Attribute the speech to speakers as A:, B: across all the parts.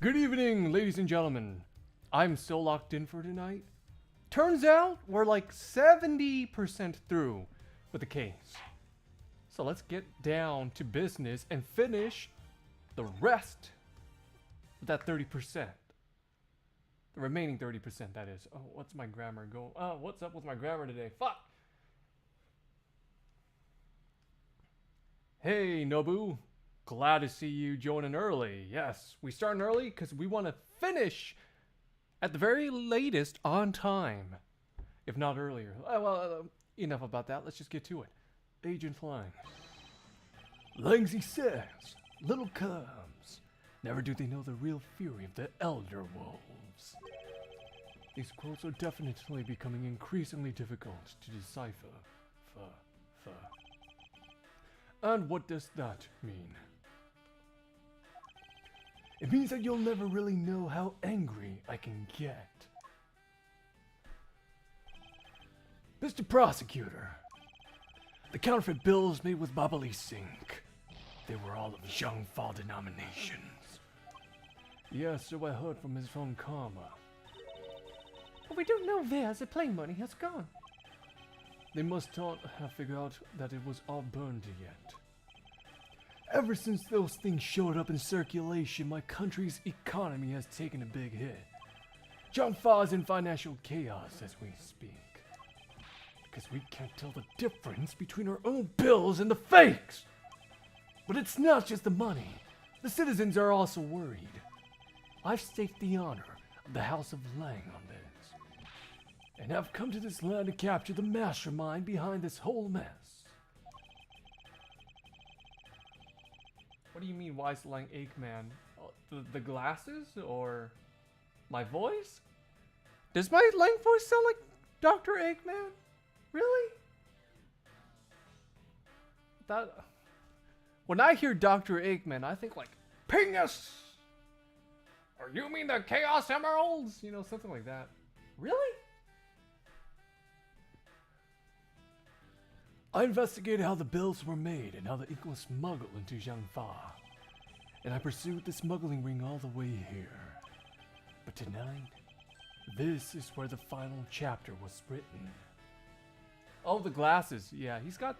A: Good evening, ladies and gentlemen. I'm so locked in for tonight. Turns out we're like 70% through with the case. So let's get down to business and finish the rest of that 30%. The remaining 30%, that is. Oh, what's my grammar go? Oh, what's up with my grammar today? Fuck! Hey, Nobu. Glad to see you joining early. Yes, we starting early because we want to finish at the very latest on time. If not earlier. Enough about that. Let's just get to it. Agent Lang. Langsy says, little cubs, never do they know the real fury of the elder wolves. These quotes are definitely becoming increasingly difficult to decipher. And what does that mean? It means that you'll never really know how angry I can get. Mr. Prosecutor, the counterfeit bills made with Babali Sink, they were all of Zhangfa denominations. Yes, so I heard from his own karma. But we don't know where the play money has gone. They must not have figured out that it was all burned yet. Ever since those things showed up in circulation, my country's economy has taken a big hit. Zhangfa is in financial chaos as we speak. Because we can't tell the difference between our own bills and the fakes. But it's not just the money. The citizens are also worried. I've staked the honor of the House of Lang on this. And have come to this land to capture the mastermind behind this whole mess. What do you mean, Wise Lang Eggman? The glasses? Or my voice? Does my Lang voice sound like Dr. Eggman? Really? When I hear Dr. Eggman, I think like, Pingus! Or you mean the Chaos Emeralds? You know, something like that. Really? I investigated how the bills were made and how the ink was smuggled into Zhangfa. And I pursued the smuggling ring all the way here. But tonight, this is where the final chapter was written. Oh, the glasses. Yeah, he's got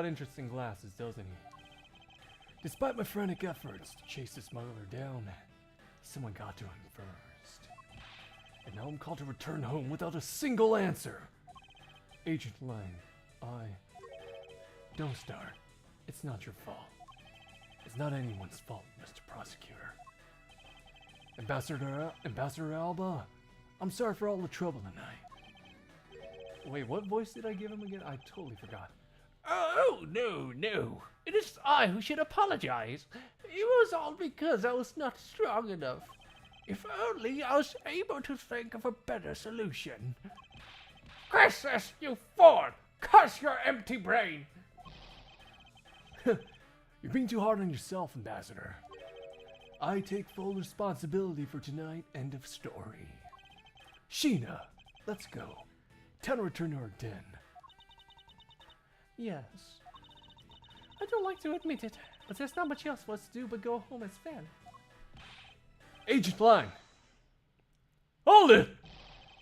A: interesting glasses, doesn't he? Despite my frantic efforts to chase the smuggler down, someone got to him first. And now I'm called to return home without a single answer. Agent Lang. Don't start. It's not your fault. It's not anyone's fault, Mr. Prosecutor. Ambassador Alba, I'm sorry for all the trouble tonight. Wait, what voice did I give him again? I totally forgot.
B: Oh, no. It is I who should apologize. It was all because I was not strong enough. If only I was able to think of a better solution. Curse this, you fool! Curse your empty brain!
A: You're being too hard on yourself, Ambassador. I take full responsibility for tonight. End of story. Sheena, let's go. Time to return to our den.
C: Yes. I don't like to admit it, but there's not much else for us to do but go home as Fan.
A: Agent Lang! Hold it!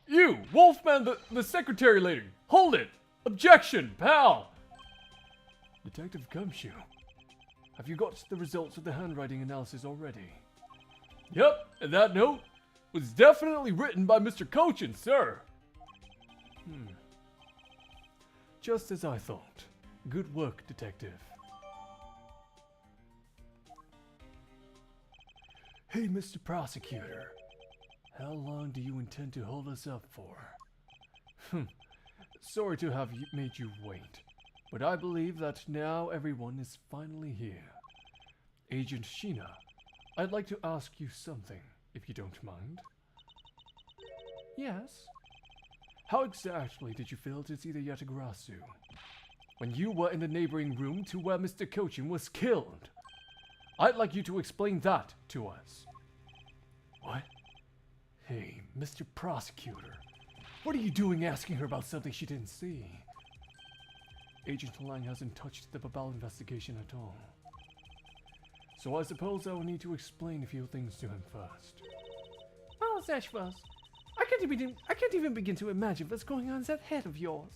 A: You, Wolfman, the secretary lady! Hold it! Objection, pal! Detective Gumshoe, have you got the results of the handwriting analysis already? Yep, and that note was definitely written by Mr. Cochin, sir. Just as I thought. Good work, detective. Hey, Mr. Prosecutor. How long do you intend to hold us up for? Sorry to have made you wait, but I believe that now everyone is finally here. Agent Sheena, I'd like to ask you something, if you don't mind.
C: Yes.
A: How exactly did you fail to see the Yatagarasu when you were in the neighboring room to where Mr. Cochin was killed? I'd like you to explain that to us. What? Hey, Mr. Prosecutor, what are you doing asking her about something she didn't see? Agent Lang hasn't touched the Babal investigation at all. So I suppose I will need to explain a few things to him first.
C: Well, Zeshvas, I can't even begin to imagine what's going on in that head of yours.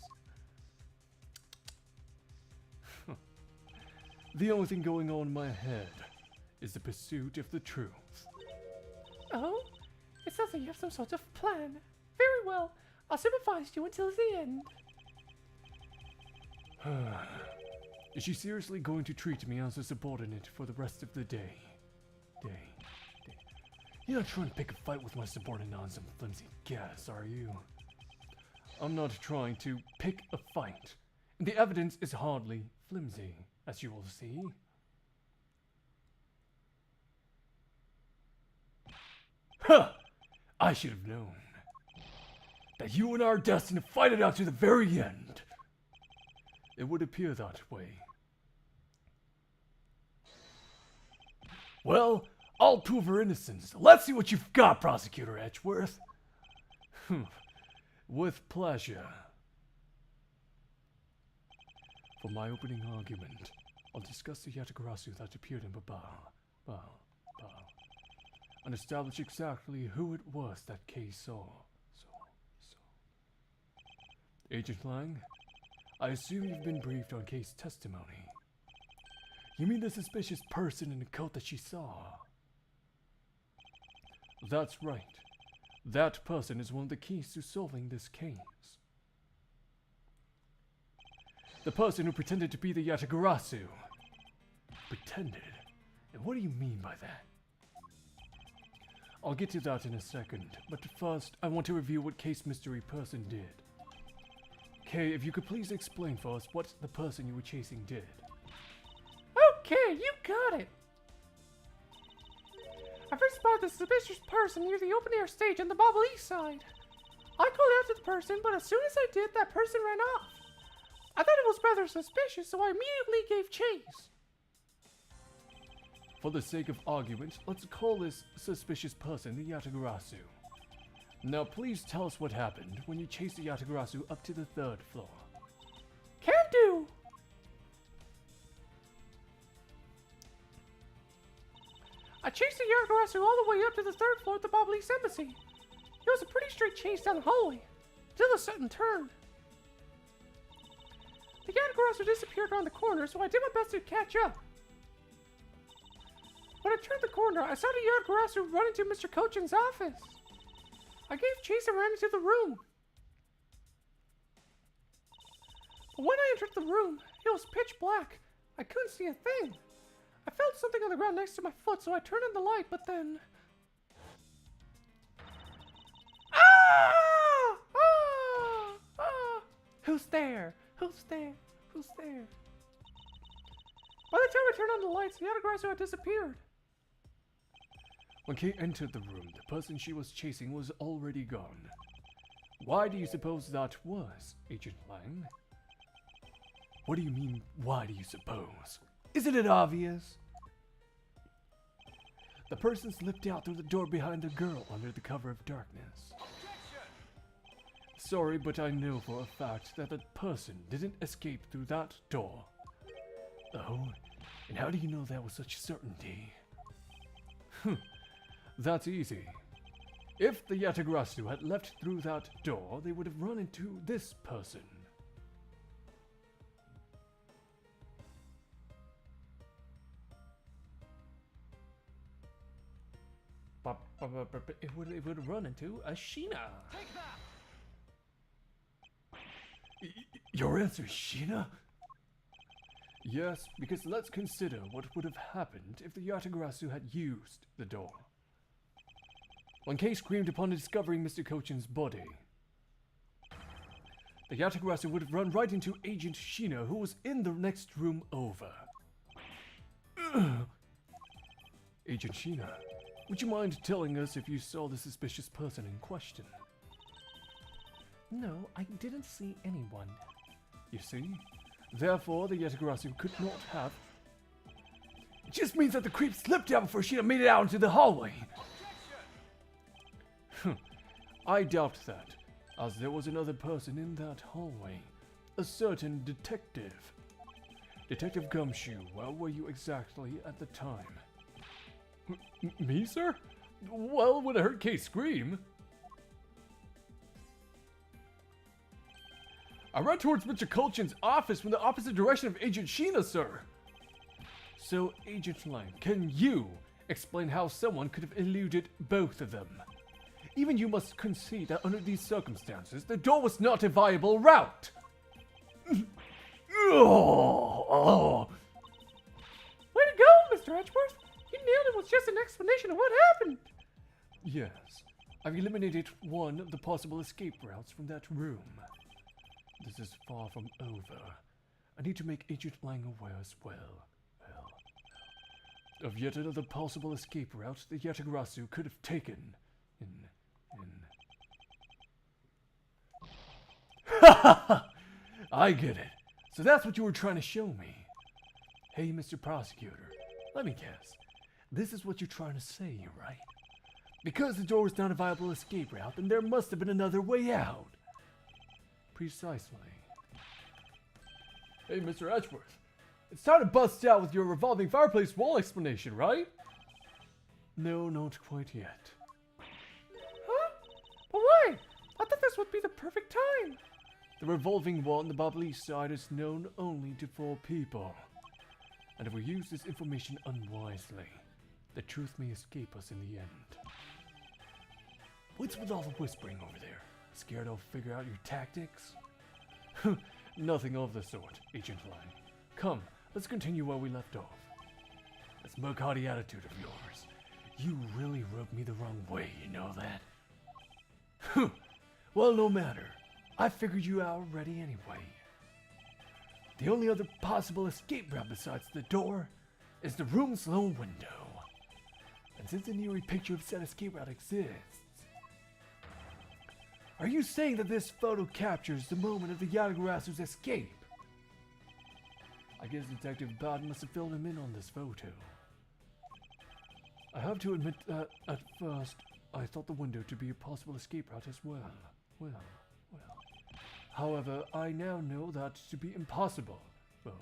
A: The only thing going on in my head is the pursuit of the truth.
C: Oh? It sounds like you have some sort of plan. Very well. I'll supervise you until the end.
A: Is she seriously going to treat me as a subordinate for the rest of the day? You're not trying to pick a fight with my subordinate on some flimsy gas, are you? I'm not trying to pick a fight. And the evidence is hardly flimsy, as you will see. Huh! I should have known that you and I are destined to fight it out to the very end. It would appear that way. Well, I'll prove her innocence. Let's see what you've got, Prosecutor Edgeworth. With pleasure. For my opening argument, I'll discuss the Yatagarasu that appeared in Bao, and establish exactly who it was that Kay saw. Agent Lang, I assume you've been briefed on Kay's testimony. You mean the suspicious person in the coat that she saw? That's right. That person is one of the keys to solving this case. The person who pretended to be the Yatagarasu. Pretended? And what do you mean by that? I'll get to that in a second, but first I want to review what Case Mystery Person did. Kay, if you could please explain for us what the person you were chasing did.
C: Okay, you got it. I first spotted the suspicious person near the open air stage on the Bobble East side. I called out to the person, but as soon as I did, that person ran off. I thought it was rather suspicious, so I immediately gave chase.
A: For the sake of argument, let's call this suspicious person the Yatagarasu. Now please tell us what happened when you chased the Yatagarasu up to the 3rd floor.
C: Can do! I chased the Yatagarasu all the way up to the 3rd floor at the Bobble East Embassy. It was a pretty straight chase down the hallway, till a sudden turn. The Yatagarasu disappeared around the corner, so I did my best to catch up. When I turned the corner, I saw the Yatagarasu run into Mr. Kochin's office. I gave chase and ran into the room. But when I entered the room, it was pitch black. I couldn't see a thing. I felt something on the ground next to my foot, so I turned on the light, but then... Ah! Ah! Ah! Who's there? Who's there? Who's there? By the time I turned on the lights, the Yatagarasu had disappeared.
A: When Kay entered the room, the person she was chasing was already gone. Why do you suppose that was, Agent Lang? What do you mean, why do you suppose? Isn't it obvious? The person slipped out through the door behind the girl under the cover of darkness. Sorry, but I know for a fact that the person didn't escape through that door. Oh, and how do you know that with such certainty? That's easy. If the Yatagarasu had left through that door, they would have run into this person.
B: It would run into a Sheena.
A: Your answer is Sheena? Yes, because let's consider what would have happened if the Yatagarasu had used the door. When Kay screamed upon discovering Mr. Kochin's body, the Yatagarasu would have run right into Agent Sheena, who was in the next room over. Agent Sheena, would you mind telling us if you saw the suspicious person in question?
C: No, I didn't see anyone.
A: You see? Therefore, the Yatagarasu could not have... It just means that the creep slipped out before Sheena made it out into the hallway. I doubt that, as there was another person in that hallway. A certain detective. Detective Gumshoe, where were you exactly at the time? Me, sir? Well, when I heard Kay scream, I ran towards Mr. Colchin's office from the opposite direction of Agent Sheena, sir. So, Agent Lang, can you explain how someone could have eluded both of them? Even you must concede that under these circumstances, the door was not a viable route. Oh.
C: Way to go, Mr. Edgeworth! You nailed it with just an explanation of what happened!
A: Yes, I've eliminated one of the possible escape routes from that room. This is far from over. I need to make Agent Lang aware as well. Of yet another possible escape route that Yatagarasu could have taken. I get it. So that's what you were trying to show me. Hey, Mr. Prosecutor, let me guess. This is what you're trying to say, right? Because the door was not a viable escape route, then there must have been another way out. Precisely. Hey, Mr. Edgeworth. It's time to bust out with your revolving fireplace wall explanation, right? No, not quite yet.
C: Huh? But why? I thought this would be the perfect time.
A: The revolving wall on the Bobbly side is known only to 4 people. And if we use this information unwisely, the truth may escape us in the end. What's with all the whispering over there? Scared I'll figure out your tactics? Nothing of the sort, Agent Lang. Come, let's continue where we left off. That smoke-haughty attitude of yours. You really rubbed me the wrong way, you know that? Well, no matter. I figured you out already anyway. The only other possible escape route besides the door is the room's lone window. And since an eerie picture of said escape route exists, are you saying that this photo captures the moment of the Yatagarasu's escape? I guess Detective Bowden must have filled him in on this photo. I have to admit that at first I thought the window to be a possible escape route as well. Well. However, I now know that to be impossible. Well.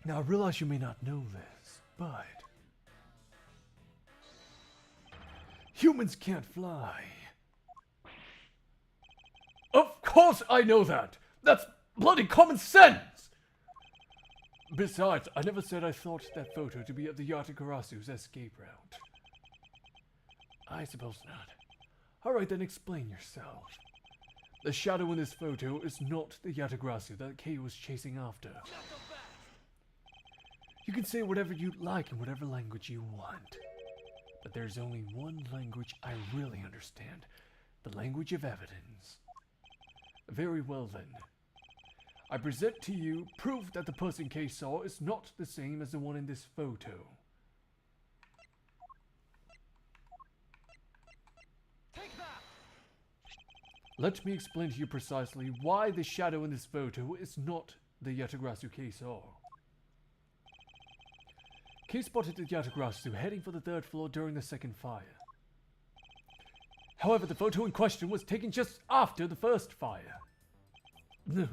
A: Now I realize you may not know this, but humans can't fly. Of course I know that! That's bloody common sense! Besides, I never said I thought that photo to be of the Yatagarasu's escape route. I suppose not. Alright then, explain yourself. The shadow in this photo is not the Yatagarasu that Kay was chasing after. You can say whatever you like in whatever language you want. But there's only one language I really understand. The language of evidence. Very well then. I present to you proof that the person Kay saw is not the same as the one in this photo. Let me explain to you precisely why the shadow in this photo is not the Yatagarasu Kay saw. Kay spotted the Yatagarasu heading for the 3rd floor during the 2nd fire. However, the photo in question was taken just after the 1st fire.
C: Yeah,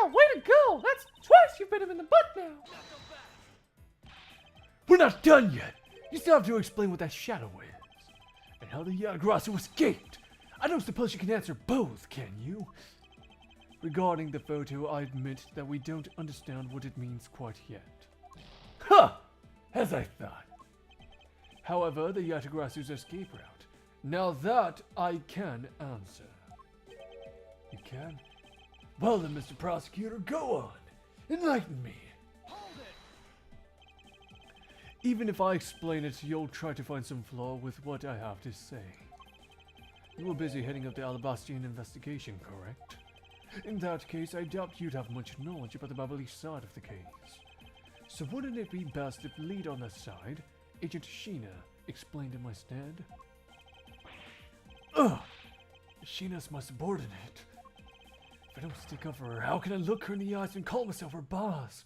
C: way to go! That's twice you've bit him in the butt now!
A: We're not done yet! You still have to explain what that shadow is. And how the Yatagarasu escaped. I don't suppose you can answer both, can you? Regarding the photo, I admit that we don't understand what it means quite yet. Ha! As I thought. However, the Yatagarasu's escape route. Now that I can answer. You can? Well then, Mr. Prosecutor, go on. Enlighten me. Even if I explain it, you'll try to find some flaw with what I have to say. You were busy heading up the Alabastian investigation, correct? In that case, I doubt you'd have much knowledge about the Babali side of the case. So wouldn't it be best if lead on that side, Agent Sheena, explained in my stead? Ugh! Sheena's my subordinate. If I don't stick up for her, how can I look her in the eyes and call myself her boss?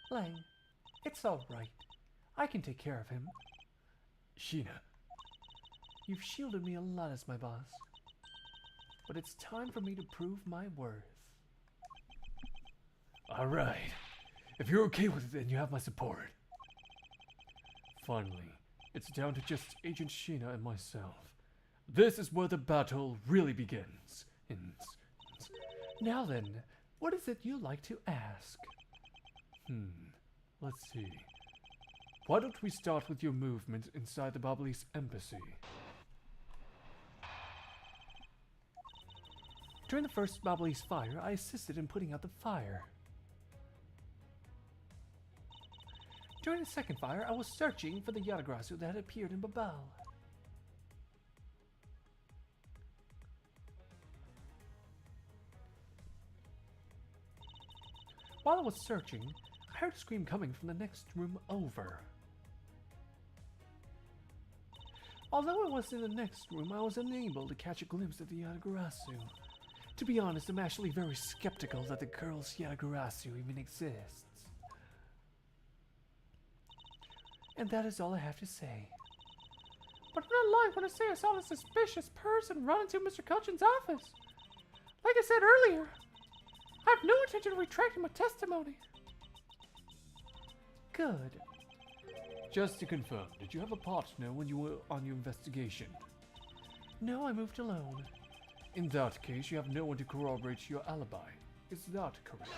C: Lang, it's alright. I can take care of him.
A: Sheena.
C: You've shielded me a lot as my boss.
A: but it's time for me to prove my worth. Alright. If you're okay with it, then you have my support. Finally, it's down to just Agent Sheena and myself. This is where the battle really begins.
B: Now then, what is it you'd like to ask?
A: Let's see. Why don't we start with your movement inside the Babali's embassy?
B: During the first Babali's fire, I assisted in putting out the fire. During the second fire, I was searching for the Yatagrasu that had appeared in Babal. While I was searching, I heard a scream coming from the next room over. Although I was in the next room, I was unable to catch a glimpse of the Yatagarasu. To be honest, I'm actually very skeptical that the girl's Yatagarasu even exists. And that is all I have to say.
C: But I'm not lying when I say I saw a suspicious person run into Mr. Kulchin's office. Like I said earlier, I have no intention of retracting my testimony.
B: Good.
A: Just to confirm, did you have a partner when you were on your investigation?
B: No, I moved alone.
A: In that case, you have no one to corroborate your alibi. Is that correct?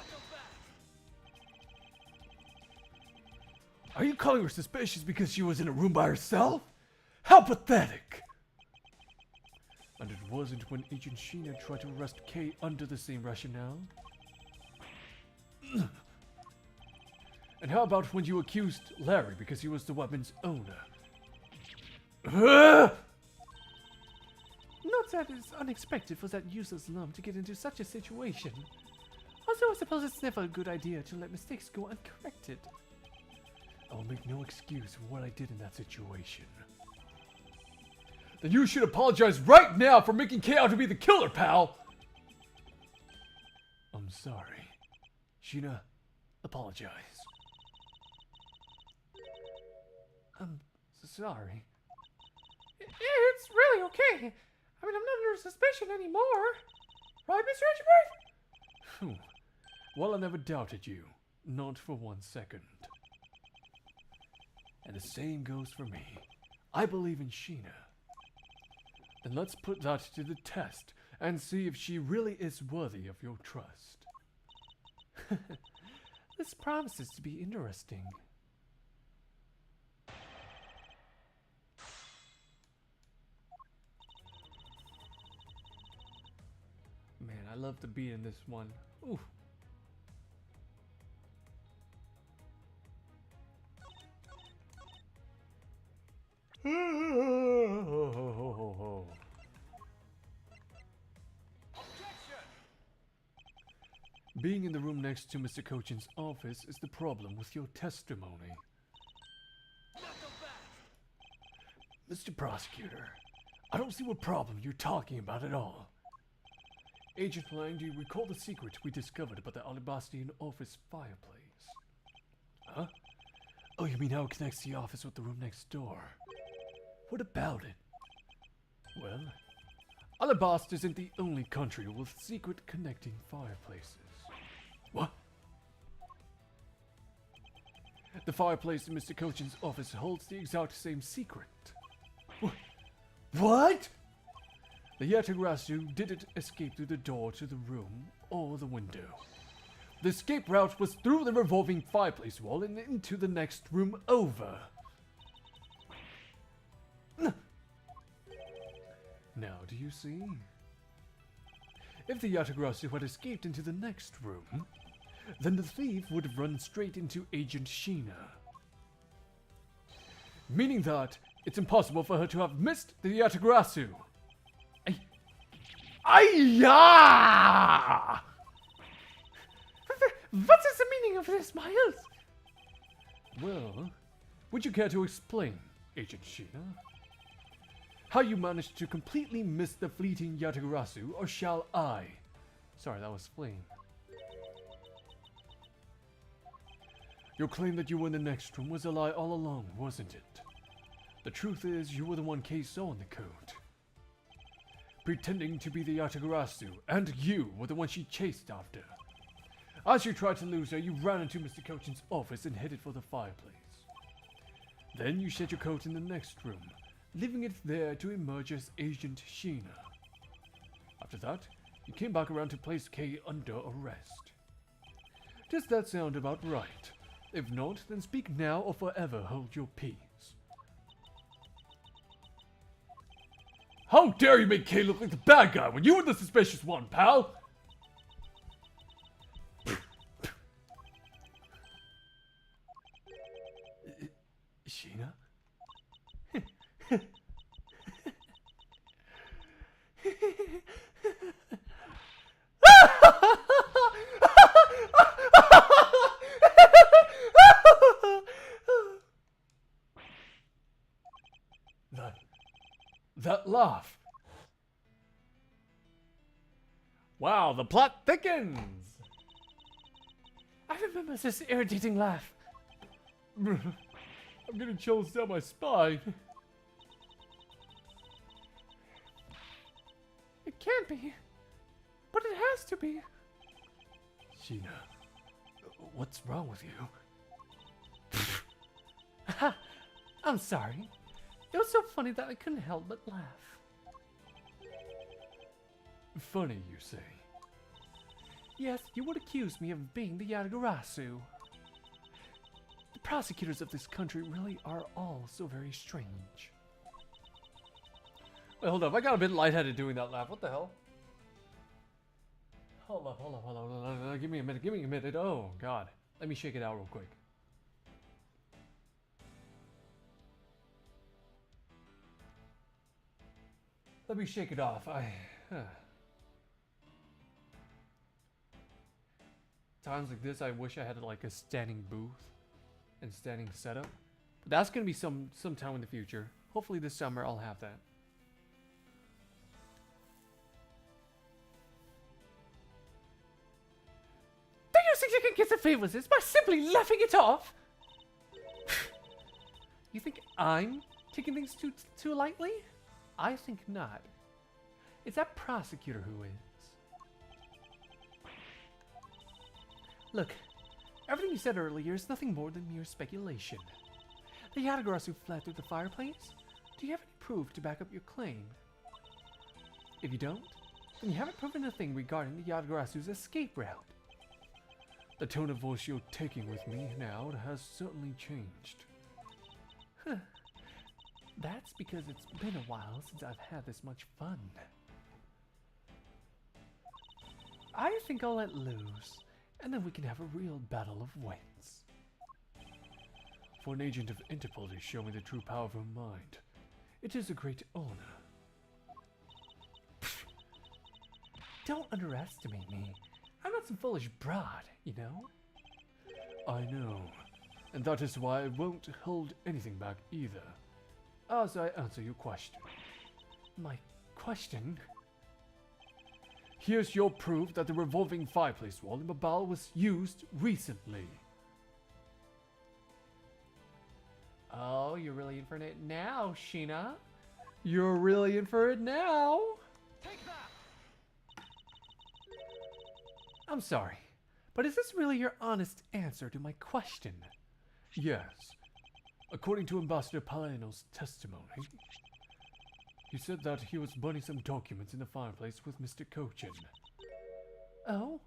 A: Are you calling her suspicious because she was in a room by herself? How pathetic! And it wasn't when Agent Sheena tried to arrest Kay under the same rationale? And how about when you accused Larry because he was the weapon's owner?
B: Not that it's unexpected for that useless lump to get into such a situation. Also, I suppose it's never a good idea to let mistakes go uncorrected.
A: I'll make no excuse for what I did in that situation. Then you should apologize right now for making Kay out to be the killer, pal! I'm sorry. Sheena, apologize.
B: I'm sorry.
C: It's really okay. I mean, I'm not under suspicion anymore. Right, Mr. Edgeworth?
A: Well, I never doubted you. Not for 1 second. And the same goes for me. I believe in Sheena. Then let's put that to the test and see if she really is worthy of your trust.
B: This promises to be interesting.
A: Man, I love the beat in this one. Ooh. Being in the room next to Mr. Cochin's office is the problem with your testimony. Mr. Prosecutor, I don't see what problem you're talking about at all. Agent Lang, do you recall the secret we discovered about the Alabastian office fireplace? Huh? Oh, you mean how it connects the office with the room next door? What about it? Well, Alabast isn't the only country with secret connecting fireplaces. What? The fireplace in Mr. Cochin's office holds the exact same secret. What? The Yatagarasu didn't escape through the door to the room or the window. The escape route was through the revolving fireplace wall and into the next room over. Now, do you see? If the Yatagarasu had escaped into the next room, then the thief would have run straight into Agent Sheena. Meaning that it's impossible for her to have missed the Yatagarasu. Ay-ya!
C: What is the meaning of this, Miles?
A: Well, would you care to explain, Agent Sheena? How you managed to completely miss the fleeting Yatagarasu, or shall I? Sorry, that was Flame. Your claim that you were in the next room was a lie all along, wasn't it? The truth is, you were the one Kay saw in the coat. pretending to be the Yatagarasu, and you were the one she chased after. As you tried to lose her, you ran into Mr. Kochin's office and headed for the fireplace. Then you shed your coat in the next room, leaving it there to emerge as Agent Sheena. After that, you came back around to place Kay under arrest. Does that sound about right? If not, then speak now or forever hold your peace. How dare you make Kay look like the bad guy when you were the suspicious one, pal? Sheena? That laugh. Wow, the plot thickens.
C: I remember this irritating laugh.
A: I'm getting chills down my spine.
C: It can't be. But it has to be.
A: Sheena, what's wrong with you?
C: I'm sorry. It was so funny that I couldn't help but laugh.
A: Funny, you say?
C: Yes, you would accuse me of being the Yatagarasu. The prosecutors of this country really are all so very strange.
A: Wait, hold up. I got a bit lightheaded doing that laugh. What the hell? Hold on. Give me a minute. Oh, God. Let me shake it out real quick. Let me shake it off. Times like this, I wish I had like a standing booth and standing setup. But that's gonna be sometime in the future. Hopefully this summer I'll have that.
C: Do you think you can get away with this by simply laughing it off? You think I'm taking things too lightly? I think not. It's that prosecutor who is. Look, everything you said earlier is nothing more than mere speculation. The Yatagarasu fled through the fireplace? Do you have any proof to back up your claim? If you don't, then you haven't proven a thing regarding the Yatagarasu's escape route.
A: The tone of voice you're taking with me now has certainly changed.
C: Huh. That's because it's been a while since I've had this much fun. I think I'll let loose, and then we can have a real battle of wits.
A: For an agent of Interpol to show me the true power of her mind, it is a great honor.
C: Don't underestimate me. I'm not some foolish broad, you know?
A: I know, and that is why I won't hold anything back either. As I answer your question.
C: My question?
A: Here's your proof that the revolving fireplace wall in Babal was used recently.
C: Oh, you're really in for it now, Sheena.
A: You're really in for it now.
B: Take that!
C: I'm sorry, but is this really your honest answer to my question?
A: Yes. According to Ambassador Paleno's testimony, he said that he was burning some documents in the fireplace with Mr. Kochin.
C: Oh?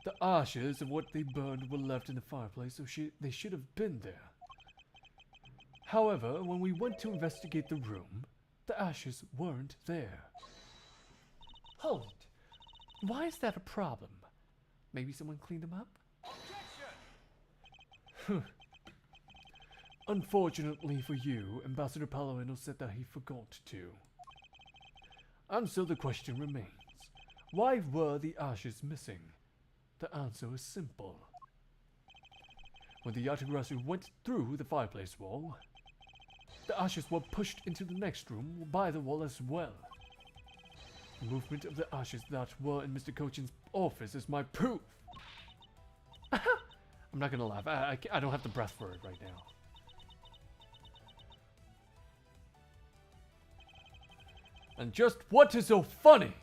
A: The ashes of what they burned were left in the fireplace, so they should have been there. However, when we went to investigate the room, the ashes weren't there.
C: Hold it. Why is that a problem? Maybe someone cleaned them up?
A: Unfortunately for you, Ambassador Palomino said that he forgot to. And so the question remains, why were the ashes missing? The answer is simple. When the Yatagarasu went through the fireplace wall, the ashes were pushed into the next room by the wall as well. The movement of the ashes that were in Mr. Kochin's office is my proof. I'm not gonna laugh. I don't have the breath for it right now. And just what is so funny?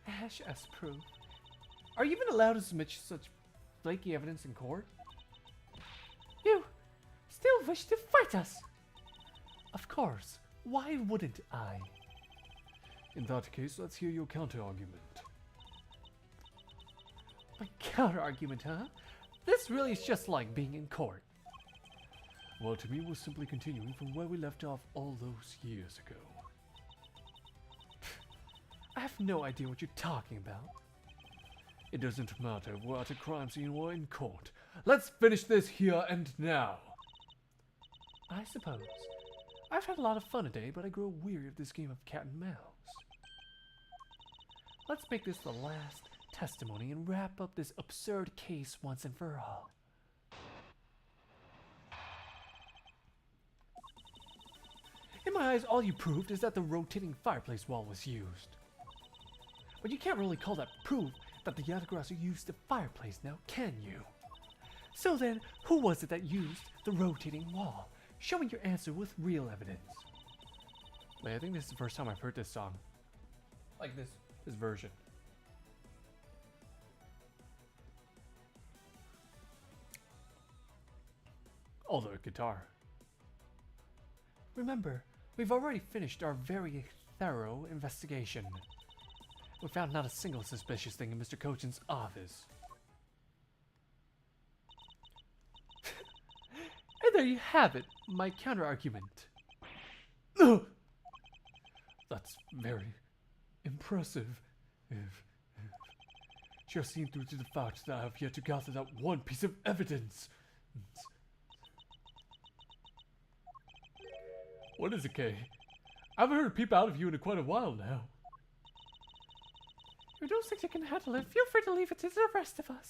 C: Ash as proof. Are you even allowed to submit such flaky evidence in court? You still wish to fight us? Of course. Why wouldn't I?
A: In that case, let's hear your counter-argument.
C: My counter-argument, huh? This really is just like being in court.
A: Well, to me, we're simply continuing from where we left off all those years ago.
C: I have no idea what you're talking about.
A: It doesn't matter, we're at a crime scene or in court. Let's finish this here and now.
C: I suppose. I've had a lot of fun today, but I grow weary of this game of cat and mouse. Let's make this the last testimony and wrap up this absurd case once and for all. In my eyes, all you proved is that the rotating fireplace wall was used. But you can't really call that proof that the Yatagarasu used the fireplace now, can you? So then, who was it that used the rotating wall? Show me your answer with real evidence.
A: Wait, I think this is the first time I've heard this song. Like this version. Oh, the guitar.
C: Remember, we've already finished our very thorough investigation. We found not a single suspicious thing in Mr. Cochin's office. And there you have it, my counter-argument.
A: That's very impressive. Just seen through to the fact that I have yet to gather that one piece of evidence. What is it, Kay? I haven't heard a peep out of you in quite a while now.
C: If you don't think you can handle it, feel free to leave it to the rest of us.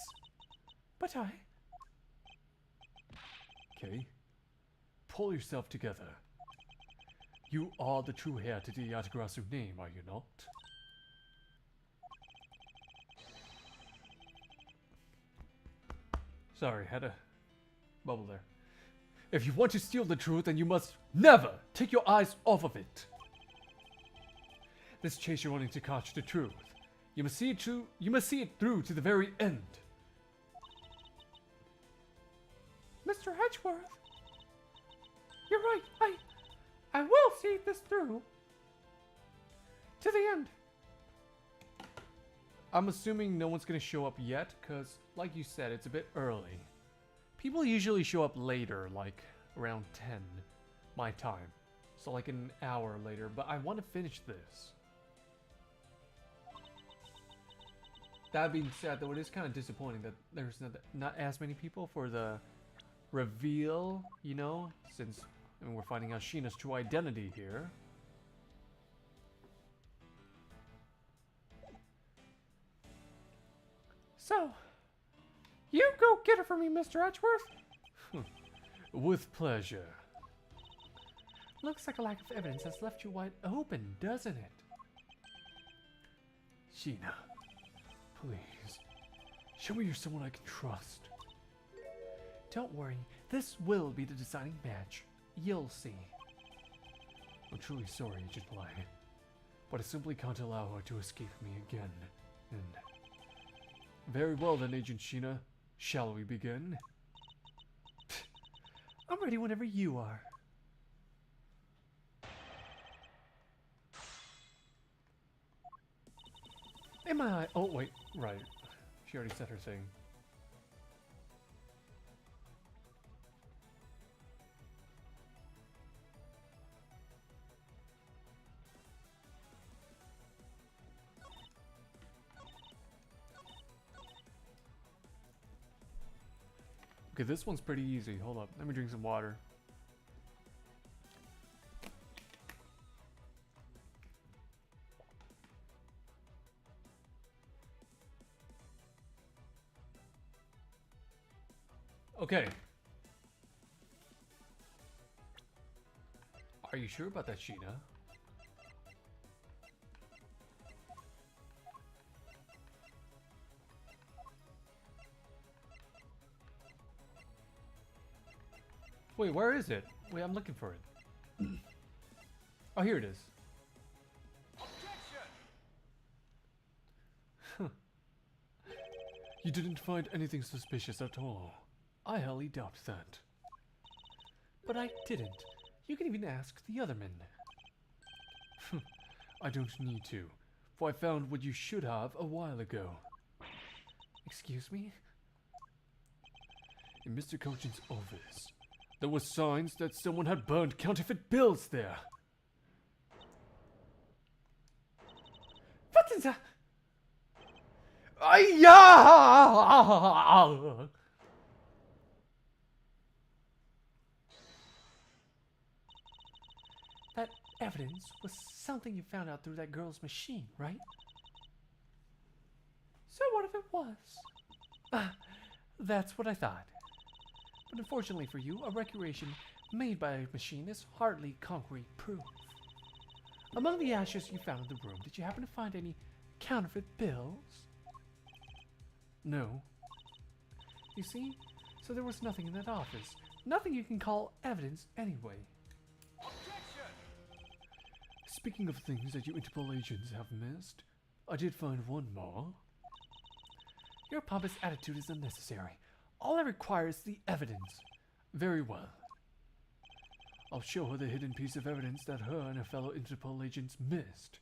C: But I...
A: Kay, pull yourself together. You are the true heir to the Yatagarasu name, are you not? Sorry, had a bubble there. If you want to steal the truth, then you must never take your eyes off of it. This chase you're wanting to catch the truth. You must see it through to the very end.
C: Mr. Edgeworth, you're right. I will see this through to the end.
A: I'm assuming no one's gonna show up yet, because, like you said, it's a bit early. People usually show up later, like around 10, my time. So like an hour later, but I want to finish this. That being said, though, it is kind of disappointing that there's not as many people for the reveal, you know, since we're finding out Sheena's true identity here.
C: So, you go get her for me, Mr. Edgeworth.
A: With pleasure.
C: Looks like a lack of evidence has left you wide open, doesn't it?
A: Sheena, please, show me you're someone I can trust.
C: Don't worry, this will be the deciding match. You'll see.
A: I'm truly sorry, Agent Bly, but I simply can't allow her to escape me again. And very well then, Agent Sheena. Shall we begin?
C: I'm ready whenever you are.
A: Am I? Oh, wait. Right. She already said her thing. Okay, this one's pretty easy. Hold up. Let me drink some water. Okay. Are you sure about that, Sheena? Wait, where is it? Wait, I'm looking for it. Oh, here it is. You didn't find anything suspicious at all. I highly doubt that.
C: But I didn't. You can even ask the other men.
A: I don't need to, for I found what you should have a while ago.
C: Excuse me?
A: In Mr. Cochin's office, there were signs that someone had burned counterfeit bills there.
C: What is that? That evidence was something you found out through that girl's machine, right? So what if it was? That's what I thought. But unfortunately for you, a recreation made by a machine is hardly concrete proof. Among the ashes you found in the room, did you happen to find any counterfeit bills?
A: No.
C: You see? So there was nothing in that office. Nothing you can call evidence anyway.
A: Speaking of things that you Interpol agents have missed, I did find one more.
C: Your pompous attitude is unnecessary. All I require is the evidence.
A: Very well. I'll show her the hidden piece of evidence that her and her fellow Interpol agents missed.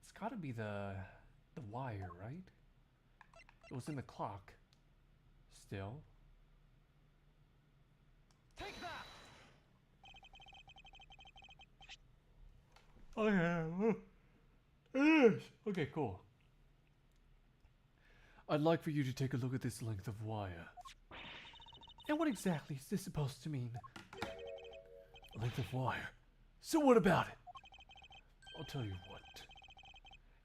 C: It's gotta be the wire, right? It was in the clock.
A: Still.
B: Take that!
A: Okay, cool. I'd like for you to take a look at this length of wire.
C: And what exactly is this supposed to mean?
A: A length of wire. So what about it? I'll tell you what.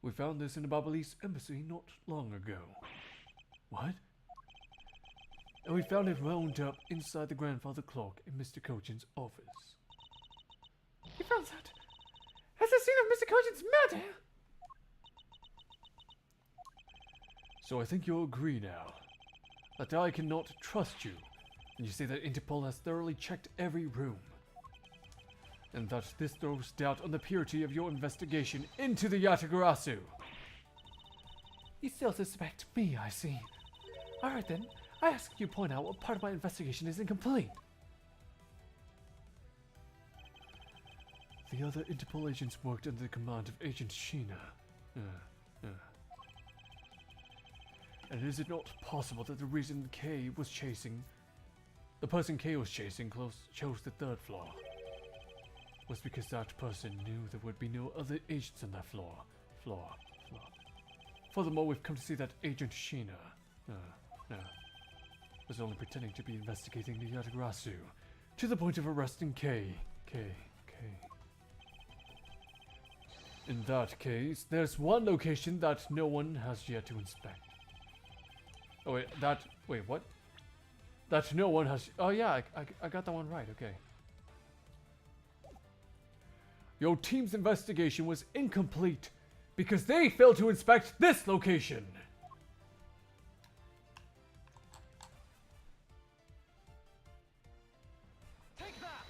A: We found this in the Babalese embassy not long ago. What? And we found it wound up inside the grandfather clock in Mr. Cochin's office.
C: You found that? As the scene of Mr. Cochin's murder?
A: So I think you'll agree now that I cannot trust you when you say that Interpol has thoroughly checked every room, and that this throws doubt on the purity of your investigation into the Yatagarasu.
C: You still suspect me, I see. Alright then, I ask you to point out what part of my investigation is incomplete.
A: The other Interpol agents worked under the command of Agent Sheena. And is it not possible that the reason the person K was chasing chose the third floor? Was because that person knew there would be no other agents on that floor. Furthermore, we've come to see that Agent Sheena was only pretending to be investigating the Yatagarasu to the point of arresting K. In that case, there's one location that no one has yet to inspect. Oh wait, what? That no one has, oh yeah, I got that one right, okay. Your team's investigation was incomplete because they failed to inspect this location.
B: Take that!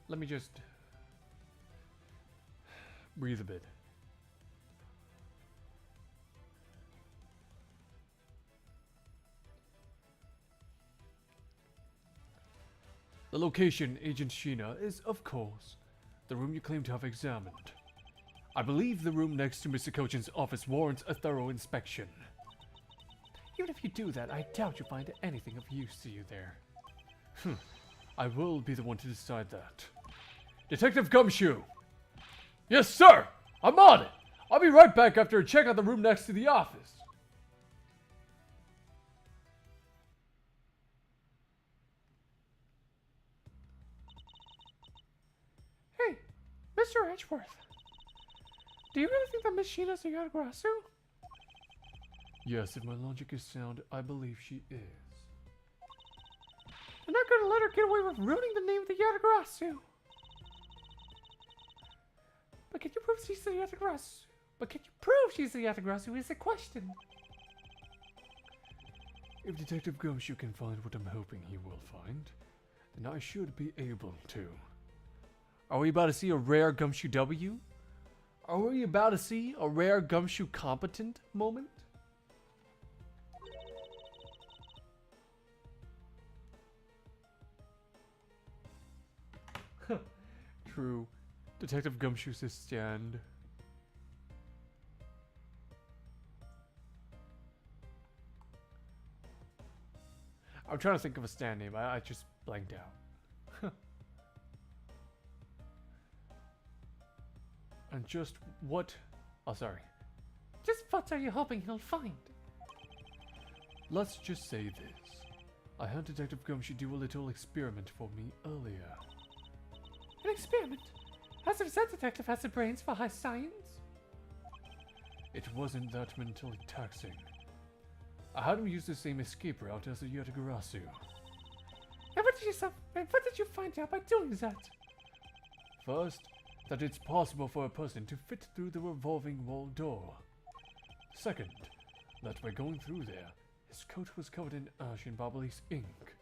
A: Let me just breathe a bit. The location, Agent Sheena, is, of course, the room you claim to have examined. I believe the room next to Mr. Cochin's office warrants a thorough inspection.
C: Even if you do that, I doubt you'll find anything of use to you there.
A: I will be the one to decide that. Detective Gumshoe! Yes, sir! I'm on it! I'll be right back after a check out the room next to the office.
C: Hey, Mr. Edgeworth. Do you really think that Miss Sheena's a Yatagarasu?
A: Yes, if my logic is sound, I believe she is.
C: I'm not gonna let her get away with ruining the name of the Yatagarasu. But can you prove she's the Yatagarasu? Is the question.
A: If Detective Gumshoe can find what I'm hoping he will find, then I should be able to. Are we about to see a rare Gumshoe W? Are we about to see a rare Gumshoe competent moment? True. Detective Gumshoe says stand. I'm trying to think of a stand name. I just blanked out. And just what... Oh, sorry.
C: Just what are you hoping he'll find?
A: Let's just say this. I had Detective Gumshoe do a little experiment for me earlier.
C: An experiment? As if that detective has the brains for high science?
A: It wasn't that mentally taxing. I had him use the same escape route as the Yatagarasu.
C: And what did you find out by doing that?
A: First, that it's possible for a person to fit through the revolving wall door. Second, that by going through there, his coat was covered in ash and Babalis ink.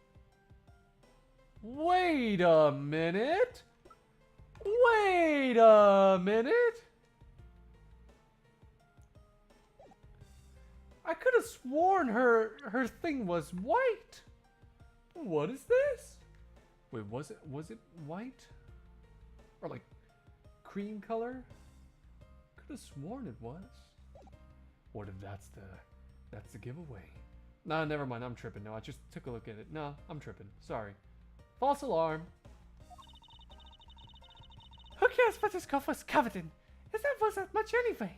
A: Wait a minute! Wait a minute! I could have sworn her thing was white. What is this? Wait, was it white? Or like cream color? Could have sworn it was. What if that's the giveaway? Nah, never mind. I'm tripping. No, I just took a look at it. No, I'm tripping. Sorry. False alarm.
C: Who cares what his coat was covered in? Is that worth that much anyway?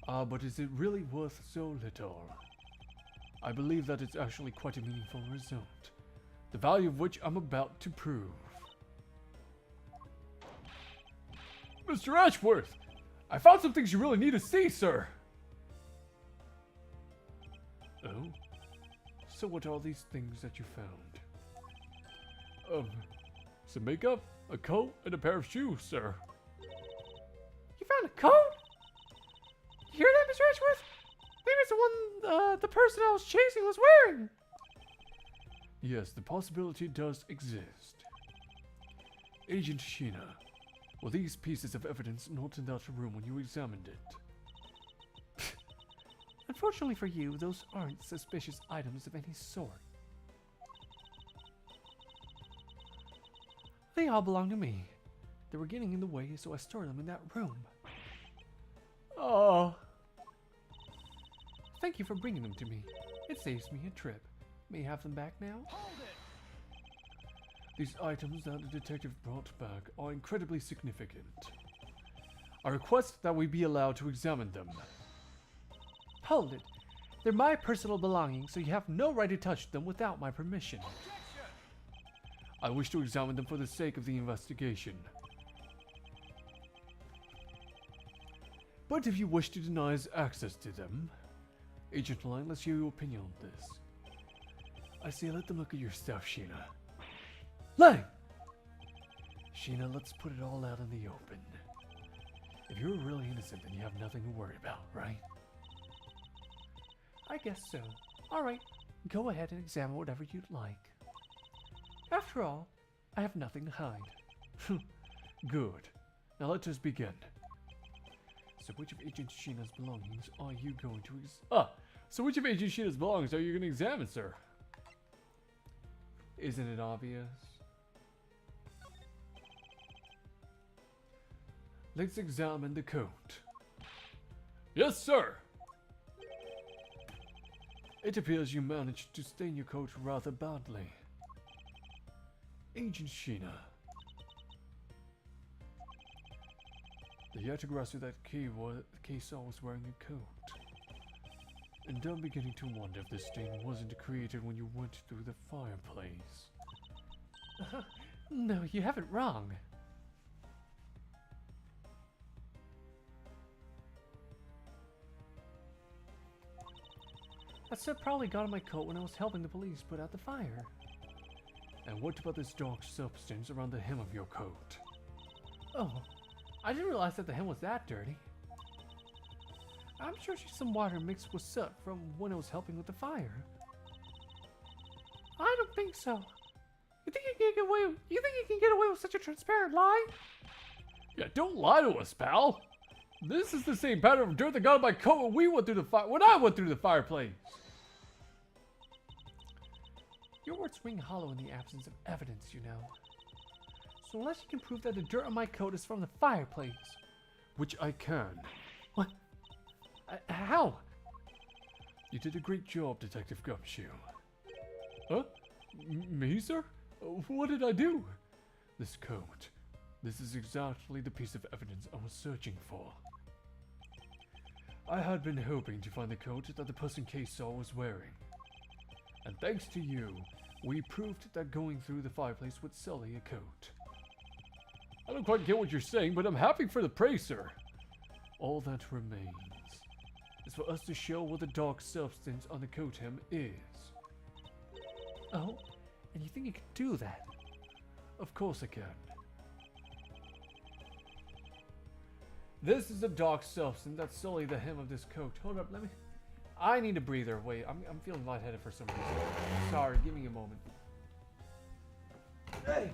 A: But is it really worth so little? I believe that it's actually quite a meaningful result, the value of which I'm about to prove. Mr. Ashworth! I found some things you really need to see, sir! Oh? So what are these things that you found? Some makeup, a coat, and a pair of shoes, sir.
C: You found a coat? You hear that, Mr. Ashworth? Maybe it's the one the person I was chasing was wearing.
A: Yes, the possibility does exist. Agent Sheena, were these pieces of evidence not in that room when you examined it?
C: Unfortunately for you, those aren't suspicious items of any sort. They all belong to me. They were getting in the way, so I stored them in that room.
A: Oh.
C: Thank you for bringing them to me. It saves me a trip. May I have them back now?
A: These items that the detective brought back are incredibly significant. I request that we be allowed to examine them.
C: Hold it. They're my personal belongings, so you have no right to touch them without my permission.
A: I wish to examine them for the sake of the investigation. But if you wish to deny us access to them, Agent Lang, let's hear your opinion on this. I say let them look at your stuff, Sheena. Lang! Sheena, let's put it all out in the open. If you're really innocent, then you have nothing to worry about, right?
C: I guess so. Alright, go ahead and examine whatever you'd like. After all, I have nothing to hide.
A: Good. Now let us begin. So which of Agent Sheena's belongings are you going to so which of Agent Sheena's belongings are you going to examine, sir? Isn't it obvious? Let's examine the coat. Yes, sir! It appears you managed to stain your coat rather badly. Agent Sheena. The Yatagarasu that Kei saw was wearing a coat. And I'm beginning to wonder if this stain wasn't created when you went through the fireplace.
C: No, you have it wrong. That soot probably got on my coat when I was helping the police put out the fire.
A: And what about this dark substance around the hem of your coat?
C: Oh, I didn't realize that the hem was that dirty. I'm sure it's just some water mixed with soot from when I was helping with the fire. I don't think so. You think you can get away? You think you can get away with such a transparent lie?
A: Yeah, don't lie to us, pal. This is the same pattern of dirt that got on my coat when we went through the fire. When I went through the fireplace.
C: Your words ring hollow in the absence of evidence, you know. So unless you can prove that the dirt on my coat is from the fireplace.
A: Which I can.
C: What? How?
A: You did a great job, Detective Gumshoe. Huh? Me, sir? What did I do? This coat. This is exactly the piece of evidence I was searching for. I had been hoping to find the coat that the person Kay saw was wearing. And thanks to you, we proved that going through the fireplace would sully a coat. I don't quite get what you're saying, but I'm happy for the praise, sir. All that remains is for us to show what the dark substance on the coat hem is.
C: Oh, and you think you can do that?
A: Of course I can. This is a dark substance that sullied the hem of this coat. Hold up, let me... I need a breather. Wait, I'm feeling lightheaded for some reason. Sorry, give me a moment. Hey!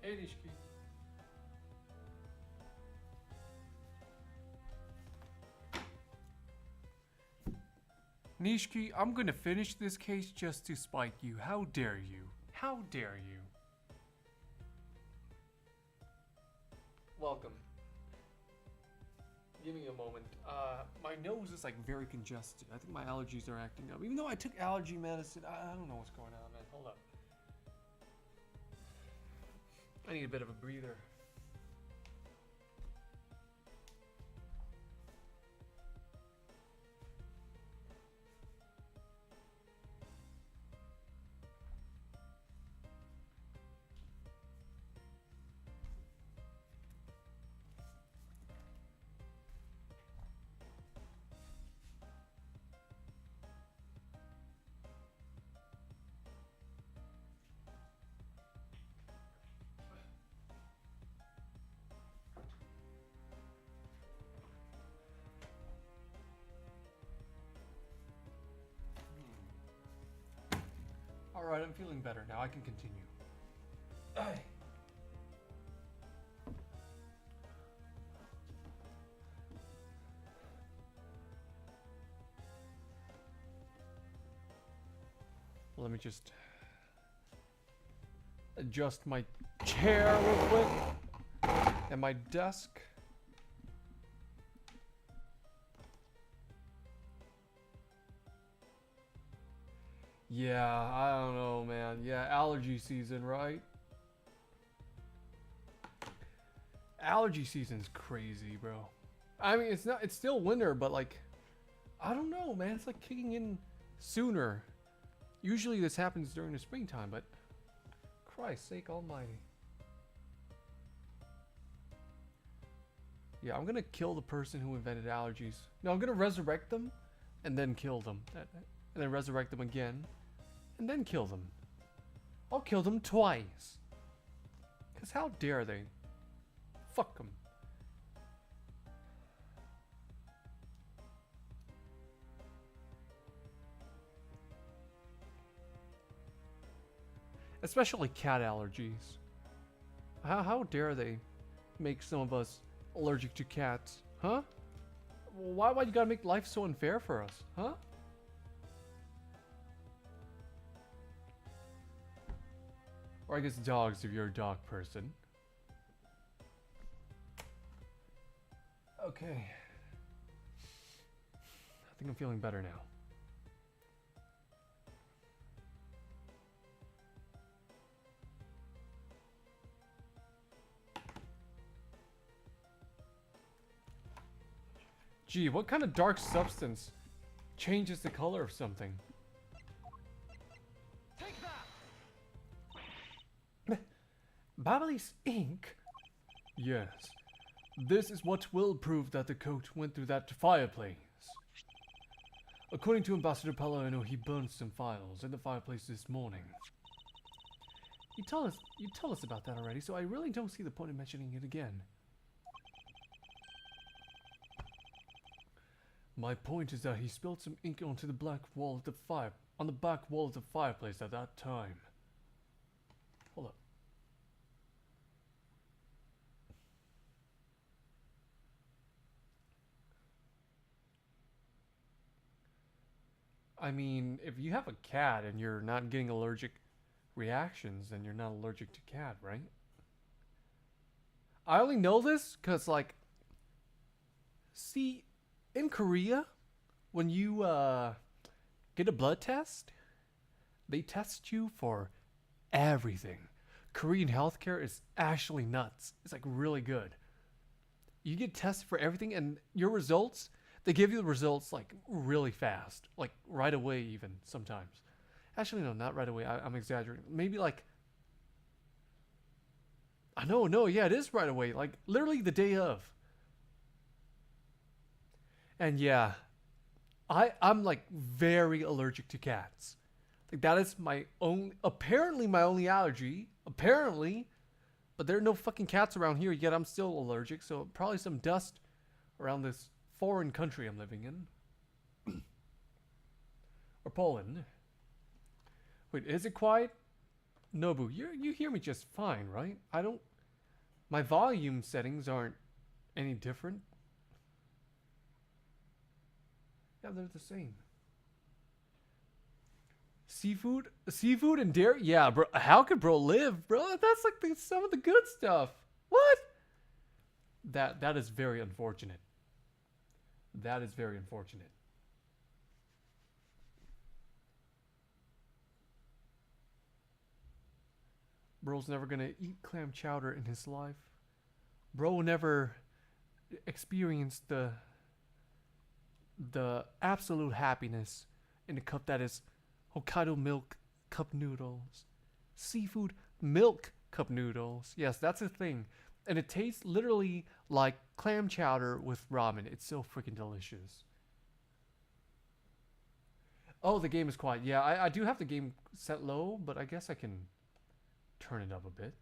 C: Erişki. Nishiki, I'm gonna finish this case just to spite you. How dare you? How dare you? Welcome. Give me a moment. My nose is like very congested. I think my allergies are acting up. Even though I took allergy medicine, I don't know what's going on, man. Hold up. I need a bit of a breather.
A: Alright, I'm feeling better now. I can continue. Aye. Let me just adjust my chair real quick and my desk. Yeah, I don't know, man. Yeah, allergy season, right? Allergy season's crazy, bro. I mean, it's still winter, but like, I don't know, man. It's like kicking in sooner. Usually this happens during the springtime, but Christ's sake almighty. Yeah, I'm gonna kill the person who invented allergies. No, I'm gonna resurrect them and then kill them. And then resurrect them again and then kill them. I'll kill them twice. Because how dare they? Fuck them. Especially cat allergies. How dare they make some of us allergic to cats? Huh? Why you gotta make life so unfair for us? Huh? Or I guess dogs if you're a dog person. Okay. I think I'm feeling better now. Gee, what kind of dark substance changes the color of something?
B: Take that!
A: Babyliss ink? Yes. This is what will prove that the coat went through that fireplace. According to Ambassador Palladino, he burned some files in the fireplace this morning. You told us about that already, so I really don't see the point of mentioning it again. My point is that he spilled some ink onto the black wall of the on the back wall of the fireplace at that time. Hold up. I mean, if you have a cat and you're not getting allergic reactions, then you're not allergic to cat, right? I only know this because, like, see, in Korea, when you get a blood test, they test you for everything. Korean healthcare is actually nuts. It's like really good. You get tested for everything, and your results, they give you the results like really fast, like right away even sometimes. Actually, no, not right away. I'm exaggerating. Maybe like, no, yeah, it is right away. Like literally the day of. And yeah, I'm like very allergic to cats. Like that is apparently my only allergy. Apparently, but there are no fucking cats around here yet. I'm still allergic, so probably some dust around this foreign country I'm living in. Or Poland. Wait, is it quiet? Nobu, you hear me just fine, right? My volume settings aren't any different. Yeah, they're the same. Seafood and dairy? Yeah, bro. How could bro live, bro? That's like some of the good stuff. What? That is very unfortunate. That is very unfortunate. Bro's never gonna eat clam chowder in his life. Bro never experienced the absolute happiness in a cup that is Hokkaido milk cup noodles. Seafood milk cup noodles. Yes, that's a thing. And it tastes literally like clam chowder with ramen. It's so freaking delicious. Oh, the game is quiet. Yeah, I do have the game set low, but I guess I can turn it up a bit.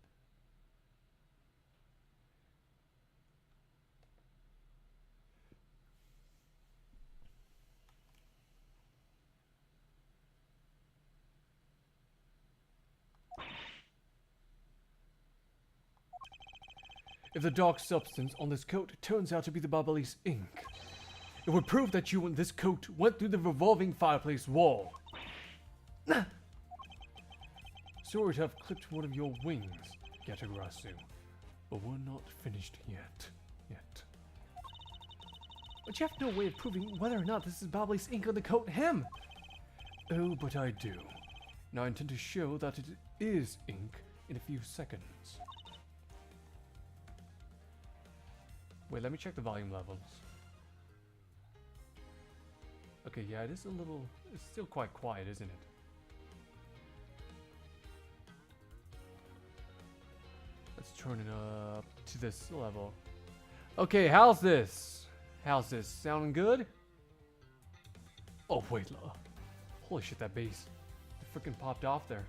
A: if the dark substance on this coat turns out to be the Babalise ink. It would prove that you and this coat went through the revolving fireplace wall. Sorry to have clipped one of your wings, Yatagarasu, but we're not finished yet. But you have no way of proving whether or not this is Babalise ink on the coat hem. Oh, but I do. Now I intend to show that it is ink in a few seconds. Wait, let me check the volume levels. Okay, yeah, it is a little... It's still quite quiet, isn't it? Let's turn it up to this level. Okay, how's this? How's this? Sounding good? Oh, wait. Holy shit, that bass. It freaking popped off there.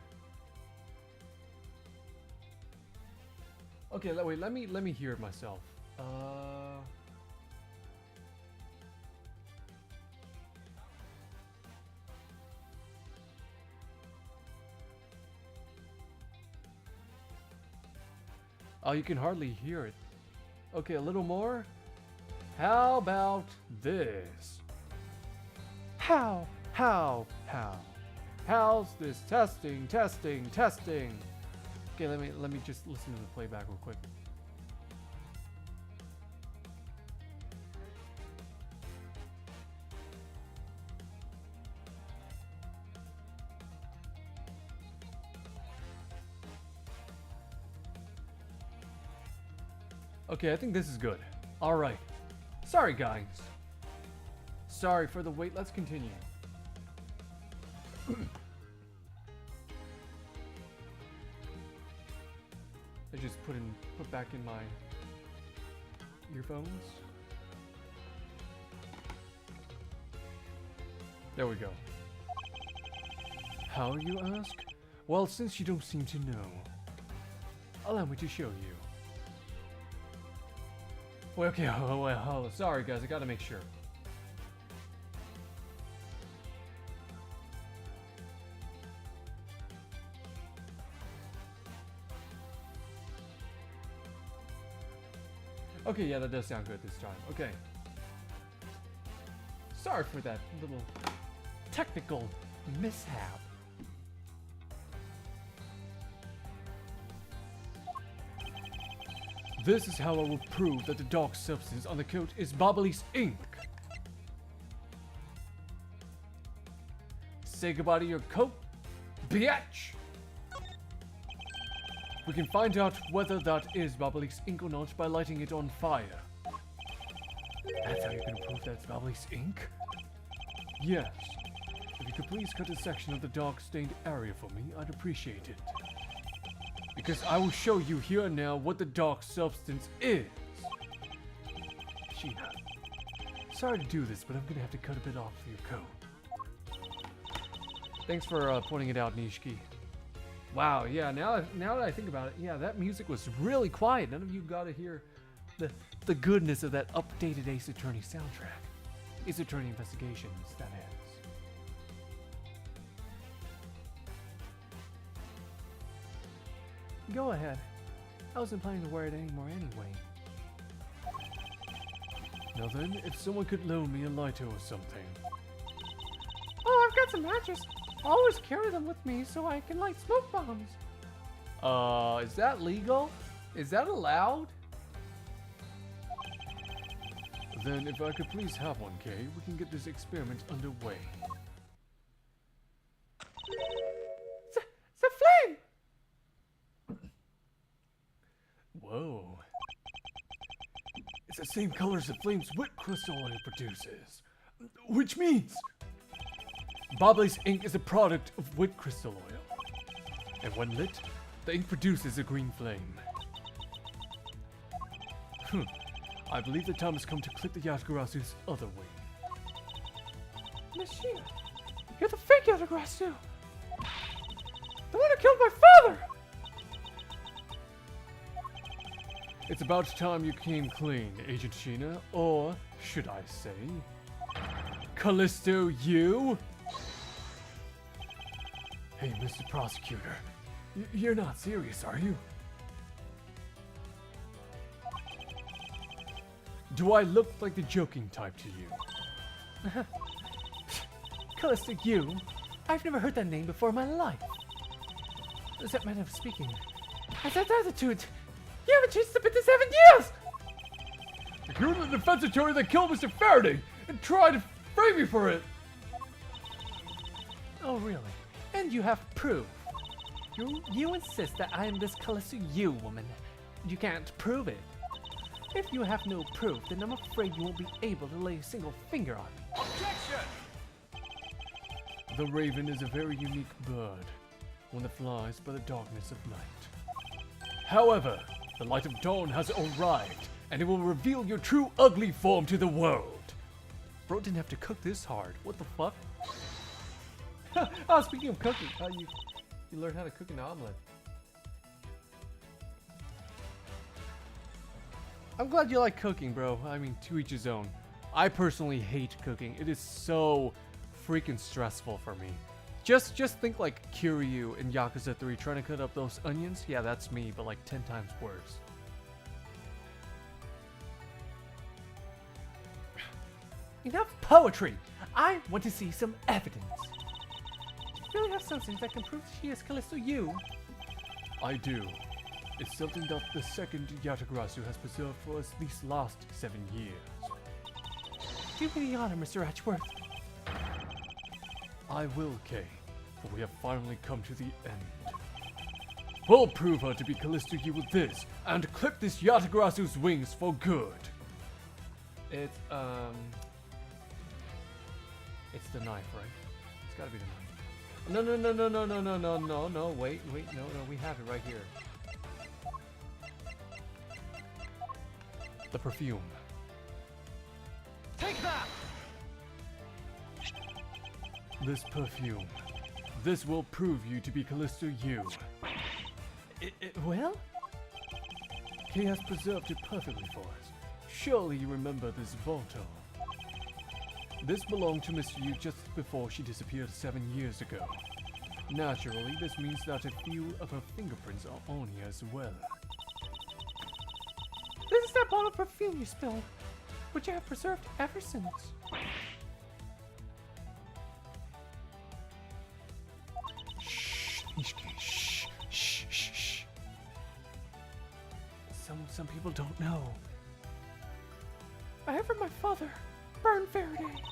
A: Okay, wait, let me hear it myself. Oh, you can hardly hear it. Okay, a little more. How about this? How's this? Testing. Okay, let me just listen to the playback real quick. Okay, I think this is good. All right. Sorry, guys. Sorry for the wait. Let's continue. I just put back in my earphones. There we go. How, you ask? Well, since you don't seem to know, allow me to show you. Well, okay, sorry guys, I gotta make sure. Okay, yeah, that does sound good this time. Okay. Sorry for that little technical mishap. This is how I will prove that the dark substance on the coat is Babalise ink. Say goodbye to your coat, bitch! We can find out whether that is Babalise ink or not by lighting it on fire. That's how you're gonna prove that it's Babalise ink? Yes. If you could please cut a section of the dark stained area for me, I'd appreciate it. Because I will show you here and now what the dark substance is. Sheena, sorry to do this, but I'm gonna have to cut a bit off for your coat. Thanks for pointing it out, Nishiki. Wow, yeah, now that I think about it, yeah, that music was really quiet. None of you got to hear the goodness of that updated Ace Attorney soundtrack. Ace Attorney Investigations, that is. Go ahead. I wasn't planning to wear it anymore anyway. Now then, if someone could loan me a lighter or something.
C: Oh, I've got some matches. I always carry them with me so I can light smoke bombs.
A: Is that legal? Is that allowed? Then if I could please have one, Kay, we can get this experiment underway.
C: The flame!
A: Whoa. It's the same color as the flame's wit crystal oil produces. Which means Babalise ink is a product of wit crystal oil. And when lit, the ink produces a green flame. I believe the time has come to clip the Yatagarasu's other wing.
C: Machina, you're the fake Yatagarasu! The one who killed my father!
A: It's about time you came clean, Agent Sheena, or should I say, Callisto, you? Hey, Mr. Prosecutor, you're not serious, are you? Do I look like the joking type to you?
C: Callisto, you? I've never heard that name before in my life. Is that manner of speaking? Has that attitude? You haven't changed a bit in 7 years!
A: You're the defense attorney that killed Mr. Faraday and tried to frame me for it!
C: Oh, really? And you have proof? You insist that I am this Callisto you woman. You can't prove it. If you have no proof, then I'm afraid you won't be able to lay a single finger on me.
D: Objection!
A: The raven is a very unique bird, one that flies by the darkness of night. However, the light of dawn has arrived, and it will reveal your true ugly form to the world.
C: Bro didn't have to cook this hard. What the fuck? Oh, speaking of cooking, you learned how to cook an omelet. I'm glad you like cooking, bro. I mean, to each his own. I personally hate cooking. It is so freaking stressful for me. Just think like Kiryu in Yakuza 3 trying to cut up those onions. Yeah, that's me, but like 10 times worse. Enough poetry! I want to see some evidence. Do you really have something that can prove she is Callisto you?
A: I do. It's something that the second Yatagarasu has preserved for us these last 7 years.
C: Do me the honor, Mr. Atchworth.
A: I will, Kay, for we have finally come to the end. We'll prove her to be Callisto you with this, and clip this Yatagarasu's wings for good.
C: It's the knife, right? It's gotta be the knife. No, wait, no, we have it right here.
A: The perfume.
D: Take that!
A: This perfume. This will prove you to be Callisto you.
C: Well?
A: Kay has preserved it perfectly for us. Surely you remember this Volto. This belonged to Miss Yu just before she disappeared 7 years ago. Naturally, this means that a few of her fingerprints are on here as well.
C: This is that bottle of perfume you spilled, which I have preserved ever since.
A: Shh, Nishiki, shh.
C: Some people don't know. I have from my father, Burn Faraday.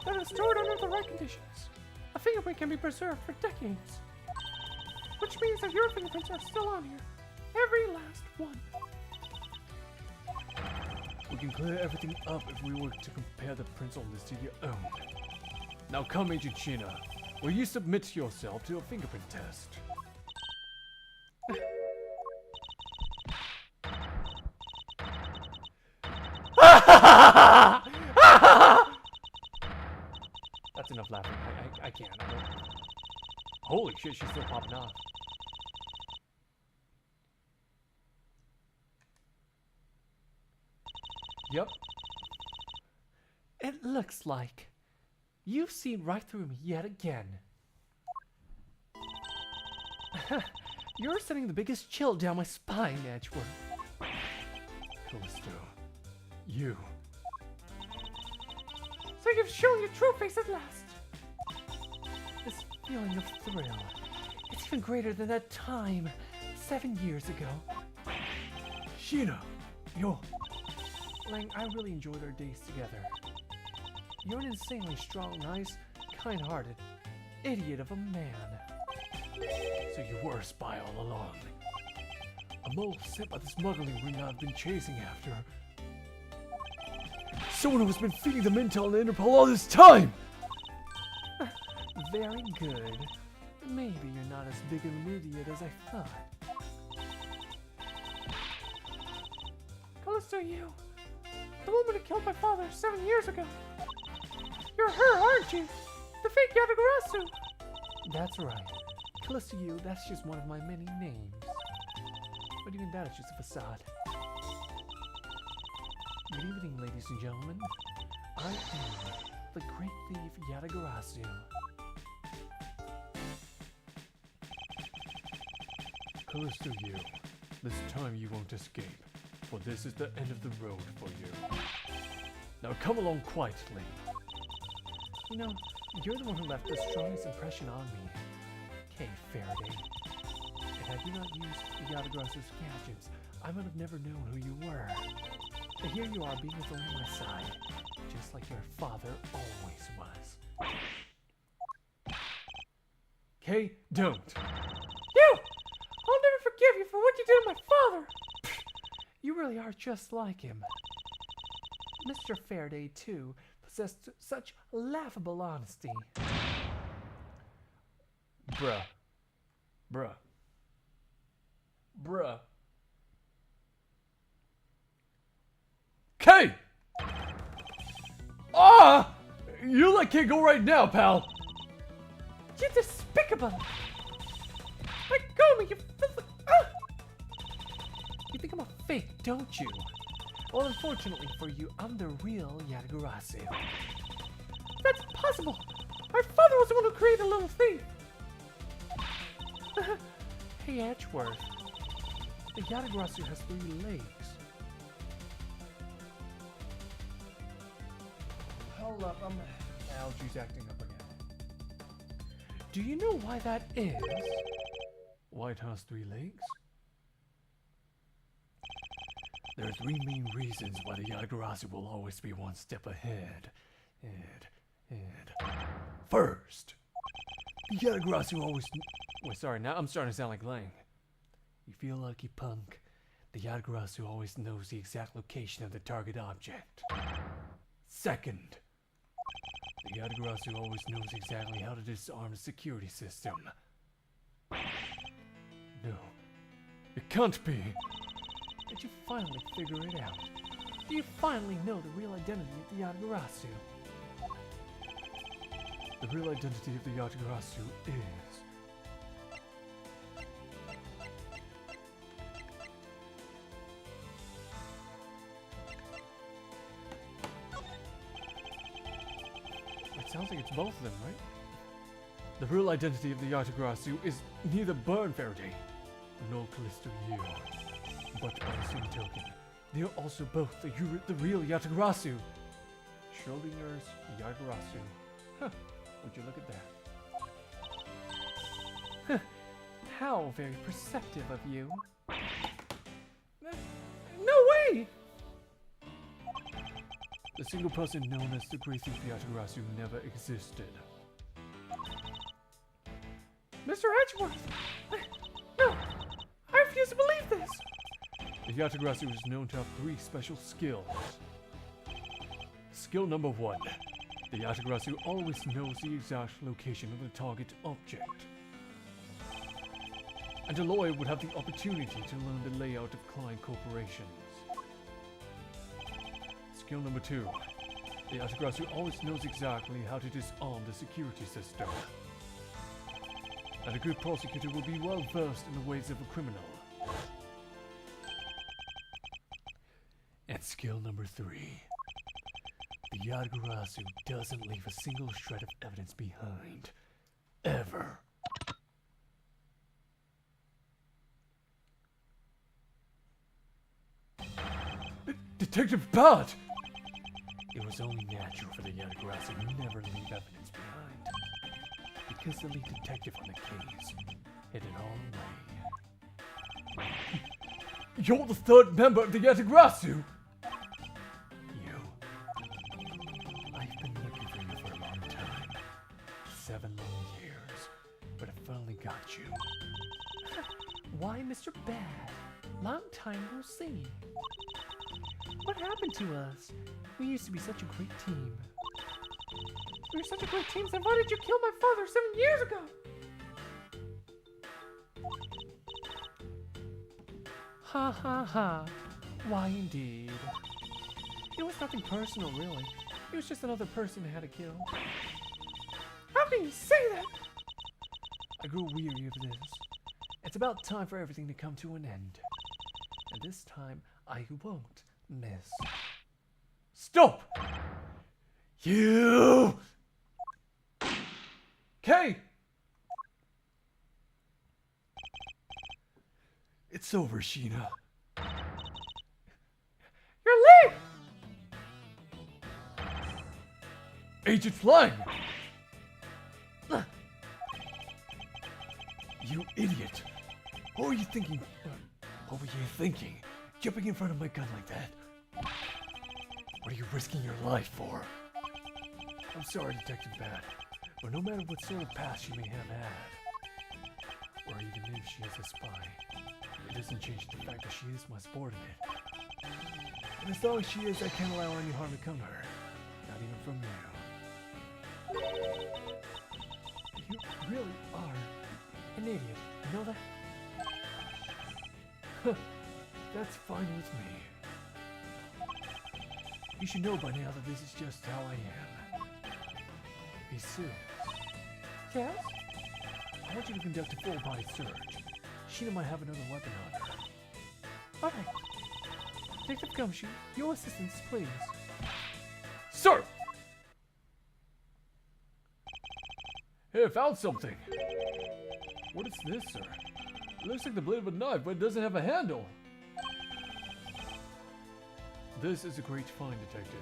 C: That is stored under the right conditions. A fingerprint can be preserved for decades. Which means that your fingerprints are still on here. Every last one.
A: We can clear everything up if we were to compare the prints on this to your own. Now come, Agent Shina. Will you submit yourself to a fingerprint test?
C: That's enough laughing. I can't. Holy shit, she's still popping off. Yep. It looks like you've seen right through me yet again. You're sending the biggest chill down my spine, Edgeworth.
A: Callisto. You.
C: So you've shown your true face at last. This feeling of thrill, it's even greater than that time 7 years ago.
A: Shina, you're...
C: Lang, I really enjoyed our days together. You're an insanely strong, nice, kind-hearted idiot of a man.
A: So you were a spy all along. A mole sent by the smuggling ring I've been chasing after. Someone who's been feeding them intel and Interpol all this time!
C: Very good. Maybe you're not as big of an idiot as I thought. Callisto, you. The woman who killed my father 7 years ago. You're her, aren't you? The fake Yatagarasu. That's right. Callisto, you, that's just one of my many names. But even that is just a facade. Good evening, ladies and gentlemen. I am the great thief Yatagarasu.
A: Callisto, you. This time you won't escape. for this is the end of the road for you. Now come along quietly.
C: You know, you're the one who left the strongest impression on me. Okay, Faraday. If I did not use the Yatagrasu's gadgets, I would have never known who you were. But here you are being a thorn on my side, just like your father always was.
A: Okay, don't.
C: You! I'll never forgive you for what you did to my father! You really are just like him. Mr. Faraday, too, possessed such laughable honesty.
A: Bruh. Bruh. Bruh. Kay! Ah! You let Kay go right now, pal!
C: You despicable! Let go of me, you filthy... Ah! You think I'm a fake, don't you? Well, unfortunately for you, I'm the real Yatagarasu. That's impossible! My father was the one who created Little Thief! Hey, Edgeworth. The Yatagarasu has 3 legs.
A: Hold up, Algae's acting up again.
C: Do you know why that is?
A: White has 3 legs? There are 3 main reasons why the Yatagarasu will always be 1 step ahead. First, the Yatagarasu always... Wait, sorry, now I'm starting to sound like Lang. You feel lucky, punk? The Yatagarasu always knows the exact location of the target object. Second, the Yatagarasu always knows exactly how to disarm the security system. No, it can't be.
C: Did you finally figure it out? Do you finally know the real identity of the Yatagarasu?
A: The real identity of the Yatagarasu is... It sounds like it's both of them, right? The real identity of the Yatagarasu is neither Burn Faraday nor Callisto you. But by the same token, they are also both the real Yatagarasu. Schrodinger's Yatagarasu. Huh, would you look at that?
C: How very perceptive of you. No way!
A: The single person known as the Great Thief Yatagarasu never existed.
C: Mr. Edgeworth! No! I refuse to believe this!
A: The Yatagarasu is known to have 3 special skills. Skill number 1. The Yatagarasu always knows the exact location of the target object. And Aloy would have the opportunity to learn the layout of client corporations. Skill number 2. The Yatagarasu always knows exactly how to disarm the security system. And a good prosecutor will be well versed in the ways of a criminal. And skill number 3. The Yatagarasu doesn't leave a single shred of evidence behind. Ever. Detective Bart! It was only natural for the Yatagarasu to never leave evidence behind. Because the lead detective on the case hid it all away. You're the 3rd member of the Yatagarasu! You. I've been looking for you for a long time. 7 long years. But I finally got you.
C: Why, Mr. Bad? Long time no see. What happened to us? We used to be such a great team. We were such a great team, then why did you kill my father 7 years ago? Ha ha ha. Why indeed. It was nothing personal, really. It was just another person I had to kill. How can you say that?
A: I grew weary of this. It's about time for everything to come to an end. And this time, I won't miss. Stop! You! Kay! It's over, Sheena. Agent Flying! You idiot! What were you thinking? What were you thinking? Jumping in front of my gun like that? What are you risking your life for? I'm sorry, Detective Bat, but no matter what sort of past she may have had, or even if she is a spy, it doesn't change the fact that she is my subordinate. And as long as she is, I can't allow any harm to come to her. Not even from you. You really are an idiot, you know that? That's fine with me. You should know by now that this is just how I am. Hey, Sue.
C: Yes?
A: I want you to conduct a full-body search. Sheena might have another weapon on her.
C: Alright. Detective Gumshoe, your assistance, please.
A: Sir! Hey, I found something. What is this, sir? It looks like the blade of a knife, but it doesn't have a handle. This is a great find, Detective.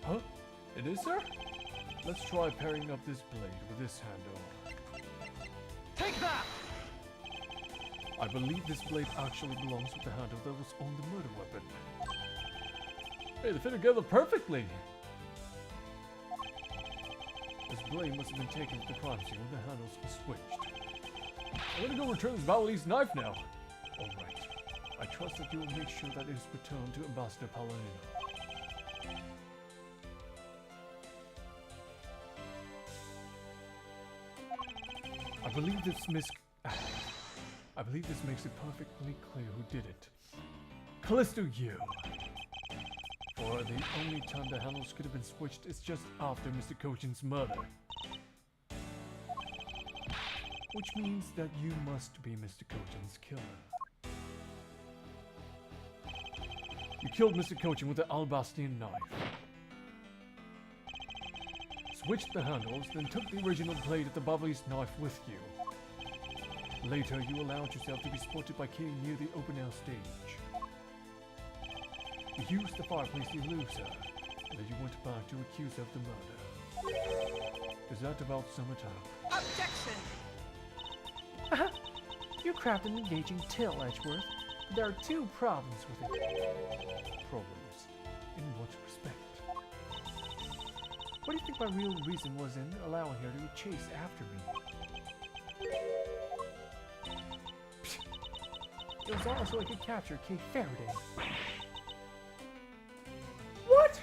A: Huh? It is, sir? Let's try pairing up this blade with this handle.
B: Take that!
A: I believe this blade actually belongs with the handle that was on the murder weapon. Hey, they fit together perfectly! This blade must have been taken to the crime scene when the handles were switched. I'm gonna go return this Balinese knife now. Alright. I trust that you will make sure that it is returned to Ambassador Palladino. I believe this makes it perfectly clear who did it. Callisto, you! For the only time the handles could have been switched is just after Mr. Cochin's murder. Which means that you must be Mr. Cochin's killer. You killed Mr. Cochin with the Alabastian knife. Switched the handles, then took the original blade of the Balinese knife with you. Later, you allowed yourself to be spotted by Katie near the open-air stage. You used the fireplace to lose her, and then you went back to accuse her of the murder. Is that about sum it up?
B: Objection!
C: You craft an engaging tale, Edgeworth. But there are two problems with it.
A: Problems? In what respect?
C: What do you think my real reason was in allowing her to chase after me? It was all so I could capture Kate Faraday.
B: What?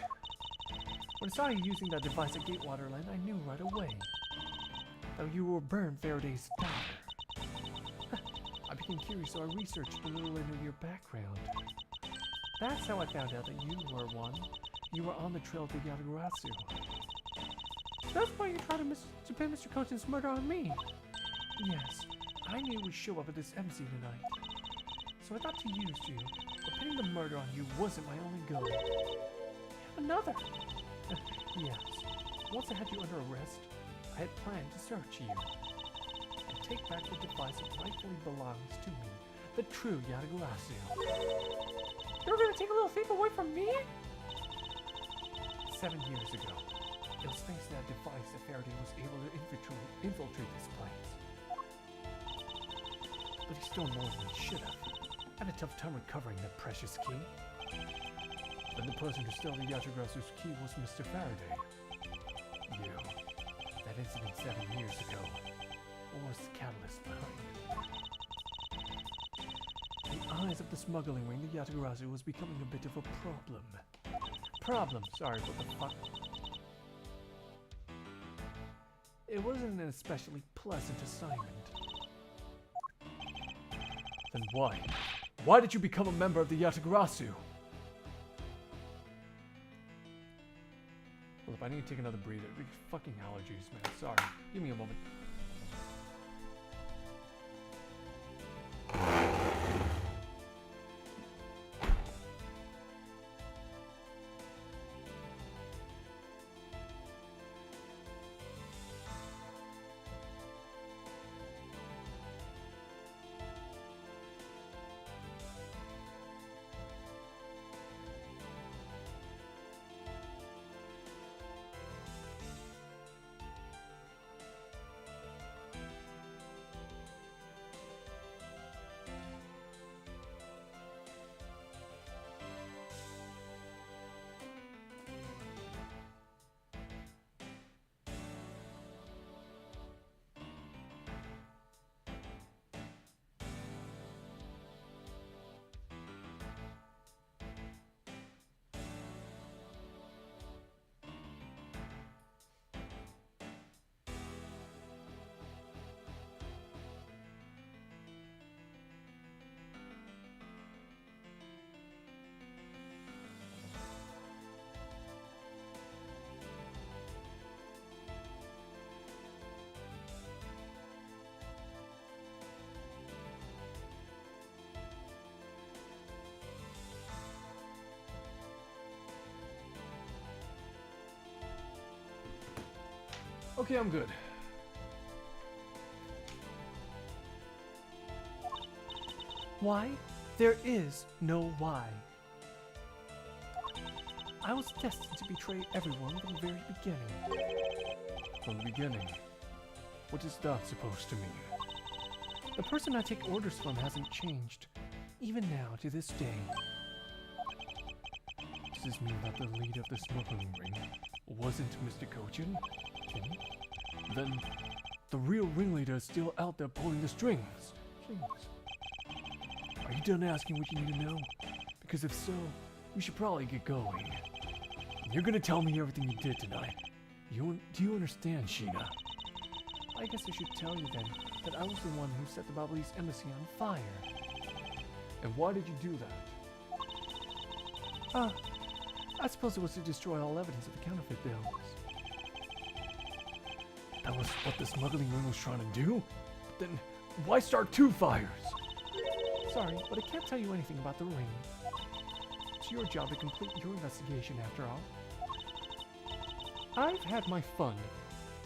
C: When I saw you using that device at Gatewaterland, I knew right away that you were Byrne Faraday's daughter. I became curious, so I researched a little into your background. That's how I found out that you were one. You were on the trail to Yatagarasu. That's why you tried to pin Mr. Cochin's murder on me. Yes, I knew you would show up at this MC tonight. So I thought to use you, but pinning the murder on you wasn't my only goal. Another! Yes, once I had you under arrest, I had planned to search you and take back the device that rightfully belongs to me, the true Yatagarasu. You're gonna take a little thief away from me? 7 years ago, it was thanks to that device that Faraday was able to infiltrate this place. But he stole more than he should have. I had a tough time recovering that precious key.
A: And the person who stole the Yatagrasu's key was Mr. Faraday.
C: You. That incident 7 years ago. What was the catalyst behind it? In the eyes of the smuggling ring, the Yatagarasu was becoming a bit of a problem. Sorry, what the fuck? It wasn't an especially pleasant assignment.
A: Then why? Why did you become a member of the Yatagarasu? Look, I need to take another breather. These fucking allergies, man. Sorry. Give me a moment. Okay, I'm good.
C: Why? There is no why. I was destined to betray everyone from the very beginning.
A: From the beginning. What is that supposed to mean?
C: The person I take orders from hasn't changed, even now to this day.
A: Does this mean that the lead of the smuggling ring wasn't Mr. Kochin? Then the real ringleader is still out there pulling the strings. Jeez. Are you done asking what you need to know? Because if so, we should probably get going. You're gonna tell me everything you did tonight. Do you understand, Sheena?
C: I guess I should tell you then that I was the one who set the Babalese embassy on fire.
A: And why did you do that?
C: I suppose it was to destroy all evidence of the counterfeit bills.
A: That was what the smuggling ring was trying to do? But then, why start 2 fires?
C: Sorry, but I can't tell you anything about the ring. It's your job to complete your investigation after all. I've had my fun.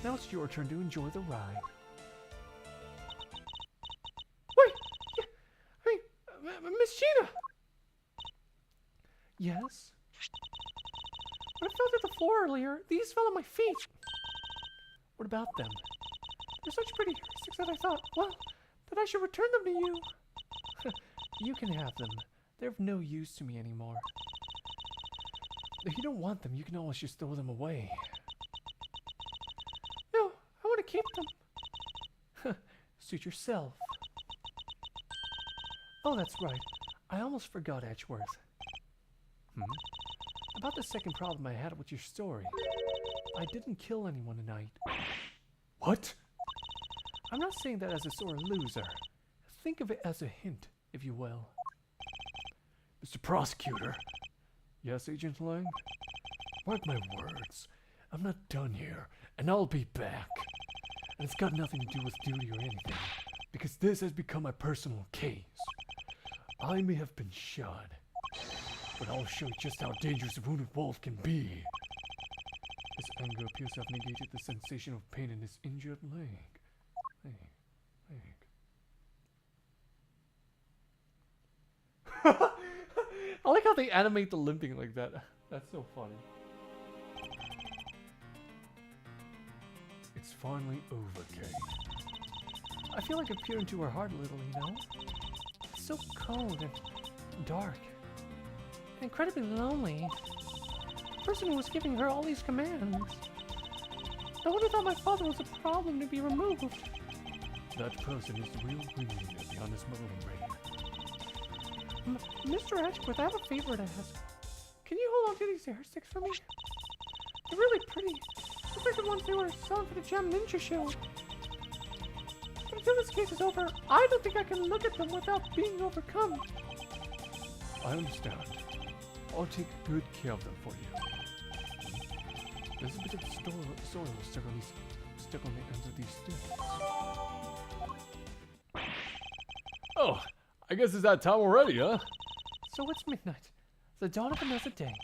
C: Now it's your turn to enjoy the ride. Wait! Miss Sheena! Yes? When I fell to the floor earlier, these fell on my feet. What about them? They're such pretty heuristics that I thought, well, that I should return them to you. You can have them. They're of no use to me anymore. If you don't want them, you can always just throw them away. No, I want to keep them. Suit yourself. Oh, that's right. I almost forgot, Edgeworth. About the second problem I had with your story. I didn't kill anyone tonight.
A: What?
C: I'm not saying that as a sore loser. Think of it as a hint, if you will.
A: Mr. Prosecutor. Yes, Agent Lang? Mark my words. I'm not done here, and I'll be back. And it's got nothing to do with duty or anything, because this has become my personal case. I may have been shot, but I'll show you just how dangerous a wounded wolf can be. His anger appears to have negated the sensation of pain in his injured leg.
C: I like how they animate the limping like that. That's so funny.
A: It's finally over, Kay.
C: I feel like I peered into her heart a little, you know? It's so cold and dark. And incredibly lonely. The person who was giving her all these commands. I would have thought my father was a problem to be removed.
A: That person is the real ringleader behind the smuggling ring.
C: Mr. Edgeworth, I have a favor to ask. Can you hold on to these hair sticks for me? They're really pretty. Just like the ones they were selling for the Gem Ninja show. But until this case is over, I don't think I can look at them without being overcome.
A: I understand. I'll take good care of them for you. There's a bit of soil stuck on the ends of these sticks. Oh, I guess it's that time already, huh?
C: So it's midnight. The dawn of another day.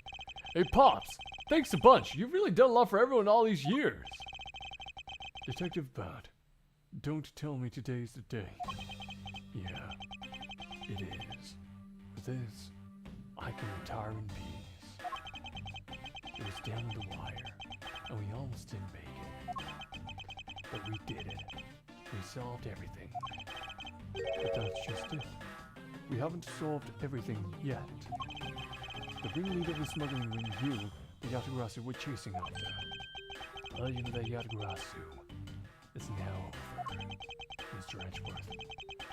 A: Hey, Pops! Thanks a bunch. You've really done a lot for everyone all these years. Detective Bad, don't tell me today's the day. Yeah, it is. With this, I can retire in peace. It was down to the wire, and we almost didn't make it. But we did it. We solved everything. But that's just it. We haven't solved everything yet. The ringleader of the smuggling ring you, the Yatagarasu, were chasing after. The legend of the Yatagarasu is now over. Mr. Edgeworth,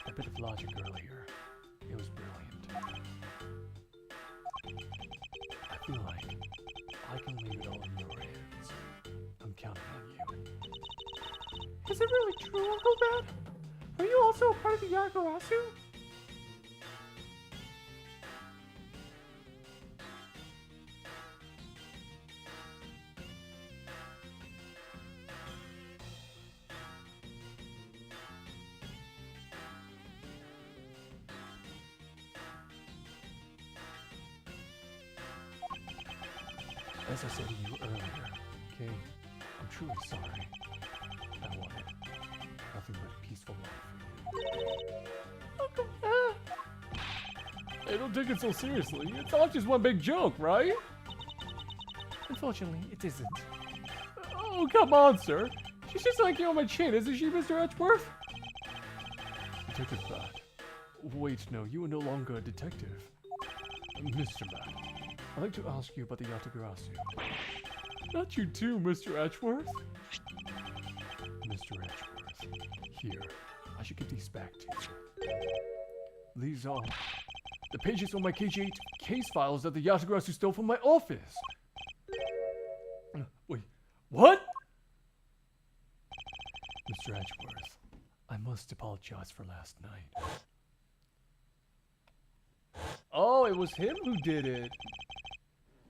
A: a bit of logic earlier. It was brilliant. I feel like I can leave it all in your hands. I'm counting on you.
C: Is it really true, Uncle Bad? Are you also a part of the Yatagarasu?
A: As I said to you earlier, Kay, I'm truly sorry. wanted. Nothing but a peaceful life. Hey, don't take it so seriously. It's all just one big joke, right?
C: Unfortunately, it isn't.
A: Oh, come on, sir. She's just like you on my chin, isn't she, Mr. Edgeworth? Detective Bat. Wait, no, you are no longer a detective. Mr. Bat, I'd like to ask you about the Yatagarasu. Not you too, Mr. Edgeworth. Mr. Edgeworth, here, I should give these back to you. These are the pages on my KG8 case files that the Yatagarasu stole from my office. Wait, what? Mr. Edgeworth, I must apologize for last night. Oh, it was him who did it.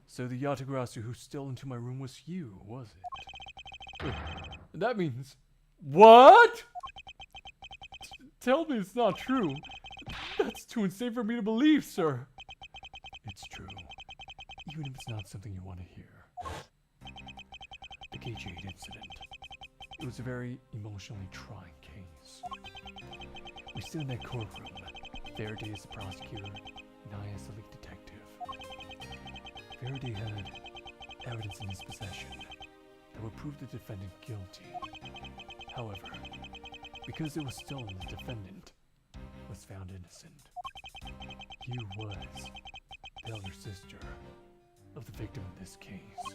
A: So the Yatagarasu who stole into my room was you, was it? Wait, that means... What? Tell me it's not true. That's too insane for me to believe, sir. It's true. Even if it's not something you want to hear. The KG8 incident. It was a very emotionally trying case. We stood in that courtroom. Faraday is the prosecutor, and I as the lead detective. Faraday had evidence in his possession that would prove the defendant guilty. However, because it was stolen, the defendant was found innocent. You was the elder sister of the victim in this case.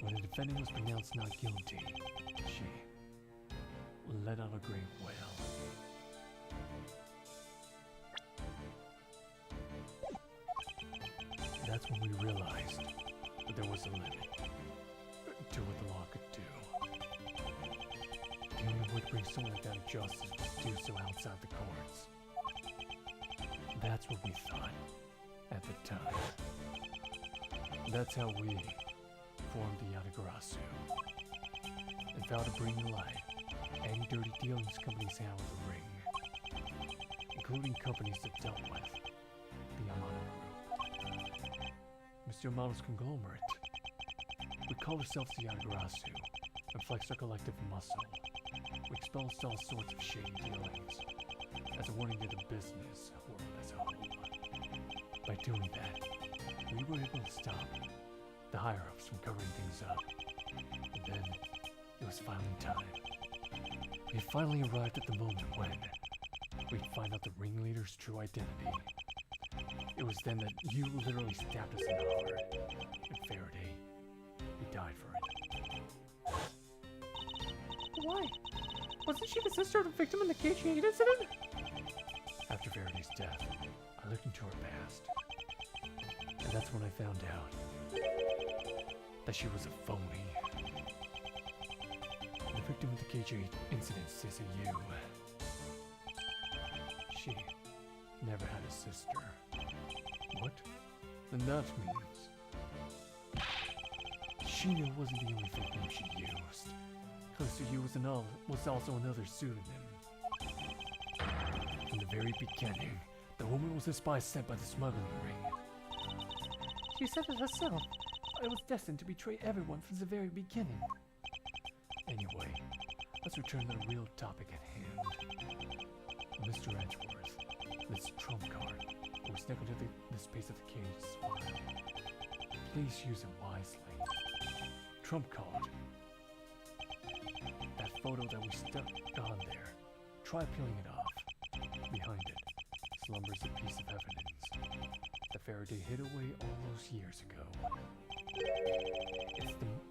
A: When the defendant was pronounced not guilty, she let out a great wail. That's when we realized that there was a limit to what the law could do. The only way to bring someone like that to justice was to do so outside the courts. That's what we thought at the time. That's how we formed the Yatagarasu and vowed to bring to light any dirty dealings companies have with the ring, including companies that dealt with the Yamano Group. Mr. Yamano's conglomerate. We called ourselves the Yatagarasu and flexed our collective muscle. We exposed all sorts of shady dealings as a warning to the business world as a whole. By doing that, we were able to stop the higher-ups from covering things up. And then, it was finally time. We finally arrived at the moment when we'd find out the ringleader's true identity. It was then that you literally stabbed us in the heart. And Faraday, he died for it.
C: Why? Wasn't she the sister of the victim in the KG8 incident?
A: After Faraday's death, I looked into her past. And that's when I found out that she was a phony. The victim of the KG8 incident is a you. She never had a sister. What? Then that means she knew it wasn't the only fake name she used. Close to you was also another pseudonym. From the very beginning, the woman was a spy sent by the smuggling ring.
C: She said it herself. I was destined to betray everyone from the very beginning.
A: Anyway, let's return to the real topic at hand. Mr. Edgeworth, this trump card was snuck into the space of the case file. Please use it wisely. Trump card. That photo that we stuck on there. Try peeling it off. Behind it slumbers a piece of evidence that Faraday hid away all those years ago.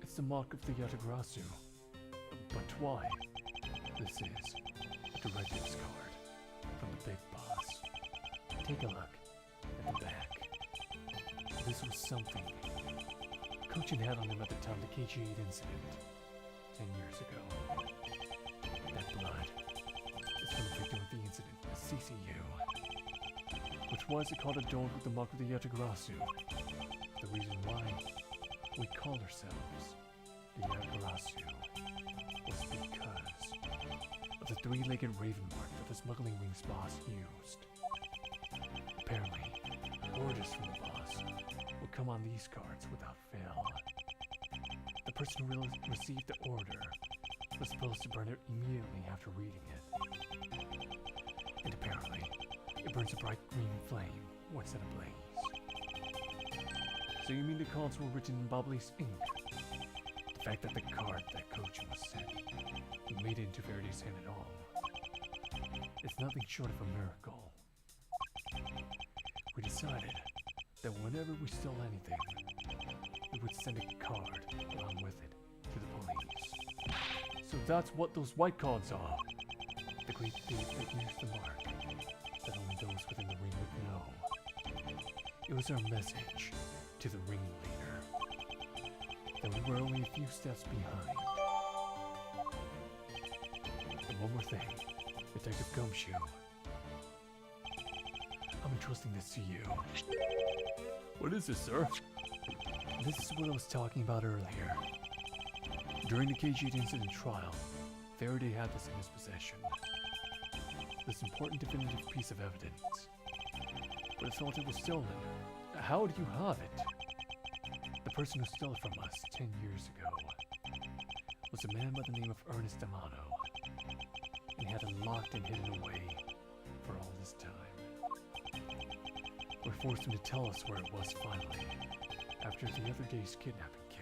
A: It's the mark of the Yatagarasu. But why? This is a director's card from the big boss. Take a look at the back. This was something Kochin had on him at the time of the KG8 incident 10 years ago. That blood is from the victim of the incident, the CCU. Which was it called adorned with the mark of the Yatagarasu. The reason why we called ourselves the Yatagarasu was because of the three-legged raven mark that the smuggling ring's boss used. Apparently, orders from the boss would come on these cards without fail. The person who received the order was supposed to burn it immediately after reading it. And apparently, it burns a bright green flame once at a blaze. So you mean the cards were written in Bobbly's ink? The fact that the card that Kojin was sent made it into Faraday's hand at all. It's nothing short of a miracle. We decided that whenever we stole anything, we would send a card along with it to the police. So that's what those white cards are. The great thief that used the mark that only those within the ring would know. It was our message to the ringleader that we were only a few steps behind. And one more thing, Detective Gumshoe. I'm entrusting this to you.
D: What is this, sir?
A: This is what I was talking about earlier. During the KG incident trial, Faraday had this in his possession. This important definitive piece of evidence. But I thought it was stolen. How do you have it? The person who stole it from us 10 years ago was a man by the name of Ernest Amano. And he had it locked and hidden away for all this time. We forced him to tell us where it was finally, after the other day's kidnapping case.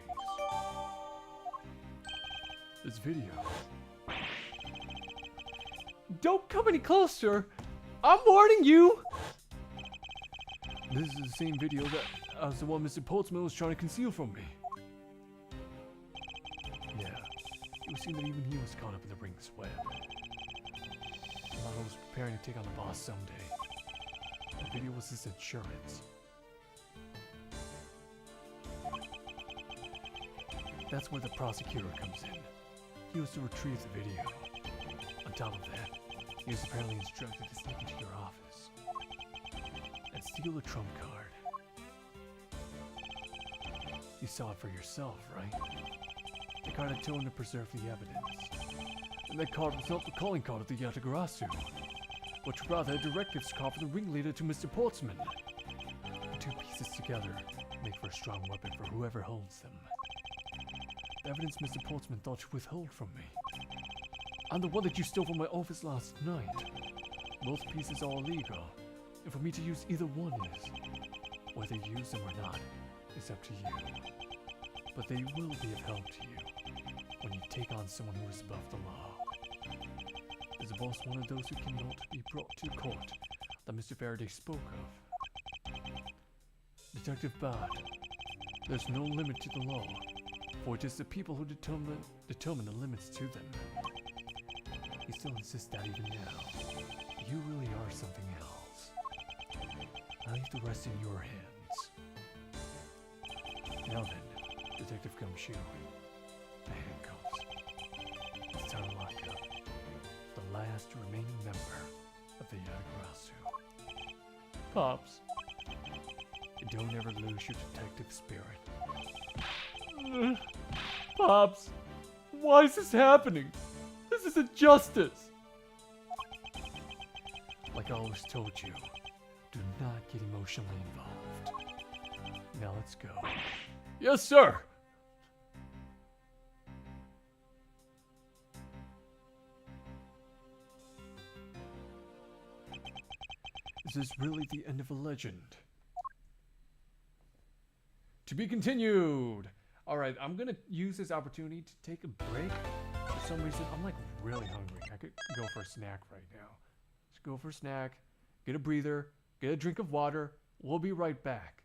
A: This video.
B: Don't come any closer! I'm warning you!
A: This is the same video that as the one Mr. Portsmouth was trying to conceal from me. Yeah, it would seem that even he was caught up in the ring's web. Amano was preparing to take on the boss someday. The video was his insurance. That's where the prosecutor comes in. He was to retrieve the video. On top of that, he was apparently instructed to sneak into your office and steal a trump card. You saw it for yourself, right? The card had told him to preserve the evidence. And that card was not the calling card of the Yatagarasu, but rather a directives card for the ringleader to Mr. Portsman. The two pieces together make for a strong weapon for whoever holds them. The evidence Mr. Portsman thought to withhold from me. I'm the one that you stole from my office last night. Both pieces are illegal, and for me to use either one is, whether you use them or not, is up to you. But they will be of help to you when you take on someone who is above the law. Is the boss one of those who cannot be brought to court that Mr. Faraday spoke of? Detective Bad, there's no limit to the law, for it is the people who determine the limits to them. You still insist that even now, you really are something else. I leave the rest in your hands. Now then, Detective Gumshoe, the handcuffs. It's time to lock up the last remaining member of the Yatagarasu.
B: Pops.
A: Don't ever lose your detective spirit.
B: Pops, why is this happening? This isn't justice.
A: Like I always told you, do not get emotionally involved. Now let's go.
B: Yes, sir.
A: Is this really the end of a legend?
B: To be continued. All right, I'm gonna use this opportunity to take a break. For some reason, I'm like really hungry. I could go for a snack right now. Let's go for a snack, get a breather, get a drink of water. We'll be right back.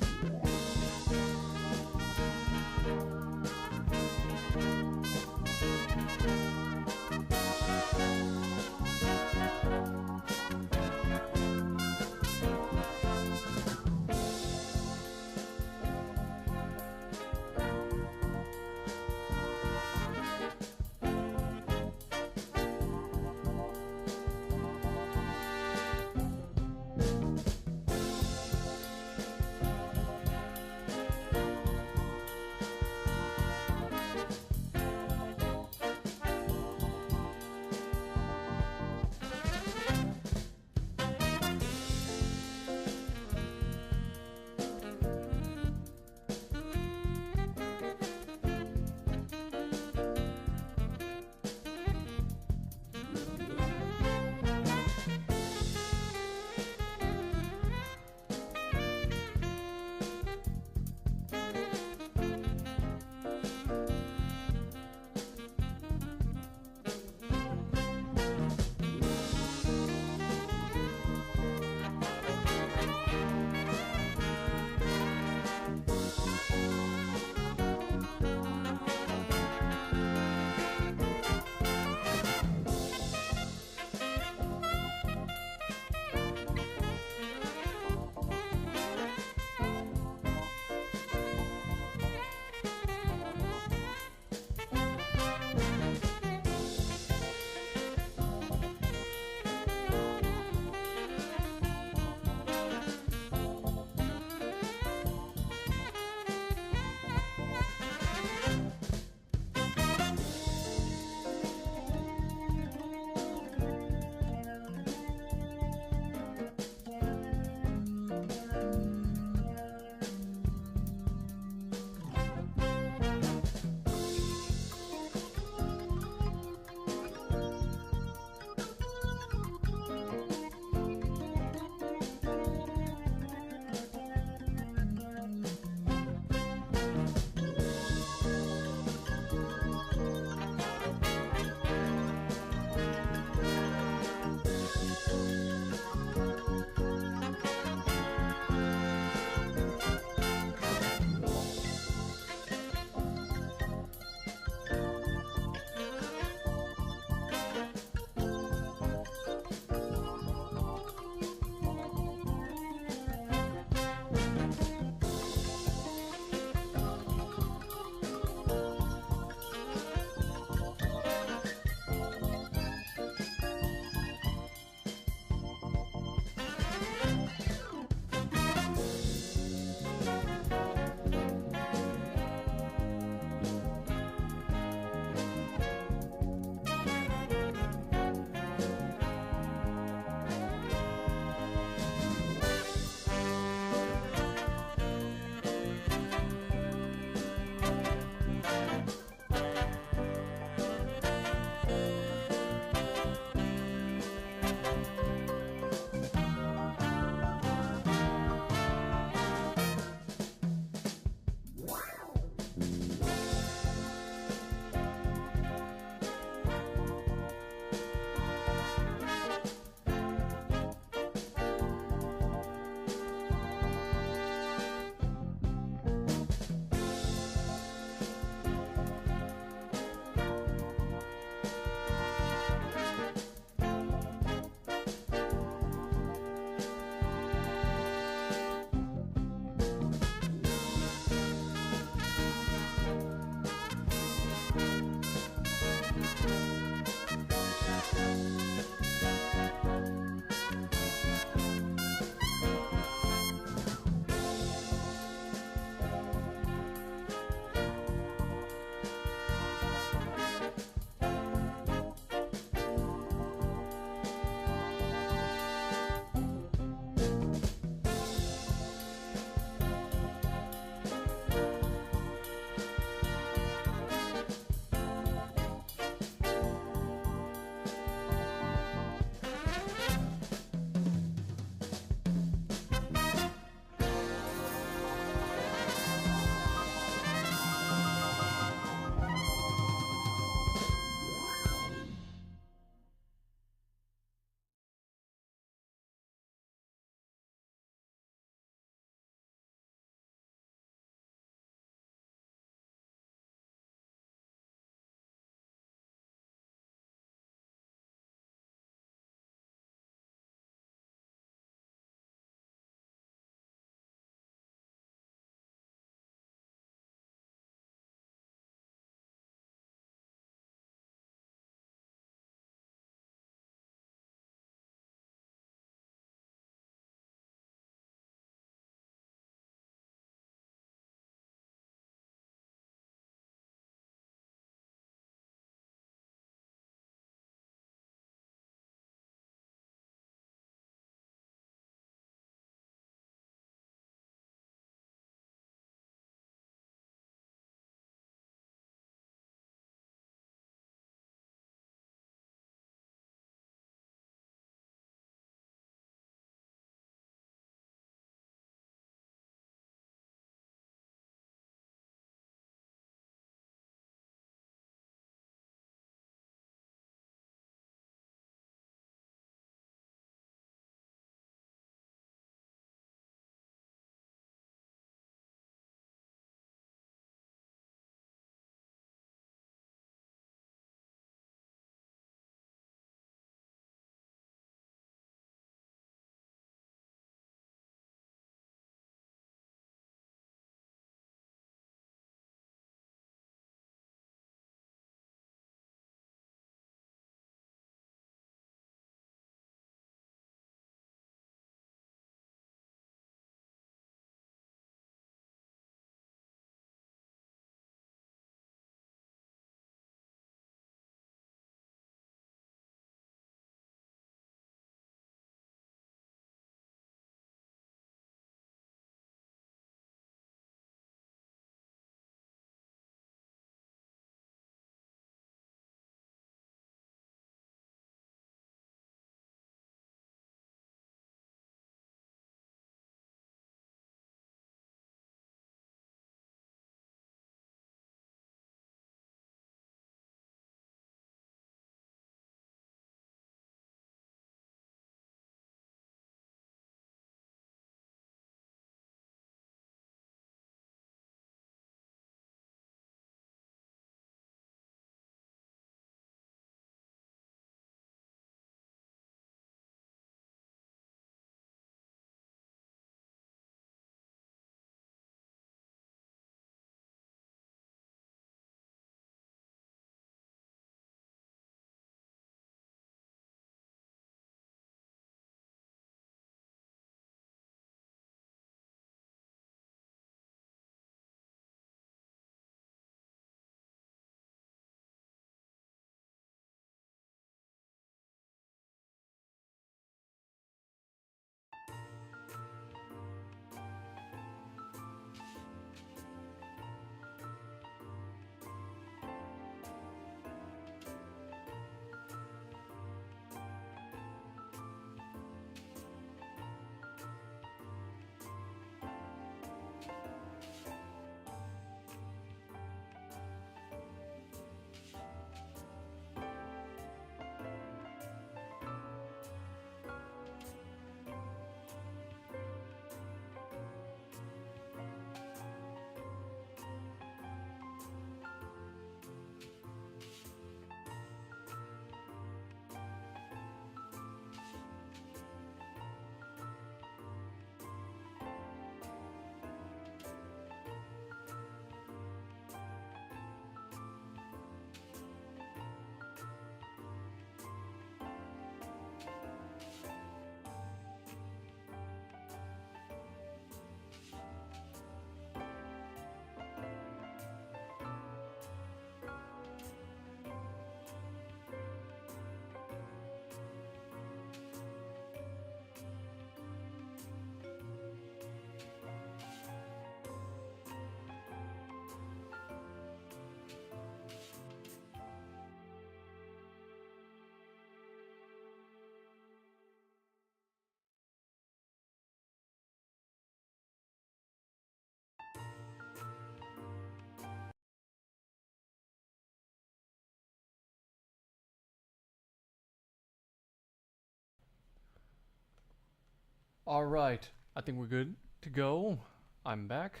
A: Alright, I think we're good to go. I'm back.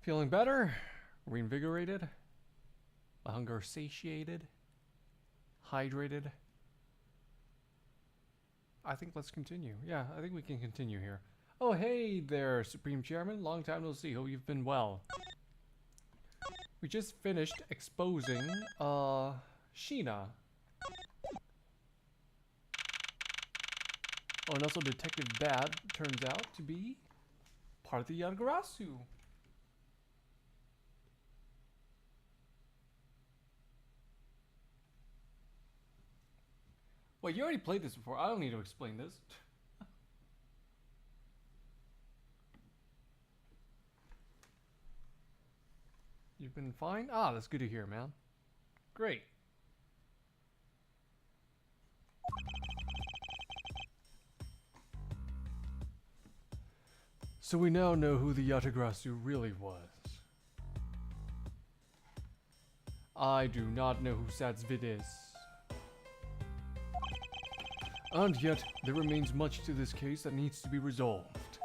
A: Feeling better, reinvigorated, my hunger satiated, hydrated. I think let's continue. Yeah, I think we can continue here. Oh, hey there, Supreme Chairman. Long time no see. Hope you've been well. We just finished exposing, Sheena. Oh, and also Detective Bad turns out to be part of the Yagarasu. Wait, you already played this before. I don't need to explain this. You've been fine? Ah, that's good to hear, man. Great. So we now know who the Yatagrasu really was. I do not know who Satsvid is. And yet, there remains much to this case that needs to be resolved.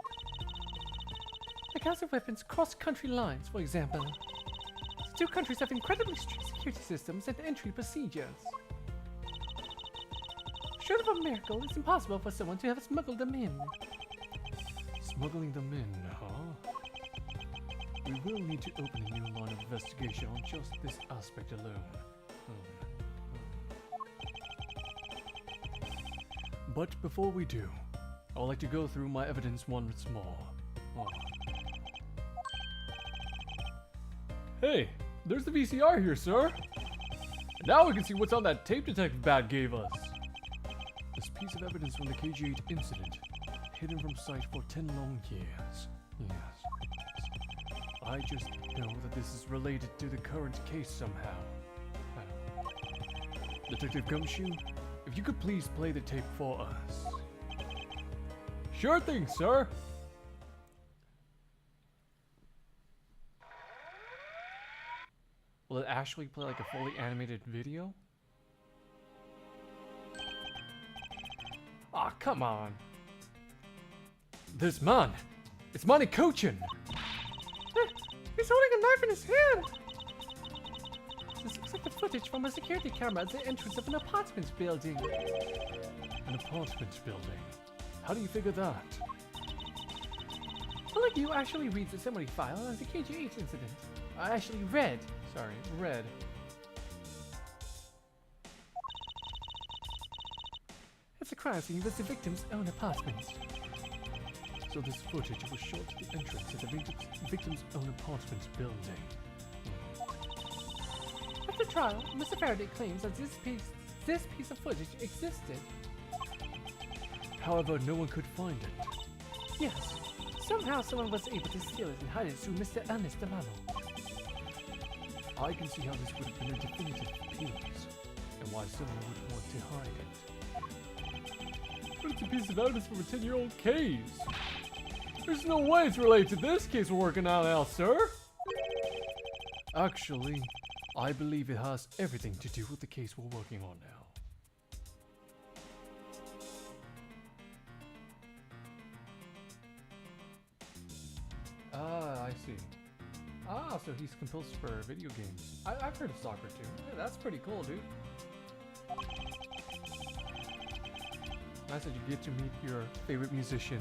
C: The cause of weapons cross country lines, for example. The two countries have incredibly strict security systems and entry procedures. Short of a miracle, it's impossible for someone to have smuggled them in.
A: Smuggling them in, huh? We will need to open a new line of investigation on just this aspect alone. But before we do, I would like to go through my evidence once more. Hey, there's the VCR here, sir. And now we can see what's on that tape Detective Bat gave us. This piece of evidence from the KG8 incident, hidden from sight for 10 long years. Yes. I just know that this is related to the current case somehow. Detective Gumshoe, if you could please play the tape for us. Sure thing, sir. Will it actually play like a fully animated video? Ah, come on. This man, it's Manny Kochin.
C: He's holding a knife in his hand! This looks like the footage from a security camera at the entrance of an apartment building.
A: An apartment building? How do you figure that?
C: Well, like you actually read the summary file on the KG8 incident. I actually read. It's a crime scene with the victim's own apartment.
A: So this footage was shot at the entrance of the victim's own apartment building.
C: At the trial, Mr. Faraday claims that this piece of footage existed.
A: However, no one could find it.
C: Yes. Somehow someone was able to steal it and hide it through Mr. Ernest Delano.
A: I can see how this would have been a definitive piece, and why someone would want to hide it. But it's a piece of evidence from a 10-year-old case. There's no way it's related to this case we're working on now, sir. Actually, I believe it has everything to do with the case we're working on now. Ah, I see. Ah, so he's composed for video games. I've heard of soccer too. Yeah, that's pretty cool, dude. Nice that you get to meet your favorite musician.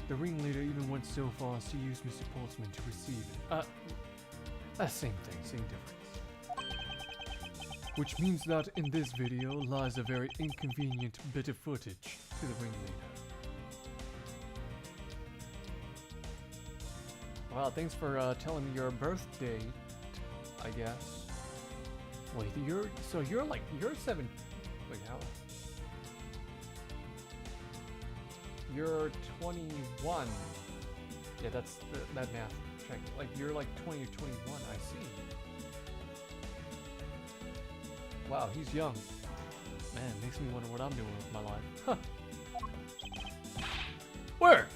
A: The ringleader even went so far as to use Mr. Portsman to receive it. Same thing, same difference. Which means that in this video lies a very inconvenient bit of footage to the ringleader. Well, thanks for telling me your birth date, I guess. Wait, you're 7. Wait, how? You're 21. Yeah, that's that math check. Like you're like 20 or 21. I see. Wow, he's young. Man, makes me wonder what I'm doing with my life. Huh. Where?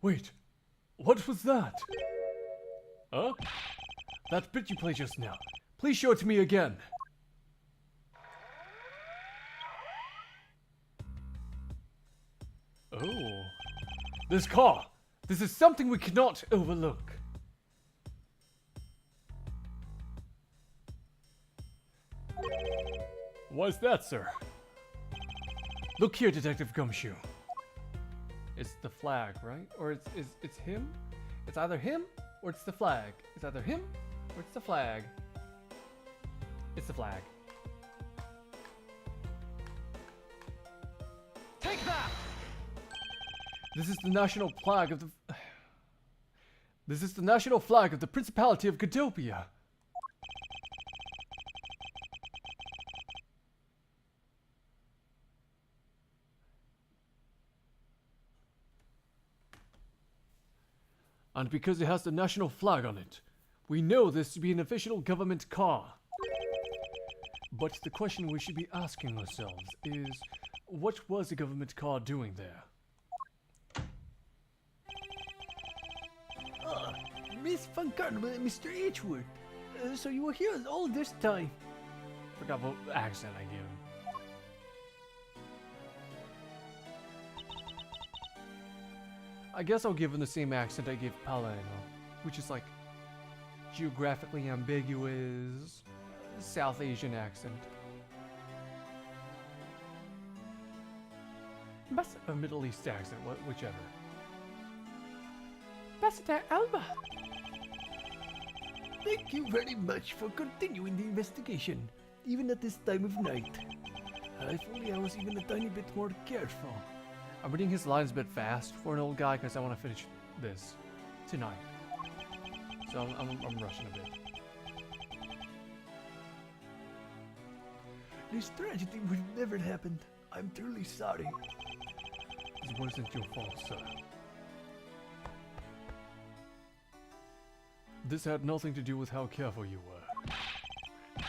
A: Wait, what was that? Huh? That bit you played just now. Please show it to me again. This car! This is something we cannot overlook.
D: What's that, sir?
A: Look here, Detective Gumshoe. It's the flag, right? Or it's him? It's either him or it's the flag. It's either him or it's the flag. It's the flag.
B: Take that!
A: This is the national flag of the... This is the national flag of the Principality of Godopia. And because it has the national flag on it, we know this to be an official government car. But the question we should be asking ourselves is, what was the government car doing there?
B: Miss Van Carnival and Mr. Edgeworth. So you were here all this time.
A: Forgot what accent I gave him. I guess I'll give him the same accent I gave Palano, which is like geographically ambiguous South Asian accent. A Middle East accent, whichever.
C: Ambassador Alba.
B: Thank you very much for continuing the investigation, even at this time of night. If only I was even a tiny bit more careful.
A: I'm reading his lines a bit fast for an old guy because I want to finish this tonight. So I'm rushing a bit.
B: This tragedy would have never happened. I'm truly sorry.
A: It wasn't your fault, sir. This had nothing to do with how careful you were.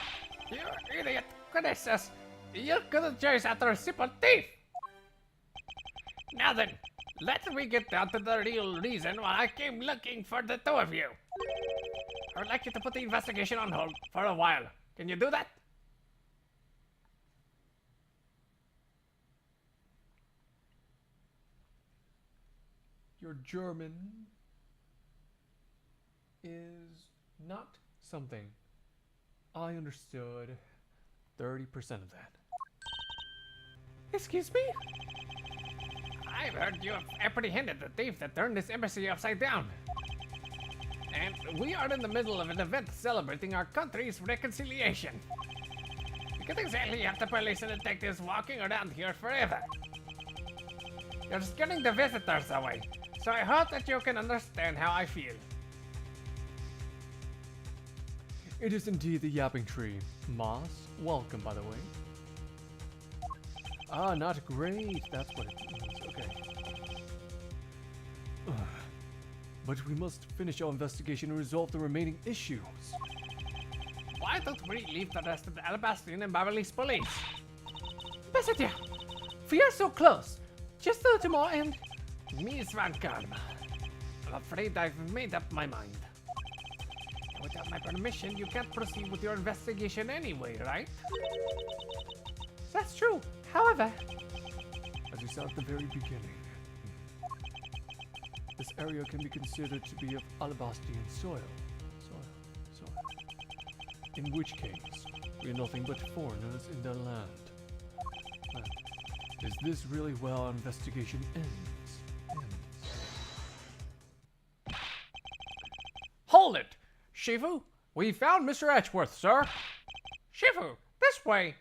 C: You idiot! Goodness, you couldn't chase after a simple thief! Now then, let me get down to the real reason why I came looking for the two of you. I would like you to put the investigation on hold for a while. Can you do that?
A: Your German is not something I understood 30% of that.
C: Excuse me? I've heard you have apprehended the thief that turned this embassy upside down. And we are in the middle of an event celebrating our country's reconciliation. You can't exactly have the police and detectives walking around here forever. You're scaring the visitors away, so I hope that you can understand how I feel.
A: It is indeed the yapping tree. Moss, welcome by the way. Ah, not great. That's what it means. Okay. But we must finish our investigation and resolve the remaining issues.
C: Why don't we leave the rest of the Alabastrian and Babyliss police? Ambassador, we are so close. Just a little more and... Miss Van Karma, I'm afraid I've made up my mind. Without my permission, you can't proceed with your investigation anyway, right? That's true. However...
A: As we saw at the very beginning, this area can be considered to be of Alabastrian soil. In which case, we are nothing but foreigners in the land. Is this really where our investigation ends?
C: Hold it! Shifu, we found Mr. Edgeworth, sir. Shifu, this way.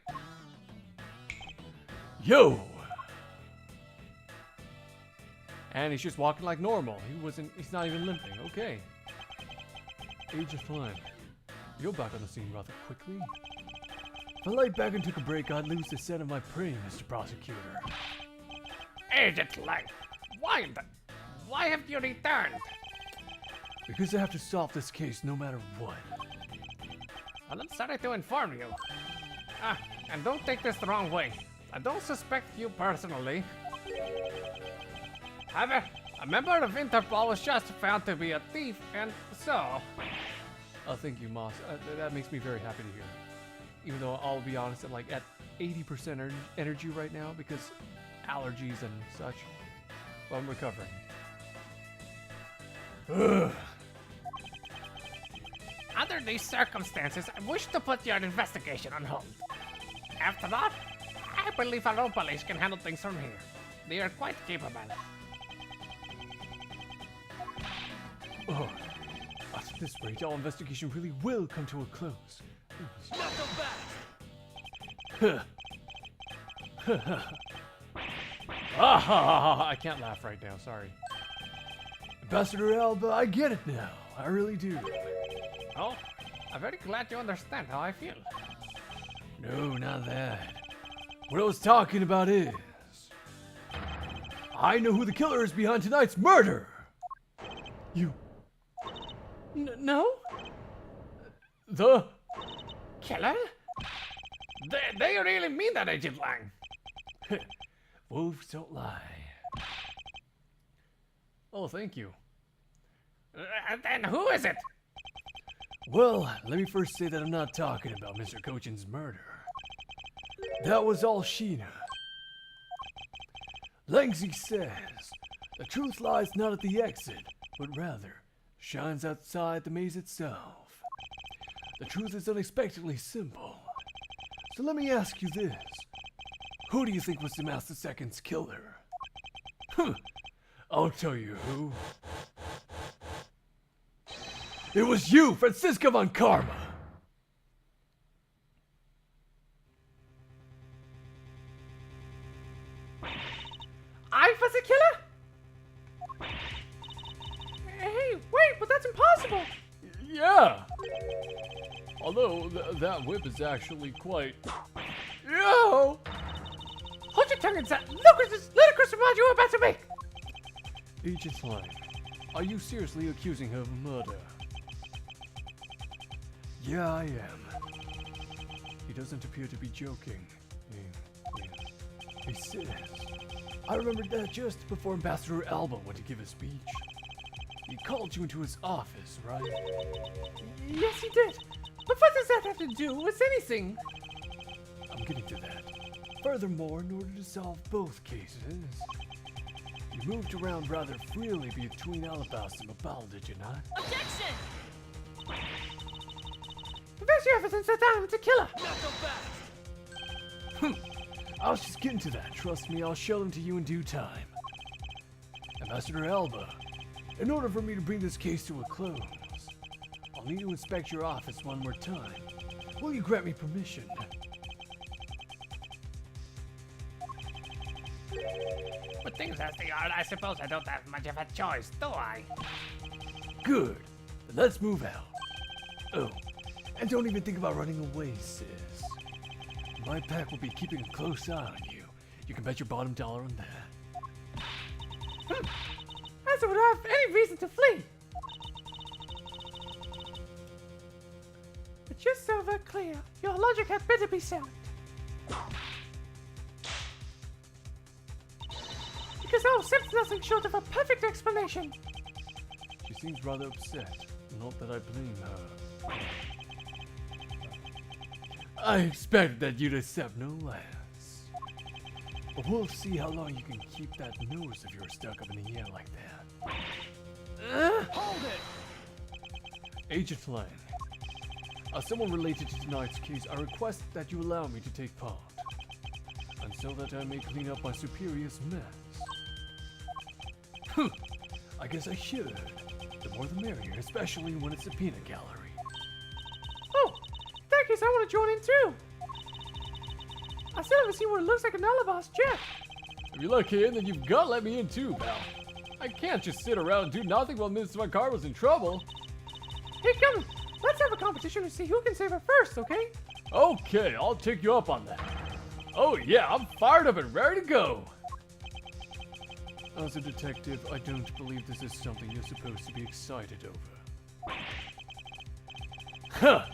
A: Yo! And he's just walking like normal. He's not even limping. Okay. Age of Fun. You're back on the scene rather quickly. If I laid back and took a break, I'd lose the scent of my prey, Mr. Prosecutor.
C: Agent Light, why have you returned?
A: Because I have to solve this case no matter what.
C: Well, I'm sorry to inform you. And don't take this the wrong way. I don't suspect you personally. However, a member of Interpol was just found to be a thief, and so...
A: Oh, thank you, Moss. That makes me very happy to hear. Even though I'll be honest, I'm like at 80% energy right now because allergies and such. But I'm recovering.
B: Under these circumstances, I wish to put your investigation on hold. After that, I believe our own police can handle things from here. They are quite capable.
A: Oh, at this rate, our investigation really will come to a close.
D: I can't laugh right now, sorry.
A: Ambassador Alba, I get it now. I really do.
B: Oh, I'm very glad you understand how I feel.
A: No, not that. What I was talking about is... I know who the killer is behind tonight's murder! You...
C: No?
A: The...
B: Killer? They really mean that, Agent Lang.
A: Wolves don't lie.
D: Oh, thank you.
B: And who is it?
A: Well, let me first say that I'm not talking about Mr. Cochin's murder. That was all Sheena. Langsy says, the truth lies not at the exit, but rather shines outside the maze itself. The truth is unexpectedly simple. So let me ask you this. Who do you think was the Master Second's killer? I'll tell you who. It was you, Francisca von Karma!
C: I was the killer? Hey, wait, but that's impossible!
D: Yeah! Although, that whip is actually quite...
A: Yo!
C: Hold your tongue and that ludicrous remark you were about to make!
A: Agent Lang, are you seriously accusing her of murder? Yeah, I am. He doesn't appear to be joking. He says... I remembered that just before Ambassador Alba went to give his speech. He called you into his office, right?
C: Yes, he did. But what does that have to do with anything?
A: I'm getting to that. Furthermore, in order to solve both cases, you moved around rather freely between Alabasta and Mabal, did you not?
E: Objection!
C: The best evidence that I was the killer!
E: Not so fast!
A: I was just getting to that. Trust me, I'll show them to you in due time. Ambassador Alba, in order for me to bring this case to a close, I'll need to inspect your office one more time. Will you grant me permission?
B: With things as they are, I suppose I don't have much of a choice, do I?
A: Good. Then let's move out. Oh, and don't even think about running away, sis. My pack will be keeping a close eye on you. You can bet your bottom dollar on that.
C: As I would have any reason to flee! But just so we're clear, your logic had better be sound. Because I was simply nothing short of a perfect explanation.
A: She seems rather upset. Not that I blame her. I expected that you'd accept no less. But we'll see how long you can keep that nose of yours stuck up in the air like that.
E: Hold it!
A: Agent Lang, as someone related to tonight's case, I request that you allow me to take part. And so that I may clean up my superior's mess. I guess I should. The more the merrier, especially when it's a peanut gallery.
C: Oh, in that case I want to join in too. I still haven't seen what it looks like an Alabasta jet.
D: If you let me in, then you've got to let me in too, pal. I can't just sit around and do nothing while Mrs. Von Karma's in trouble.
C: Hey, come, let's have a competition to see who can save her first, okay?
D: Okay, I'll take you up on that. Oh yeah, I'm fired up and ready to go.
A: As a detective, I don't believe this is something you're supposed to be excited over. Huh!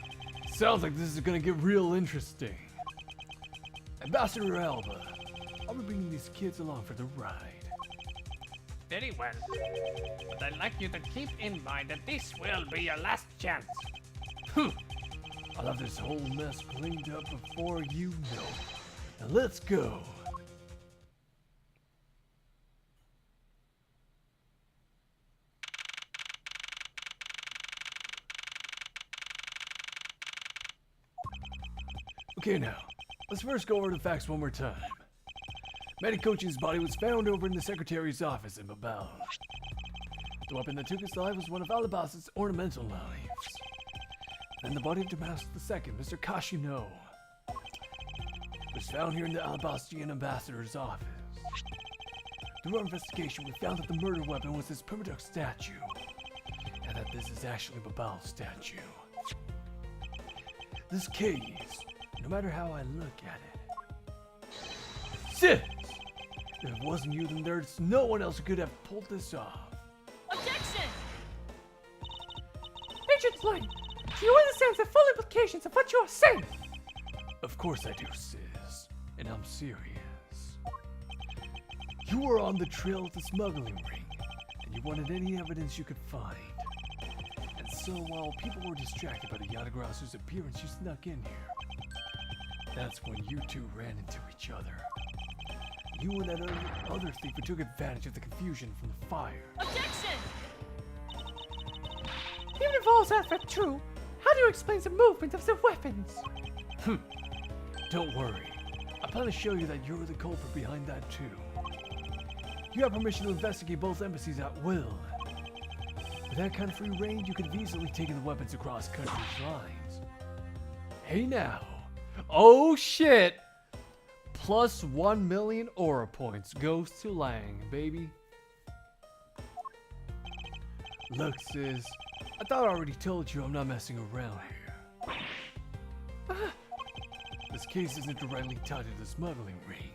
A: Sounds like this is gonna get real interesting. Ambassador Alba, I'll be bringing these kids along for the ride.
B: Very well. But I'd like you to keep in mind that this will be your last chance.
A: I'll have this whole mess cleaned up before you know. Now let's go. Okay now, let's first go over the facts one more time. Manny Cochin's body was found over in the secretary's office in Babel. The weapon that took his life was one of Alabas's ornamental knives. And the body of Damascus II, Mr. Kashino, was found here in the Alabastian ambassador's office. Through our investigation, we found that the murder weapon was his primitive statue, and that this is actually Babel's statue. This case, no matter how I look at it, says, if it wasn't you, then there's no one else who could have pulled this off.
F: Objection!
C: Agent Lane, do you understand the full implications of what you are saying?
A: Of course I do, sis, and I'm serious. You were on the trail of the smuggling ring, and you wanted any evidence you could find. And so while people were distracted by the Yatagrasu's appearance, you snuck in here. That's when you two ran into each other. You and that other thief who took advantage of the confusion from the fire.
F: Objection!
C: Even if all that were true, how do you explain the movement of the weapons?
A: Don't worry. I plan to show you that you're the culprit behind that too. You have permission to investigate both embassies at will. With that kind of free reign, you could have easily taken the weapons across country lines.
D: Hey now. Oh shit. Plus 1 million aura points goes to Lang, baby.
A: Look, sis, I thought I already told you I'm not messing around here. This case isn't directly tied to the smuggling ring.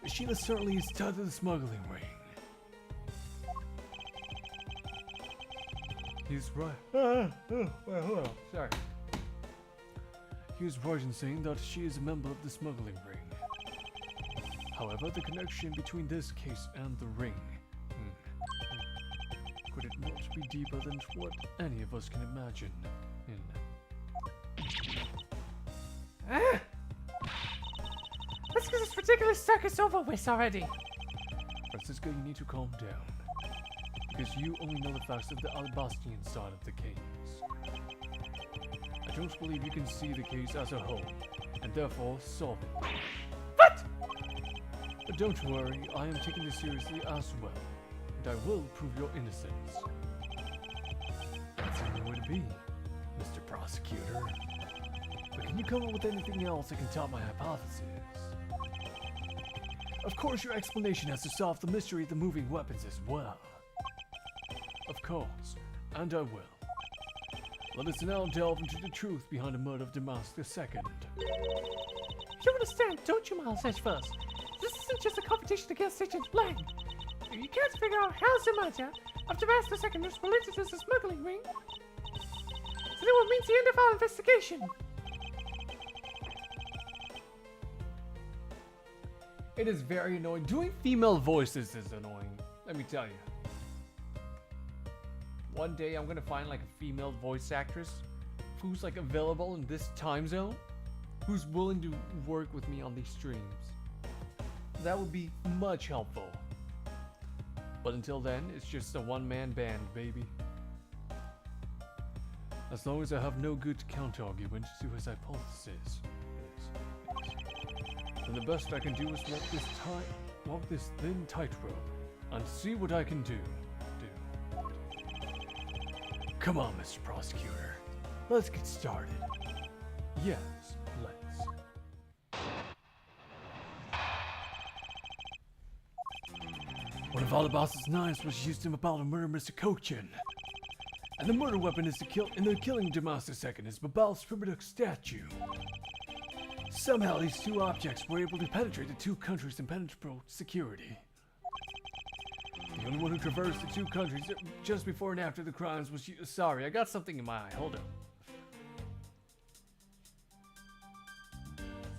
A: But Sheila certainly is tied to the smuggling ring. He's right.
D: Wait, hold on. Sorry.
A: He was right in saying that she is a member of the smuggling ring. However, the connection between this case and the ring, could it not be deeper than what any of us can imagine?
C: Let's get this ridiculous circus over with already.
A: Francisco, you need to calm down. Because you only know the facts of the Alabastian side of the case. I don't believe you can see the case as a whole, and therefore solve it.
C: What?
A: But don't worry, I am taking this seriously as well, and I will prove your innocence. That's the only way to be, Mr. Prosecutor. But can you come up with anything else that can top my hypothesis? Of course, your explanation has to solve the mystery of the moving weapons as well. Of course, and I will. Let us now delve into the truth behind the murder of Damascus II.
C: You understand, don't you, Miles Edgeworth? This isn't just a competition against Agent Lang. If you can't figure out how the matter of Damascus II is related to the smuggling ring, then it will mean the end of our investigation.
D: It is very annoying. Doing female voices is annoying. Let me tell you. One day I'm gonna find like a female voice actress who's like available in this time zone, who's willing to work with me on these streams. That would be much helpful. But until then, it's just a one-man band, baby.
A: As long as I have no good counter-argument to his hypothesis, then the best I can do is walk this thin tightrope and see what I can do. Come on, Mr. Prosecutor. Let's get started. Yes, let's. One of Alabas's knives was used in Babal to murder Mr. Kochin. And the murder weapon is in the killing of Damascus II is Babal's primitive statue. Somehow these two objects were able to penetrate the two countries' impenetrable security. The only one who traversed the two countries just before and after the crimes was you.
D: Sorry, I got something in my eye. Hold up.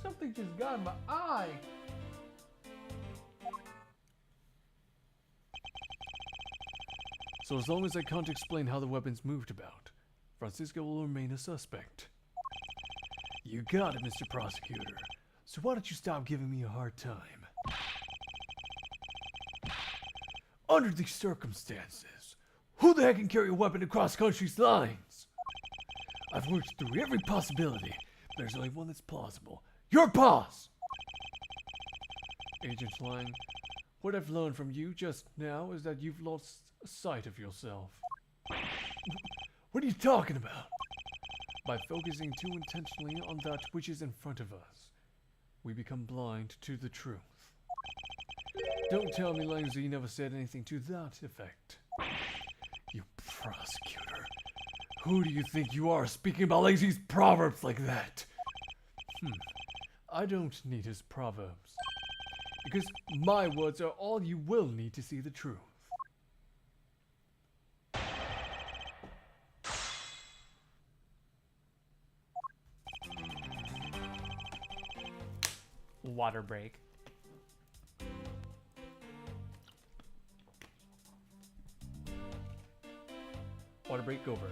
D: Something just got in my eye.
A: So as long as I can't explain how the weapons moved about, Francisco will remain a suspect. You got it, Mr. Prosecutor. So why don't you stop giving me a hard time? Under these circumstances, who the heck can carry a weapon across countries' lines? I've worked through every possibility, There's only one that's plausible. Your paws!
D: Agent Lang, what I've learned from you just now is that you've lost sight of yourself.
A: What are you talking about?
D: By focusing too intentionally on that which is in front of us, we become blind to the truth. Don't tell me, Langzy never said anything to that effect.
A: You prosecutor. Who do you think you are speaking about Langzy's proverbs like that?
D: I don't need his proverbs, because my words are all you will need to see the truth.
B: Water break.
D: Water break over.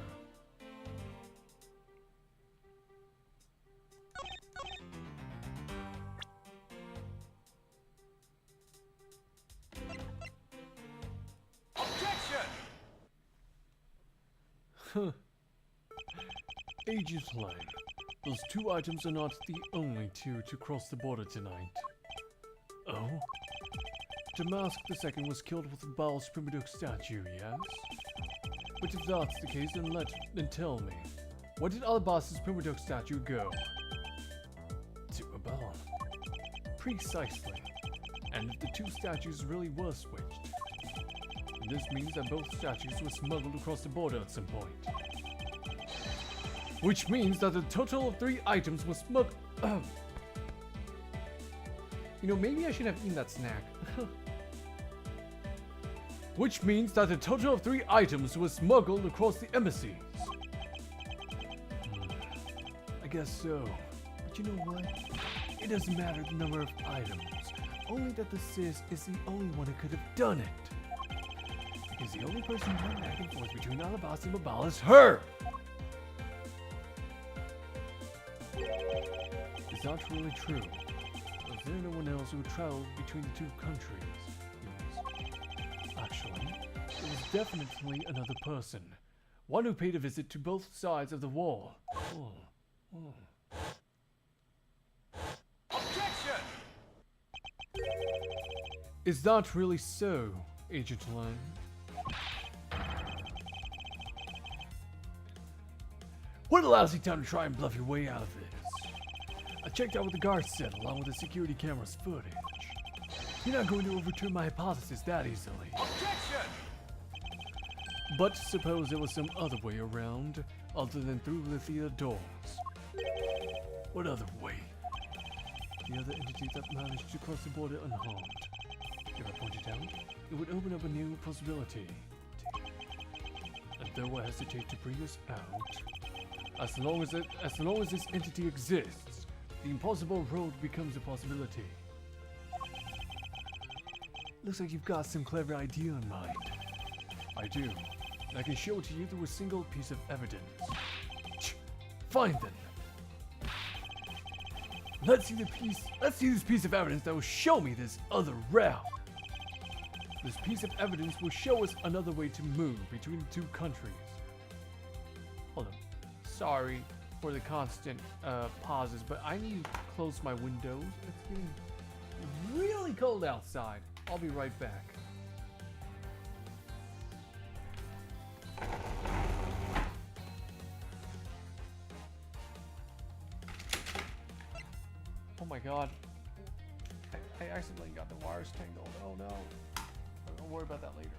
D: Agent Lang, those two items are not the only two to cross the border tonight.
A: Oh?
D: Damask II was killed with Baal's Primadook statue, yes? But if that's the case, then tell me, where did Alabas's Primadook statue go?
A: To a Baal.
D: Precisely. And if the two statues really were switched, then this means that both statues were smuggled across the border at some point. Which means that a total of 3 items was smuggled. You know, maybe I should have eaten that snack. Which means that a total of 3 items was smuggled across the embassies.
A: I guess so. But you know what? It doesn't matter the number of items. Only that the sis is the only one who could have done it. Because the only person who went back and forth between Alabasta and Baal is her!
D: Is that really true? Was there no one else who traveled between the 2 countries? Yes. Actually, it was definitely another person. One who paid a visit to both sides of the wall.
E: Objection!
D: Is that really so, Agent Lang?
A: What a lousy time to try and bluff your way out of this. I checked out what the guards said along with the security camera's footage. You're not going to overturn my hypothesis that easily.
E: Objection!
D: But suppose there was some other way around, other than through the theater doors.
A: What other way?
D: The other entity that managed to cross the border unharmed. If I point it out, it would open up a new possibility. And though I hesitate to bring this out, as long as this entity exists, the impossible road becomes a possibility.
A: Looks like you've got some clever idea in mind.
D: I do. And I can show it to you through a single piece of evidence.
A: Fine then. Let's see this piece of evidence that will show me this other route.
D: This piece of evidence will show us another way to move between the 2 countries. Hold on. Sorry for the constant pauses, but I need to close my windows. It's getting really cold outside. I'll be right back. Oh my god. I accidentally got the wires tangled. Oh no. I'll worry about that later.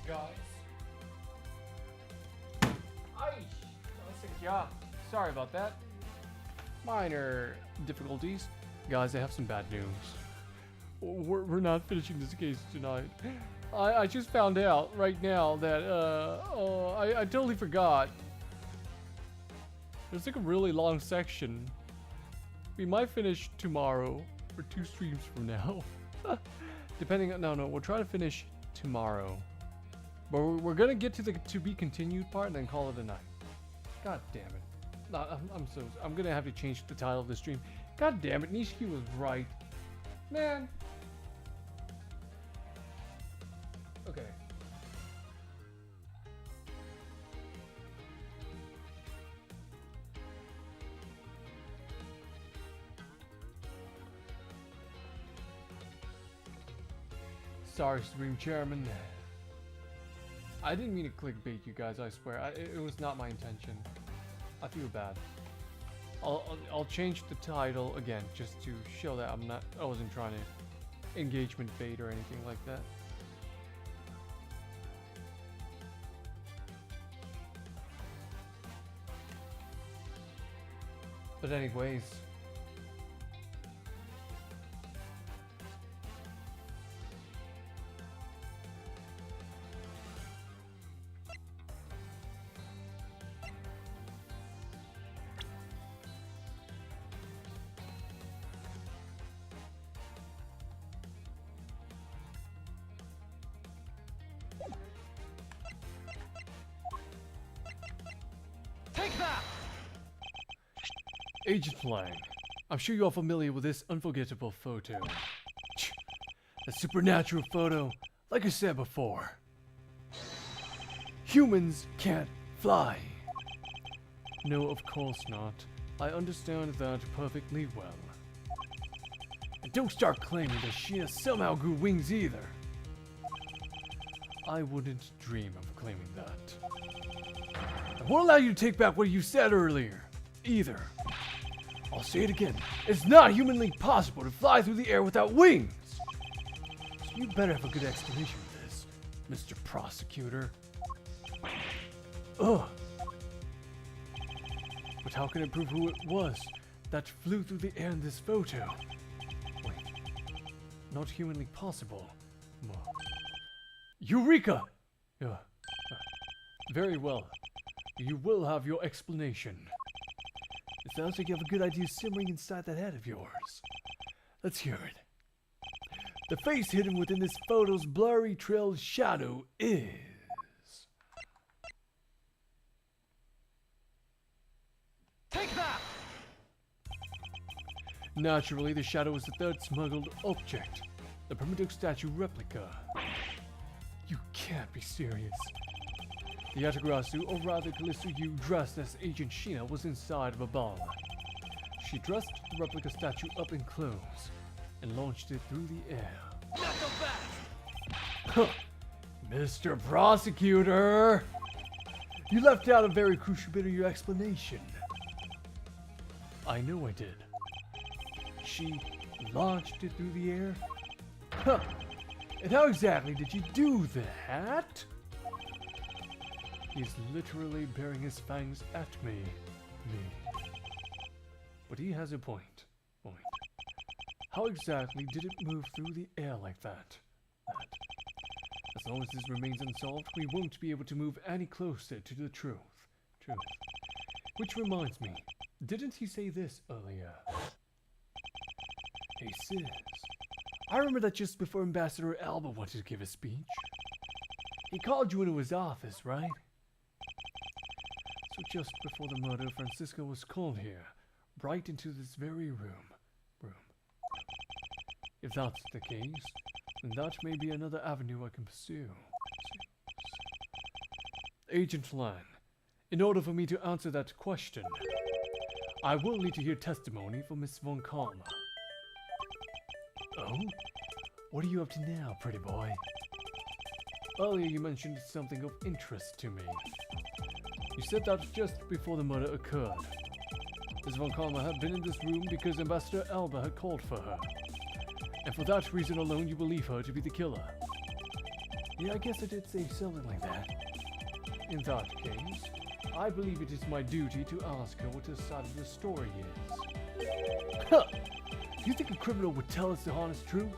D: guys. Yeah, sorry about that. Minor difficulties. Guys, I have some bad news. We're not finishing this case tonight. I just found out right now that, I totally forgot. There's like a really long section. We might finish tomorrow or 2 streams from now. Depending on, no, we'll try to finish tomorrow. But we're gonna get to the to be continued part and then call it a night. God damn it. No, I'm gonna have to change the title of the stream. God damn it, Nishiki was right. Man. Okay. Sorry, Supreme Chairman. I didn't mean to clickbait you guys, I swear. It was not my intention. I feel bad. I'll change the title again just to show that I wasn't trying to engagement bait or anything like that. But anyways,
E: Take that!
D: Agent Lang, I'm sure you're familiar with this unforgettable photo. A supernatural photo, like I said before. Humans can't fly. No, of course not. I understand that perfectly well. And don't start claiming that Sheena somehow grew wings either. I wouldn't dream of claiming that. I won't allow you to take back what you said earlier, either. I'll say it again. It's not humanly possible to fly through the air without wings! So you better have a good explanation for this, Mr. Prosecutor. Ugh. But how can I prove who it was that flew through the air in this photo? Wait. Not humanly possible. Eureka! Very well. You will have your explanation. It sounds like you have a good idea simmering inside that head of yours. Let's hear it. The face hidden within this photo's blurry trail of shadow is...
E: Take that!
D: Naturally, the shadow is the third smuggled object. The primitive statue replica. You can't be serious. The Yatagarasu, or rather Callisto Yu, dressed as Agent Sheena, was inside of a bomb. She dressed the replica statue up and close, and launched it through the air.
E: Not so fast!
D: Huh. Mr. Prosecutor! You left out a very crucial bit of your explanation. I know I did. She launched it through the air? Huh. And how exactly did you do that? He's literally baring his fangs at me. But he has a point. How exactly did it move through the air like that? As long as this remains unsolved, we won't be able to move any closer to the truth. Which reminds me, didn't he say this earlier? Hey sis, I remember that just before Ambassador Alba wanted to give a speech. He called you into his office, right? So just before the murder, Francisco was called here, right into this very room. If that's the case, then that may be another avenue I can pursue. Agent Lan, in order for me to answer that question, I will need to hear testimony from Miss Von Kalma. Oh? What are you up to now, pretty boy? Earlier you mentioned something of interest to me. You said that just before the murder occurred. Miss Von Kalma had been in this room because Ambassador Alba had called for her. And for that reason alone you believe her to be the killer.
A: Yeah, I guess I did say something like that.
D: In that case, I believe it is my duty to ask her what her side of the story is.
A: Huh! Do you think a criminal would tell us the honest truth?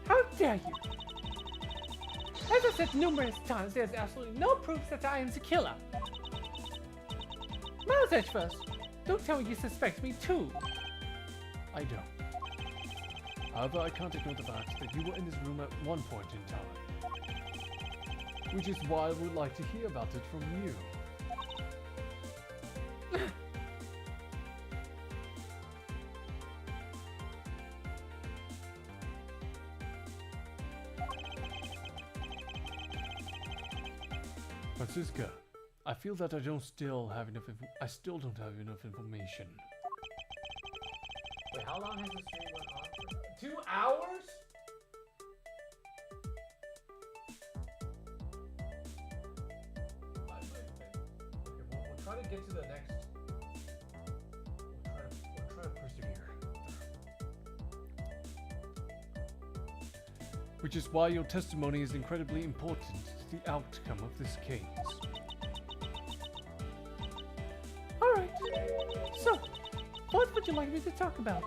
C: How dare you? As I've said numerous times, there's absolutely no proof that I am the killer. Miles Edgeworth, don't tell me you suspect me too.
A: I don't. However, I can't ignore the fact that you were in this room at one point in time.
D: Which is why I would like to hear about it from you.
A: Francisca, I feel that I still don't have enough information.
D: Wait, how long has the stream went on? 2 hours? Okay, we'll try to get to the next. We'll try to persevere.
A: Which is why your testimony is incredibly important to the outcome of this case.
C: Alright, so, what would you like me to talk about?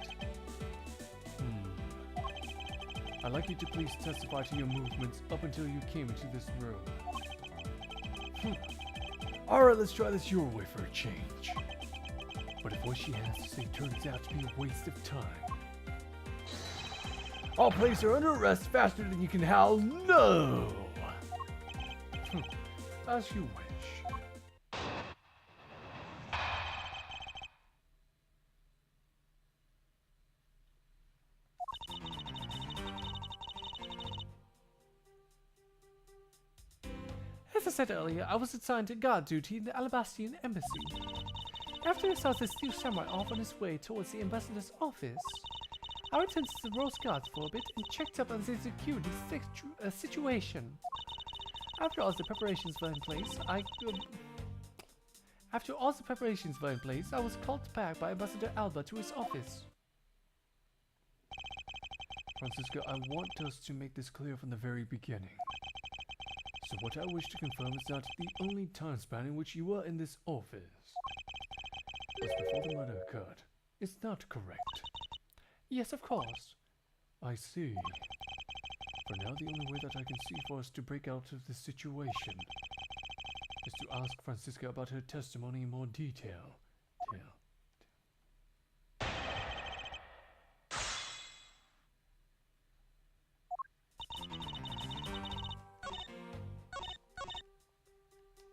A: I'd like you to please testify to your movements up until you came into this room. Alright, let's try this your way for a change. But if what she has to say turns out to be a waste of time, I'll place her under arrest faster than you can howl no! As you wish.
C: As I said earlier, I was assigned to guard duty in the Alabastian embassy. After I saw this new samurai off on his way towards the ambassador's office, I returned to the Rose Guards for a bit and checked up on the security situation. After all the preparations were in place, I was called back by Ambassador Alba to his office.
A: Francisca, I want us to make this clear from the very beginning. So what I wish to confirm is that the only time span in which you were in this office was before the murder occurred. Is that correct?
C: Yes, of course.
A: I see. For now, the only way that I can see for us to break out of this situation is to ask Francisca about her testimony in more detail.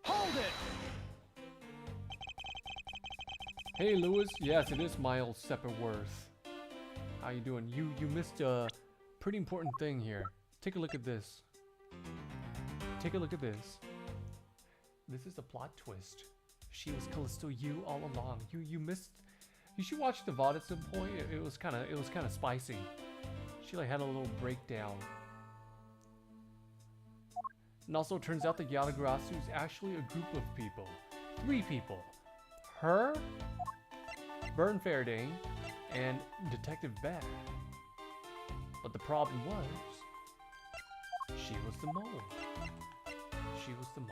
E: Hold it!
D: Hey Lewis, yes it is Miles Sepperworth. How you doing? You missed a pretty important thing here. Take a look at this. Take a look at this. This is a plot twist. She was Callisto you all along. You missed. You should watch the VOD at some point. It was kind of spicy. She like had a little breakdown. And also, it turns out that Yadagrasu is actually a group of people. 3 people. Her, Vern Faraday, and Detective Bear. But the problem was, she was the mole. She was the mole.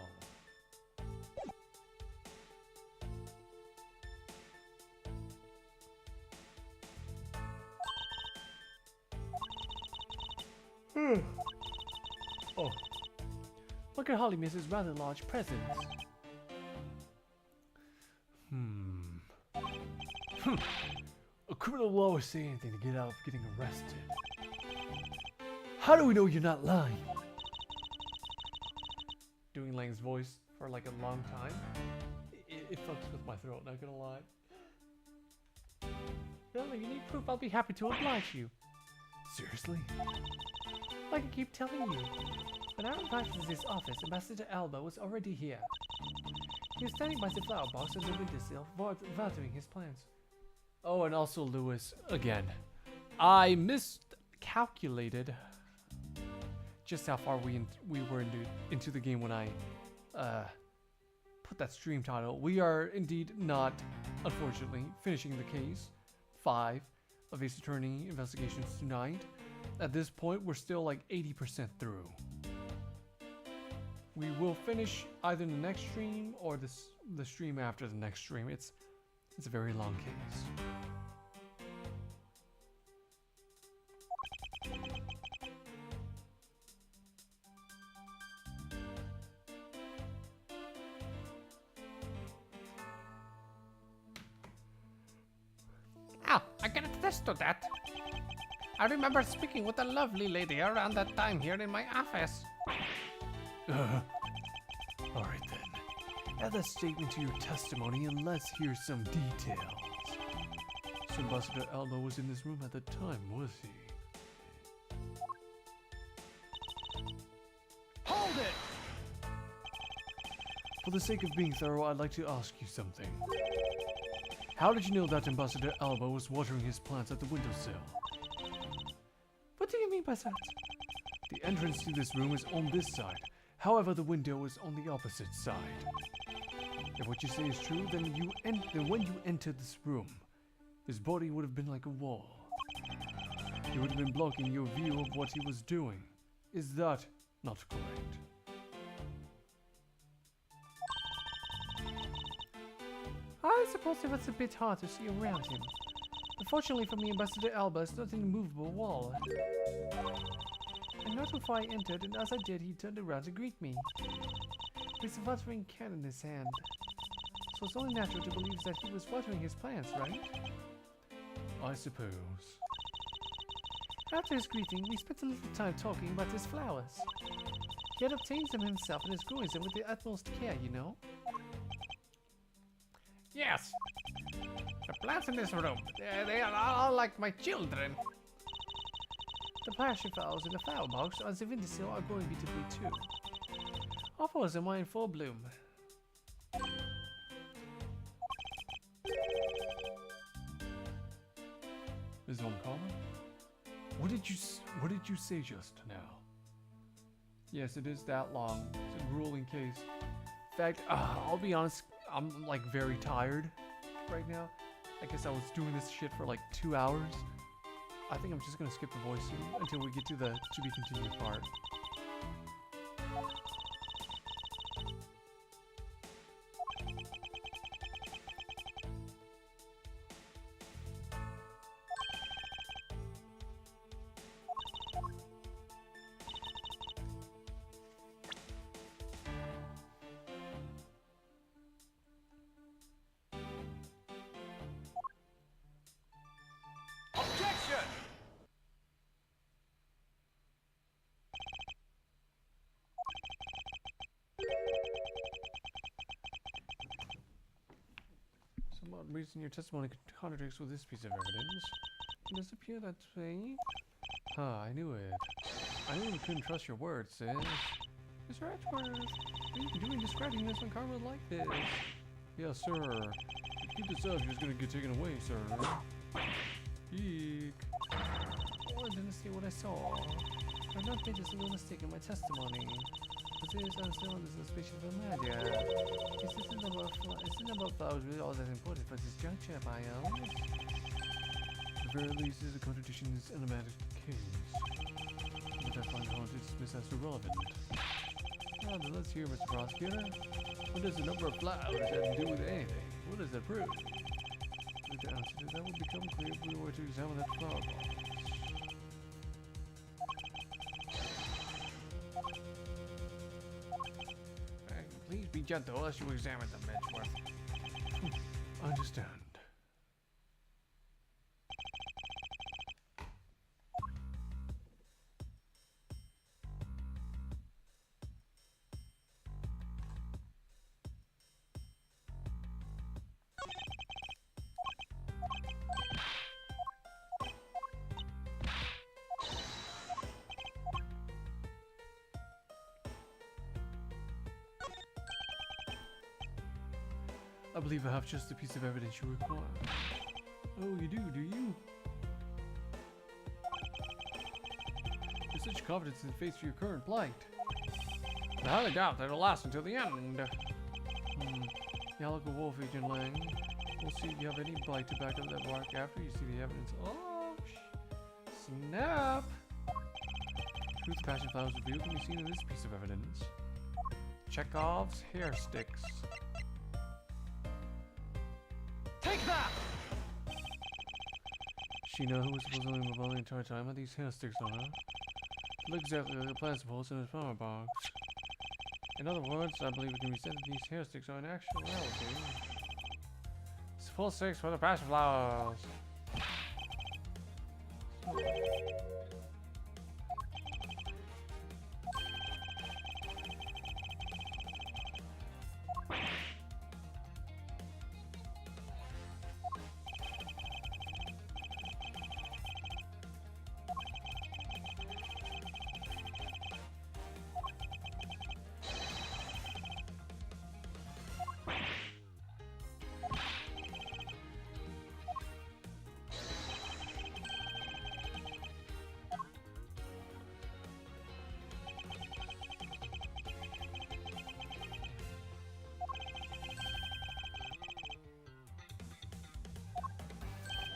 C: Oh. Look at Holly Miss's rather large presence.
A: A criminal will always say anything to get out of getting arrested. How do we know you're not lying?
D: Doing Lang's voice for like a long time. It fucks with my throat, not gonna lie.
C: Well, if you need proof, I'll be happy to oblige you.
A: Seriously?
C: Like I keep telling you. When I arrived at this office, Ambassador Alba was already here. He was standing by the flower box on the windowsill, watering his plants.
D: Oh, and also Lewis, again. I miscalculated just how far we were into the game when I put that stream title. We are indeed not, unfortunately, finishing the case 5 of Ace Attorney investigations tonight. At this point, we're still like 80% through. We will finish either the next stream or the stream after the next stream. It's a very long case.
C: Oh, I can attest to that. I remember speaking with a lovely lady around that time here in my office.
A: Alright then. Add that statement to your testimony and let's hear some details.
D: So Ambassador Alba was in this room at the time, was he?
E: Hold it!
A: For the sake of being thorough, I'd like to ask you something. How did you know that Ambassador Alba was watering his plants at the windowsill?
C: What do you mean by that?
A: The entrance to this room is on this side. However, the window is on the opposite side. If what you say is true, then when you entered this room, his body would have been like a wall. He would have been blocking your view of what he was doing. Is that not correct?
C: I suppose it was a bit hard to see around him. Unfortunately for me, Ambassador Alba is not an immovable wall. And not before I entered, and as I did, he turned around to greet me. With a watering can in his hand. So it's only natural to believe that he was watering his plants, right?
A: I suppose.
C: After his greeting, we spent a little time talking about his flowers. He had obtained them himself and is growing them with the utmost care, you know. Yes. The plants in this room, they are all like my children. The passion flowers in the flower box on the windowsill are growing beautifully too. All four of them are in full bloom.
A: Ms. Omkara? What did you say just now?
D: Yes, it is that long. It's a grueling case. In fact, I'll be honest, I'm like very tired right now. I guess I was doing this shit for like 2 hours. I think I'm just gonna skip the voicing until we get to the to be continued part.
E: Objection!
D: Some odd reason your testimony contradicts with this piece of evidence. It does appear that way. I knew it. I knew you couldn't trust your words, sis. Mr. Edgeworth, what are you doing describing this when Karma like this? Yes, sir. If you keep this up, you're just gonna get taken away, sir. Eek.
C: Oh, I didn't see what I saw. I'm not made a single mistake in my testimony. This is still on the suspicion of a murder. Is the number of flowers really all that important for this juncture, Bio?
A: At the very least, it is a contradiction in this enigmatic case. But I find it hard to dismiss as irrelevant.
D: Now then, let's hear, Mr. Prosecutor. What does the number of flowers have to do with anything? What does it prove?
A: With the answer to that would become clear if we were to examine that flower box.
C: Please be gentle as you examine them, Edgeworth.
A: I understand. I believe I have just the piece of evidence you require.
D: Oh, you do you? With such confidence in the face of your current plight.
C: I highly doubt that it'll last until the end.
D: Yeah, look a wolf, Agent Lang. We'll see if you have any bite to back up that mark after you see the evidence. Oh! Snap! Whose passion flowers revealed can be seen in this piece of evidence. Chekhov's hair sticks.
E: Take that!
D: She know who was supposedly involved the entire time with these hair sticks on her. Look exactly like a plant suppose in a flower box. In other words, I believe it can be said that these hair sticks are an actuality. It's full sticks for the passion flowers.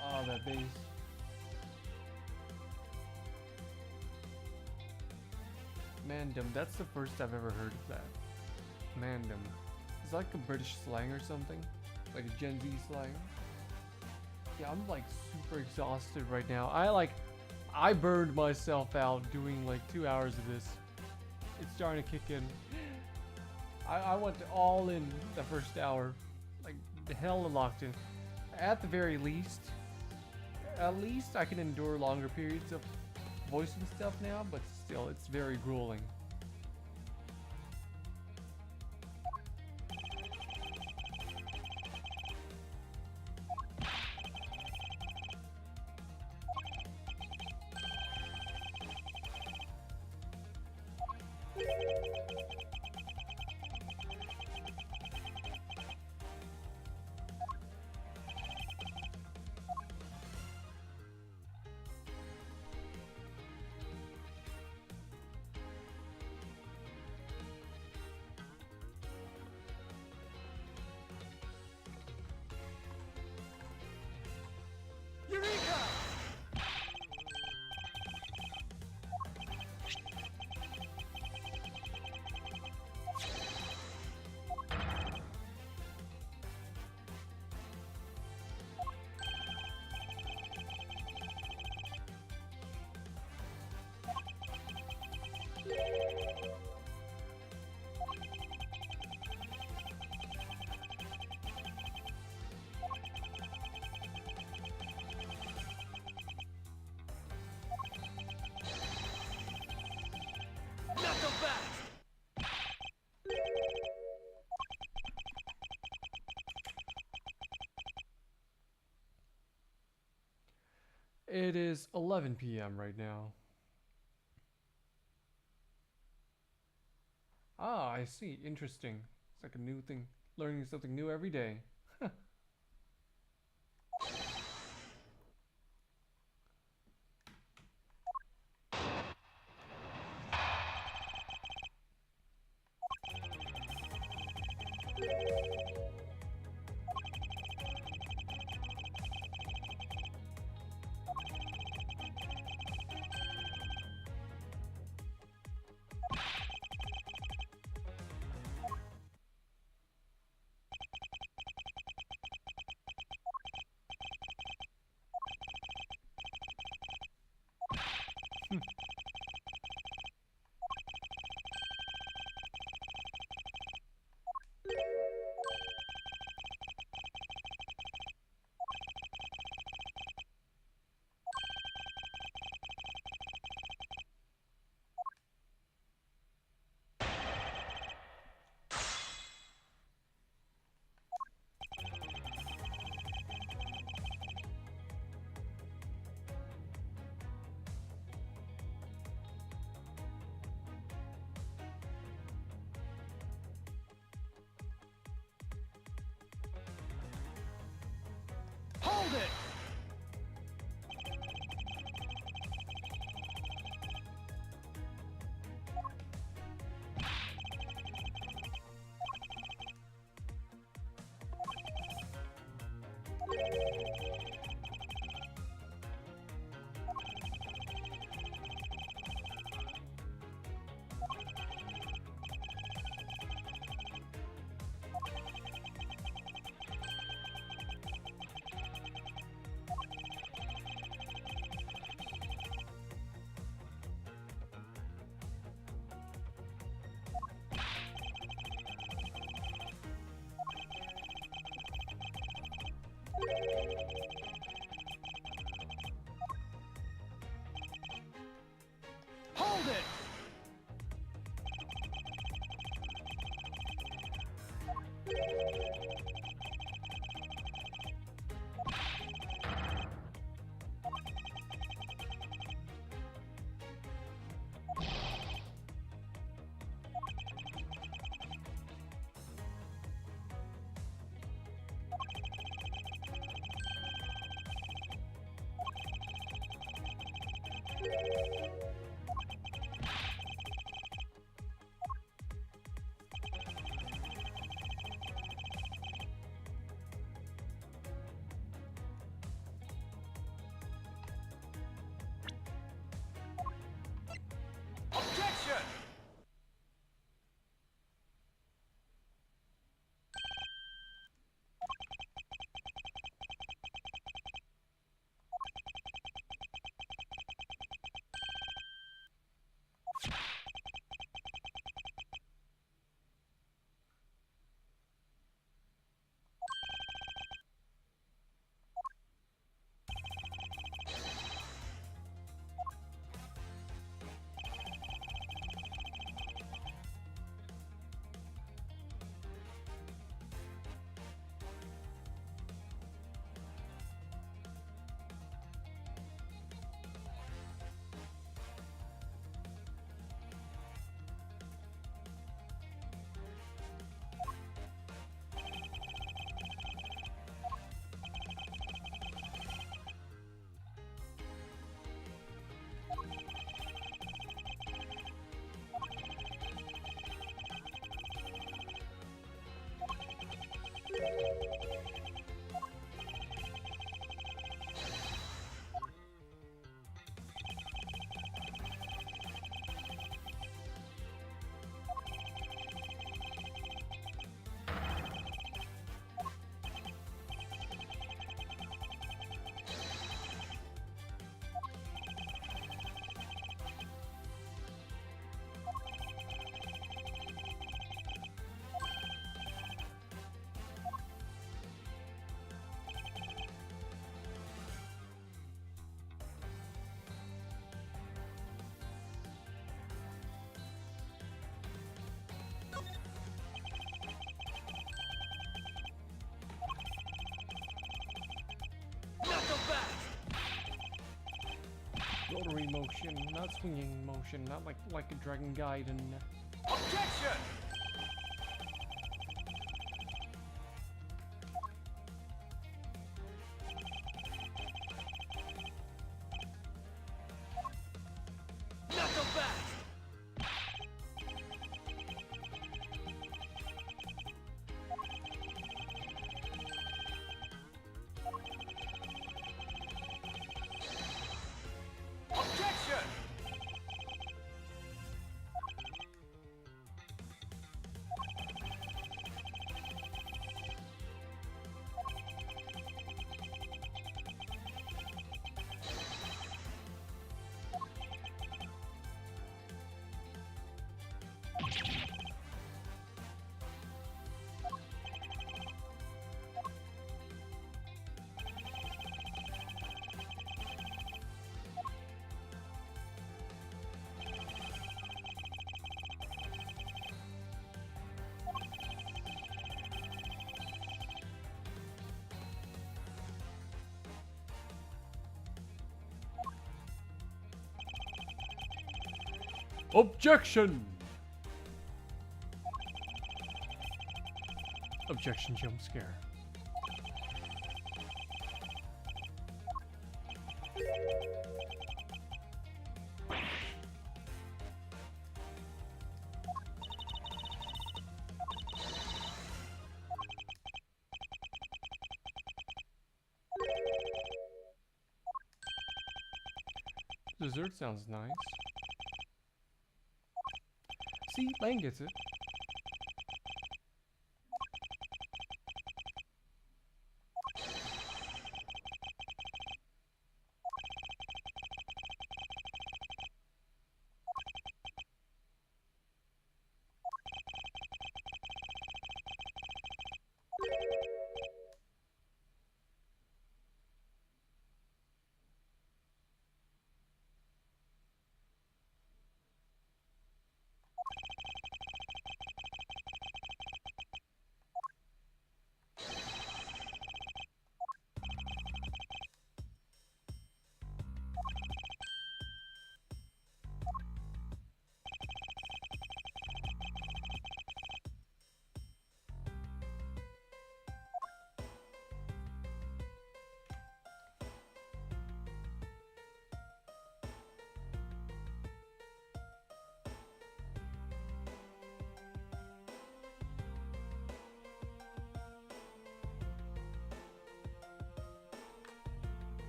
D: Oh, that bass. Mandem, that's the first I've ever heard of that. Mandem. It's like a British slang or something. Like a Gen Z slang. Yeah, I'm like super exhausted right now. I burned myself out doing like 2 hours of this. It's starting to kick in. I went all in the first hour. Like the hell locked in. At the very least, at least I can endure longer periods of voicing stuff now, but still, it's very grueling.
E: Eureka! Not so fast!
D: It is 11 p.m. right now. Ah, I see. Interesting. It's like a new thing. Learning something new every day.
E: Objection! Not so fast!
D: Rotary motion, not swinging motion, not like a Dragon Gaiden.
E: Objection! Not so fast! Objection!
D: Objection! Objection jump scare. Dessert sounds nice. See, Lane gets it.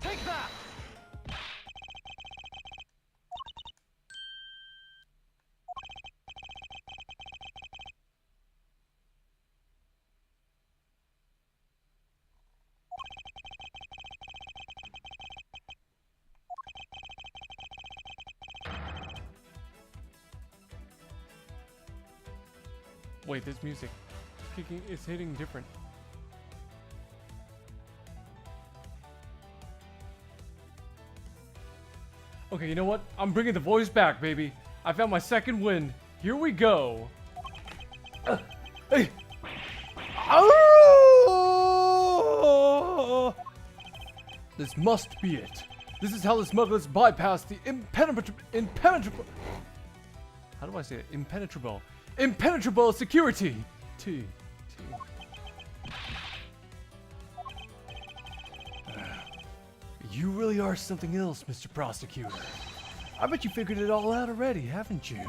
E: Take that!
D: Wait, this music kicking is hitting different. Okay, you know what? I'm bringing the voice back, baby. I found my second win. Here we go.
A: Hey! This must be it.
D: This is how the smugglers bypass the impenetrable. How do I say it? Impenetrable security. T.
A: You really are something else, Mr. Prosecutor. I bet you figured it all out already, haven't you?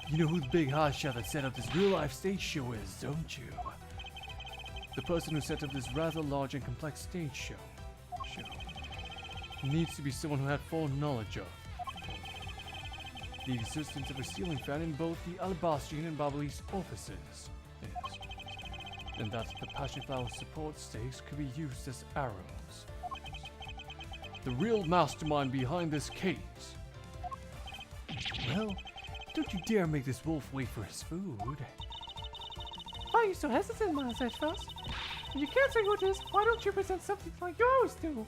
A: You know who the big hotshot that set up this real-life stage show is, don't you?
D: The person who set up this rather large and complex stage show needs to be someone who had full knowledge of the existence of a ceiling fan in both the Alabastrian and Babalis offices. Yes. And that the Passion Flower support stakes could be used as arrows. The real mastermind behind this case.
A: Well, don't you dare make this wolf wait for his food.
C: Why are you so hesitant, Miles Edgefoss? If you can't say who it is, why don't you present something like you always do?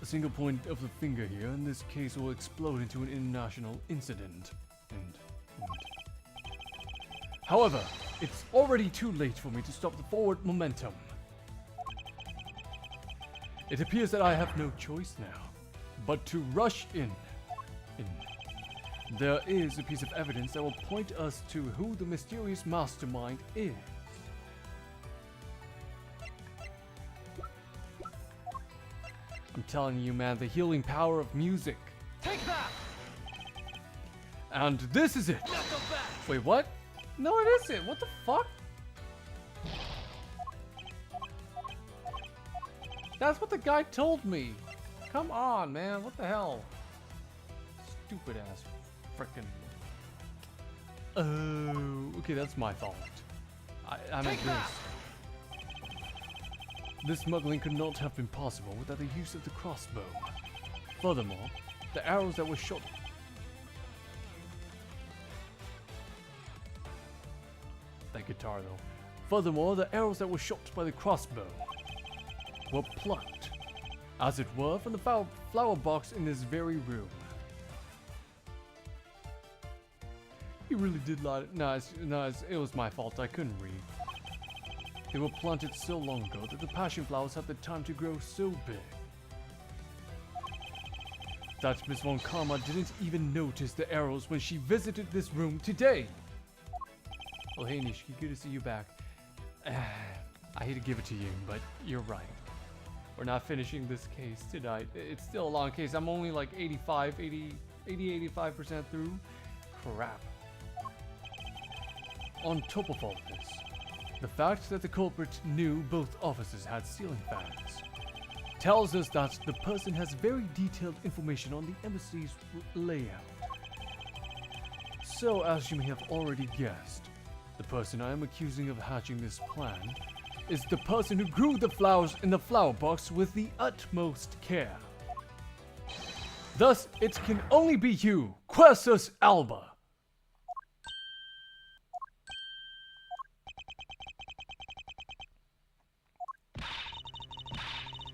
D: A single point of the finger here, and this case will explode into an international incident. However, it's already too late for me to stop the forward momentum. It appears that I have no choice now, but to rush in. There is a piece of evidence that will point us to who the mysterious mastermind is. I'm telling you, man, the healing power of music.
E: Take that!
D: And this is it.
E: Knuckle back!
D: Wait, what? No, it isn't. What the fuck? That's what the guy told me. Come on, man. What the hell? Stupid ass frickin'. Oh, okay, that's my fault. I meant
E: Take that!
D: This smuggling could not have been possible without the use of the crossbow. Furthermore, the arrows that were shot. That guitar, though. Furthermore, the arrows that were shot by the crossbow were plucked, as it were, from the flower box in this very room. You really did lie. No, it was my fault. I couldn't read. They were planted so long ago that the passion flowers had the time to grow so big that Miss Von Karma didn't even notice the arrows when she visited this room today. Well, hey Nishiki, good to see you back. I hate to give it to you, but you're right. We're not finishing this case tonight. It's still a long case. I'm only like 85% through. Crap. On top of all this, the fact that the culprit knew both officers had ceiling fans tells us that the person has very detailed information on the embassy's layout. So, as you may have already guessed, the person I am accusing of hatching this plan is the person who grew the flowers in the flower box with the utmost care. Thus, it can only be you, Quercus Alba.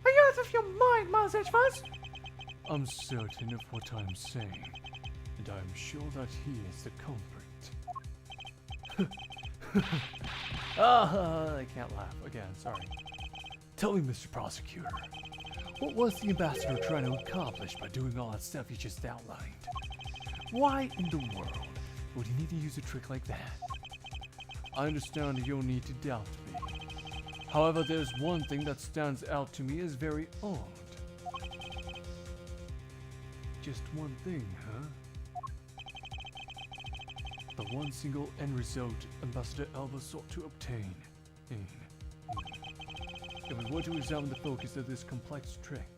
C: Are you out of your mind, Miles Edgefoss?
D: I'm certain of what I'm saying, and I'm sure that he is the culprit. I can't laugh again, sorry.
A: Tell me, Mr. Prosecutor, what was the ambassador trying to accomplish by doing all that stuff you just outlined? Why in the world would he need to use a trick like that?
D: I understand your need to doubt me. However, there's one thing that stands out to me as very odd. Just one thing, huh? The one single end result Ambassador Alba sought to obtain.
A: If we were to examine the focus of this complex trick,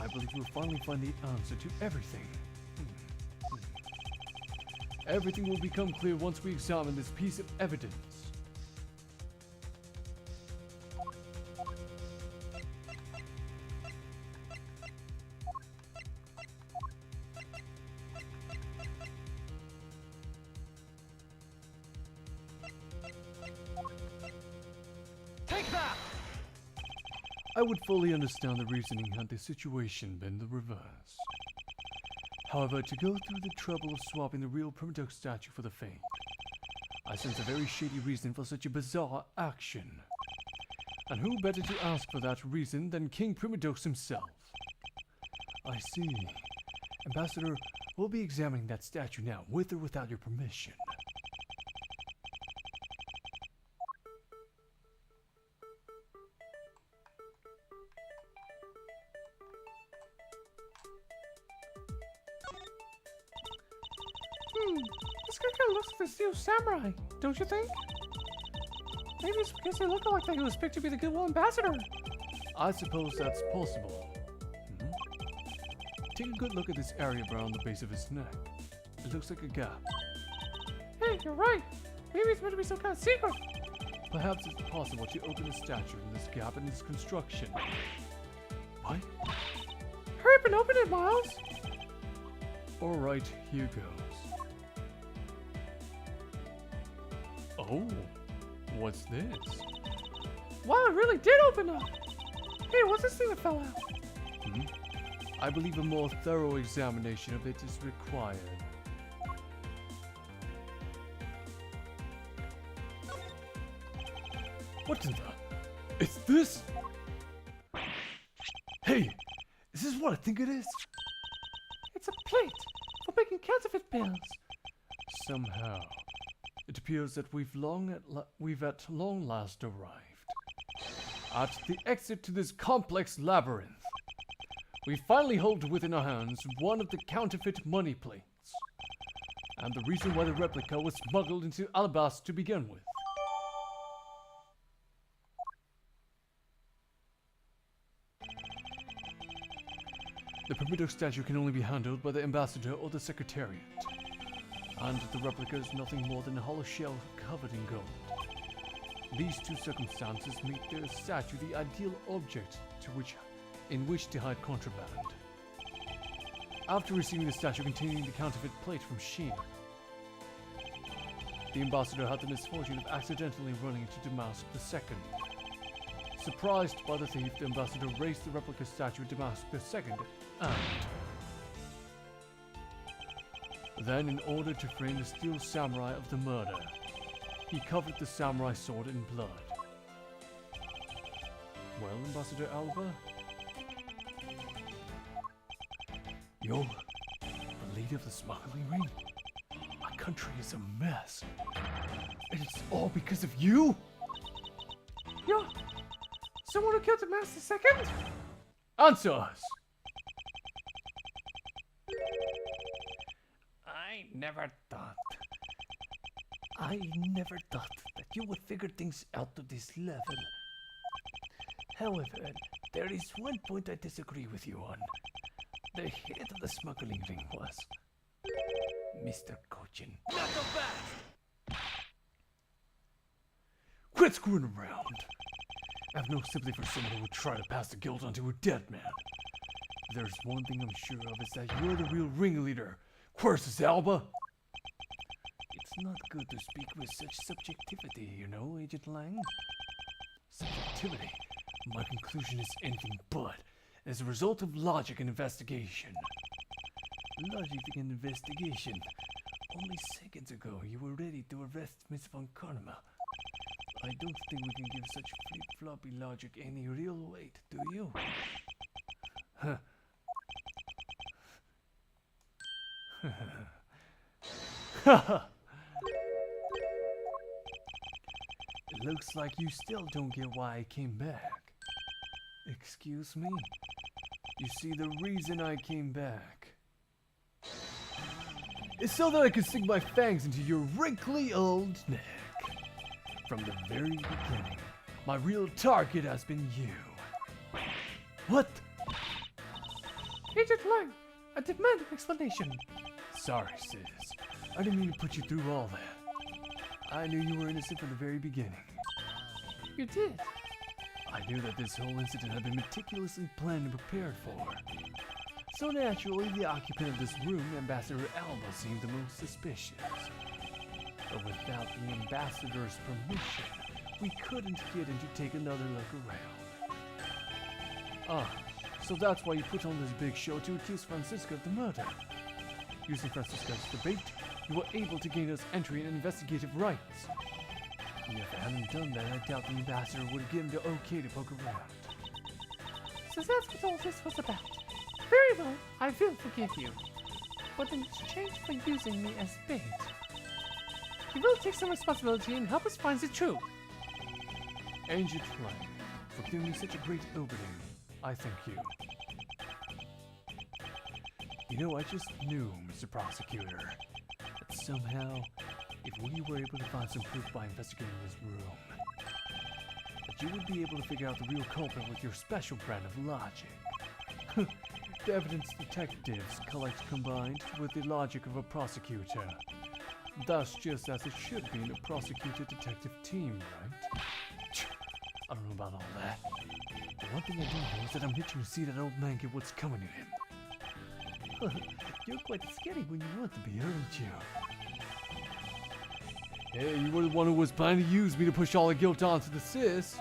A: I believe we'll finally find the answer to everything. Everything will become clear once we examine this piece of evidence.
E: Take that!
A: I would fully understand the reasoning had the situation been the reverse. However, to go through the trouble of swapping the real Primidox statue for the fake, I sense a very shady reason for such a bizarre action. And who better to ask for that reason than King Primidox himself? I see. Ambassador, we'll be examining that statue now, with or without your permission.
C: This guy kind of looks like the Steel Samurai, don't you think? Maybe it's because they look like he was picked to be the Goodwill Ambassador.
A: I suppose that's possible. Take a good look at this area around the base of his neck. It looks like a gap.
C: Hey, you're right. Maybe it's meant to be some kind of secret.
A: Perhaps it's possible to open the statue in this gap in its construction. What?
C: Hurry up and open it, Miles.
A: Alright, here goes. Oh, what's this?
C: Wow, it really did open up. Hey, what's this thing that fell out?
A: I believe a more thorough examination of it is required. What in the? It's this? Hey, is this what I think it is?
C: It's a plate for making counterfeit bills.
A: Somehow, it appears that we've at long last arrived at the exit to this complex labyrinth. We finally hold within our hands one of the counterfeit money plates, and the reason why the replica was smuggled into Alabasta to begin with. The Primidox statue can only be handled by the ambassador or the secretariat, and the replica is nothing more than a hollow shell covered in gold. These two circumstances make the statue the ideal object in which to hide contraband. After receiving the statue containing the counterfeit plate from Sheena, the ambassador had the misfortune of accidentally running into Damask II. Surprised by the thief, the ambassador raised the replica statue of Damask II, and then, in order to frame the Steel Samurai of the murder, he covered the samurai sword in blood. Well, Ambassador Alba? Yo, the leader of the smuggling ring? My country is a mess. And it's all because of you?
C: Yo, someone who killed Damask II?
A: Answer us!
B: I never thought.
A: I never thought that you would figure things out to this level. However, there is one point I disagree with you on. The head of the smuggling ring was Mr. Cochin.
E: Not so fast!
A: Quit screwing around! I have no sympathy for someone who would try to pass the guilt onto a dead man. If there's one thing I'm sure of, is that you're the real ringleader. Curses, Alba! It's not good to speak with such subjectivity, you know, Agent Lang? Subjectivity? My conclusion is anything but, as a result of logic and investigation. Logic and investigation? Only seconds ago, you were ready to arrest Miss Von Karma. I don't think we can give such flip-floppy logic any real weight, do you? Huh. It looks like you still don't get why I came back. Excuse me? You see, the reason I came back is so that I could sink my fangs into your wrinkly old neck. From the very beginning, My real target has been you. What?
C: Agent Lang, I demand an explanation.
A: Sorry, sis. I didn't mean to put you through all that. I knew you were innocent from the very beginning.
C: You did.
A: I knew that this whole incident had been meticulously planned and prepared for. So naturally, the occupant of this room, Ambassador Alba, seemed the most suspicious. But without the ambassador's permission, we couldn't get in to take another look around. Ah, so that's why you put on this big show to accuse Francisca of the murder. Using Francisca's debate, you were able to gain us entry and investigative rights. And if I hadn't done that, I doubt the ambassador would have given the okay to poke around.
C: So that's what all this was about. Very well, I will forgive you. But in exchange for using me as bait, you will take some responsibility and help us find the truth.
A: Agent Lang, for giving me such a great opening, I thank you. You know, I just knew, Mr. Prosecutor, that somehow, if we were able to find some proof by investigating this room, that you would be able to figure out the real culprit with your special brand of logic. The evidence detectives collect combined with the logic of a prosecutor. That's just as it should be in a prosecutor-detective team, right? I don't know about all that. But one thing I do know is that I'm itching to see that old man get what's coming to him. You're quite scary when you want to be, aren't you? Hey, you were the one who was planning to use me to push all the guilt onto the sis.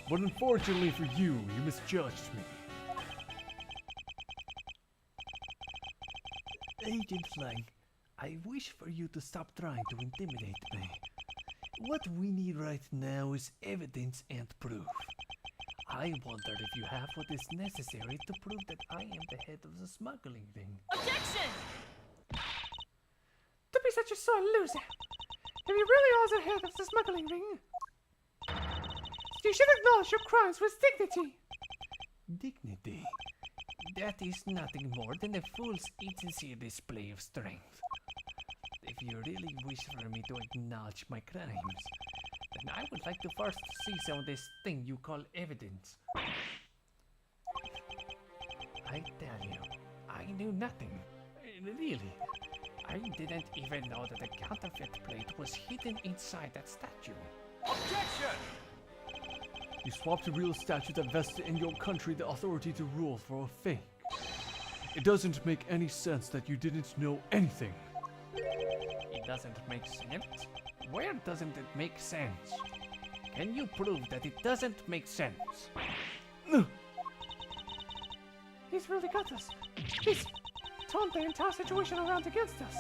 A: But unfortunately for you, you misjudged me. Agent Lang, I wish for you to stop trying to intimidate me. What we need right now is evidence and proof. I wonder if you have what is necessary to prove that I am the head of the smuggling ring.
E: Objection!
C: Don't be such a sore loser. If you really are the head of the smuggling ring, you should acknowledge your crimes with dignity.
A: Dignity?
B: That is nothing more than a fool's insincere display of strength. If you really wish for me to acknowledge my crimes, then I would like to first see some of this thing you call evidence. I tell you, I knew nothing. Really. I didn't even know that a counterfeit plate was hidden inside that statue.
E: Objection!
A: You swapped a real statue that vested in your country the authority to rule for a fake. It doesn't make any sense that you didn't know anything.
B: It doesn't make sense? Where doesn't it make sense? Can you prove that it doesn't make sense?
C: He's really got us. He's turned the entire situation around against us.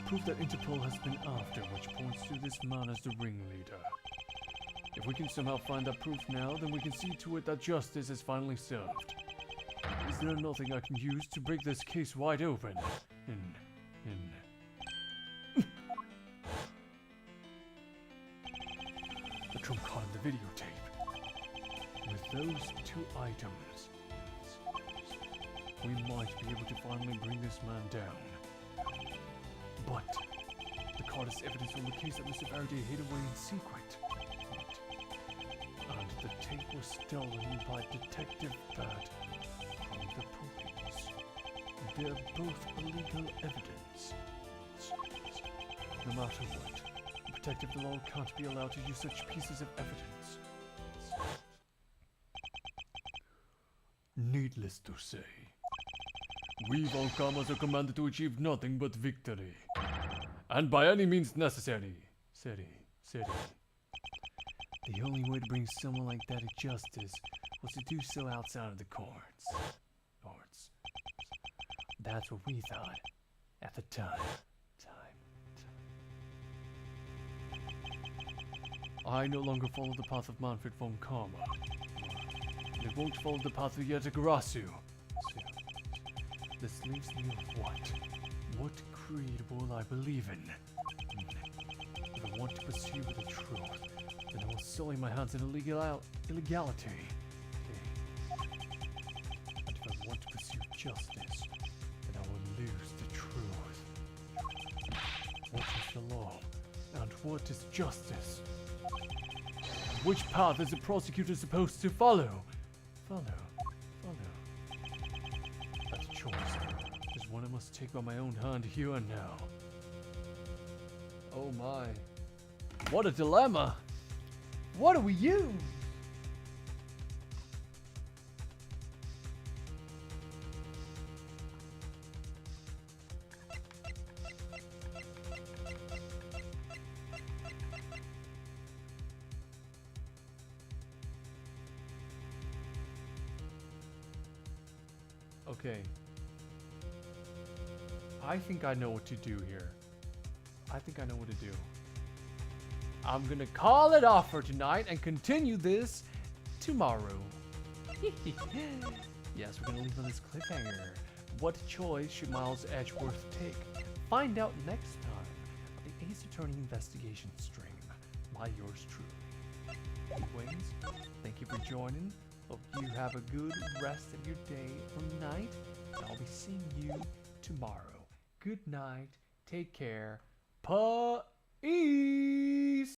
A: Proof that Interpol has been after, which points to this man as the ringleader. If we can somehow find that proof now, then we can see to it that justice is finally served. Is there nothing I can use to break this case wide open? The trump card in the videotape. With those two items, we might be able to finally bring this man down. But the card is evidence from the case that Mr. Faraday hid away in secret. And the tape was stolen by Detective Bad from the police. They're both illegal evidence. No matter what, the protective law can't be allowed to use such pieces of evidence. Needless to say, we Valkamas are commanded to achieve nothing but victory. And by any means necessary. City. The only way to bring someone like that to justice was to do so outside of the courts. That's what we thought at the time. I no longer follow the path of Manfred von Karma. And I won't follow the path of Yatagarasu. This leaves me with what? What creed will I believe in? If I want to pursue the truth, then I will sully my hands in illegality. And if I want to pursue justice, then I will lose the truth. What is the law? And what is justice? Which path is the prosecutor supposed to follow? Follow. That's a choice. There's one I must take by my own hand here and now.
D: Oh my. What a dilemma! What do we use? Okay. I think I know what to do here. I'm gonna call it off for tonight and continue this tomorrow. Yes, we're gonna leave on this cliffhanger. What choice should Miles Edgeworth take? Find out next time on the Ace Attorney Investigation stream by yours truly. Anyways, thank you for joining. Hope you have a good rest of your day or night, and I'll be seeing you tomorrow. Good night. Take care. Peace.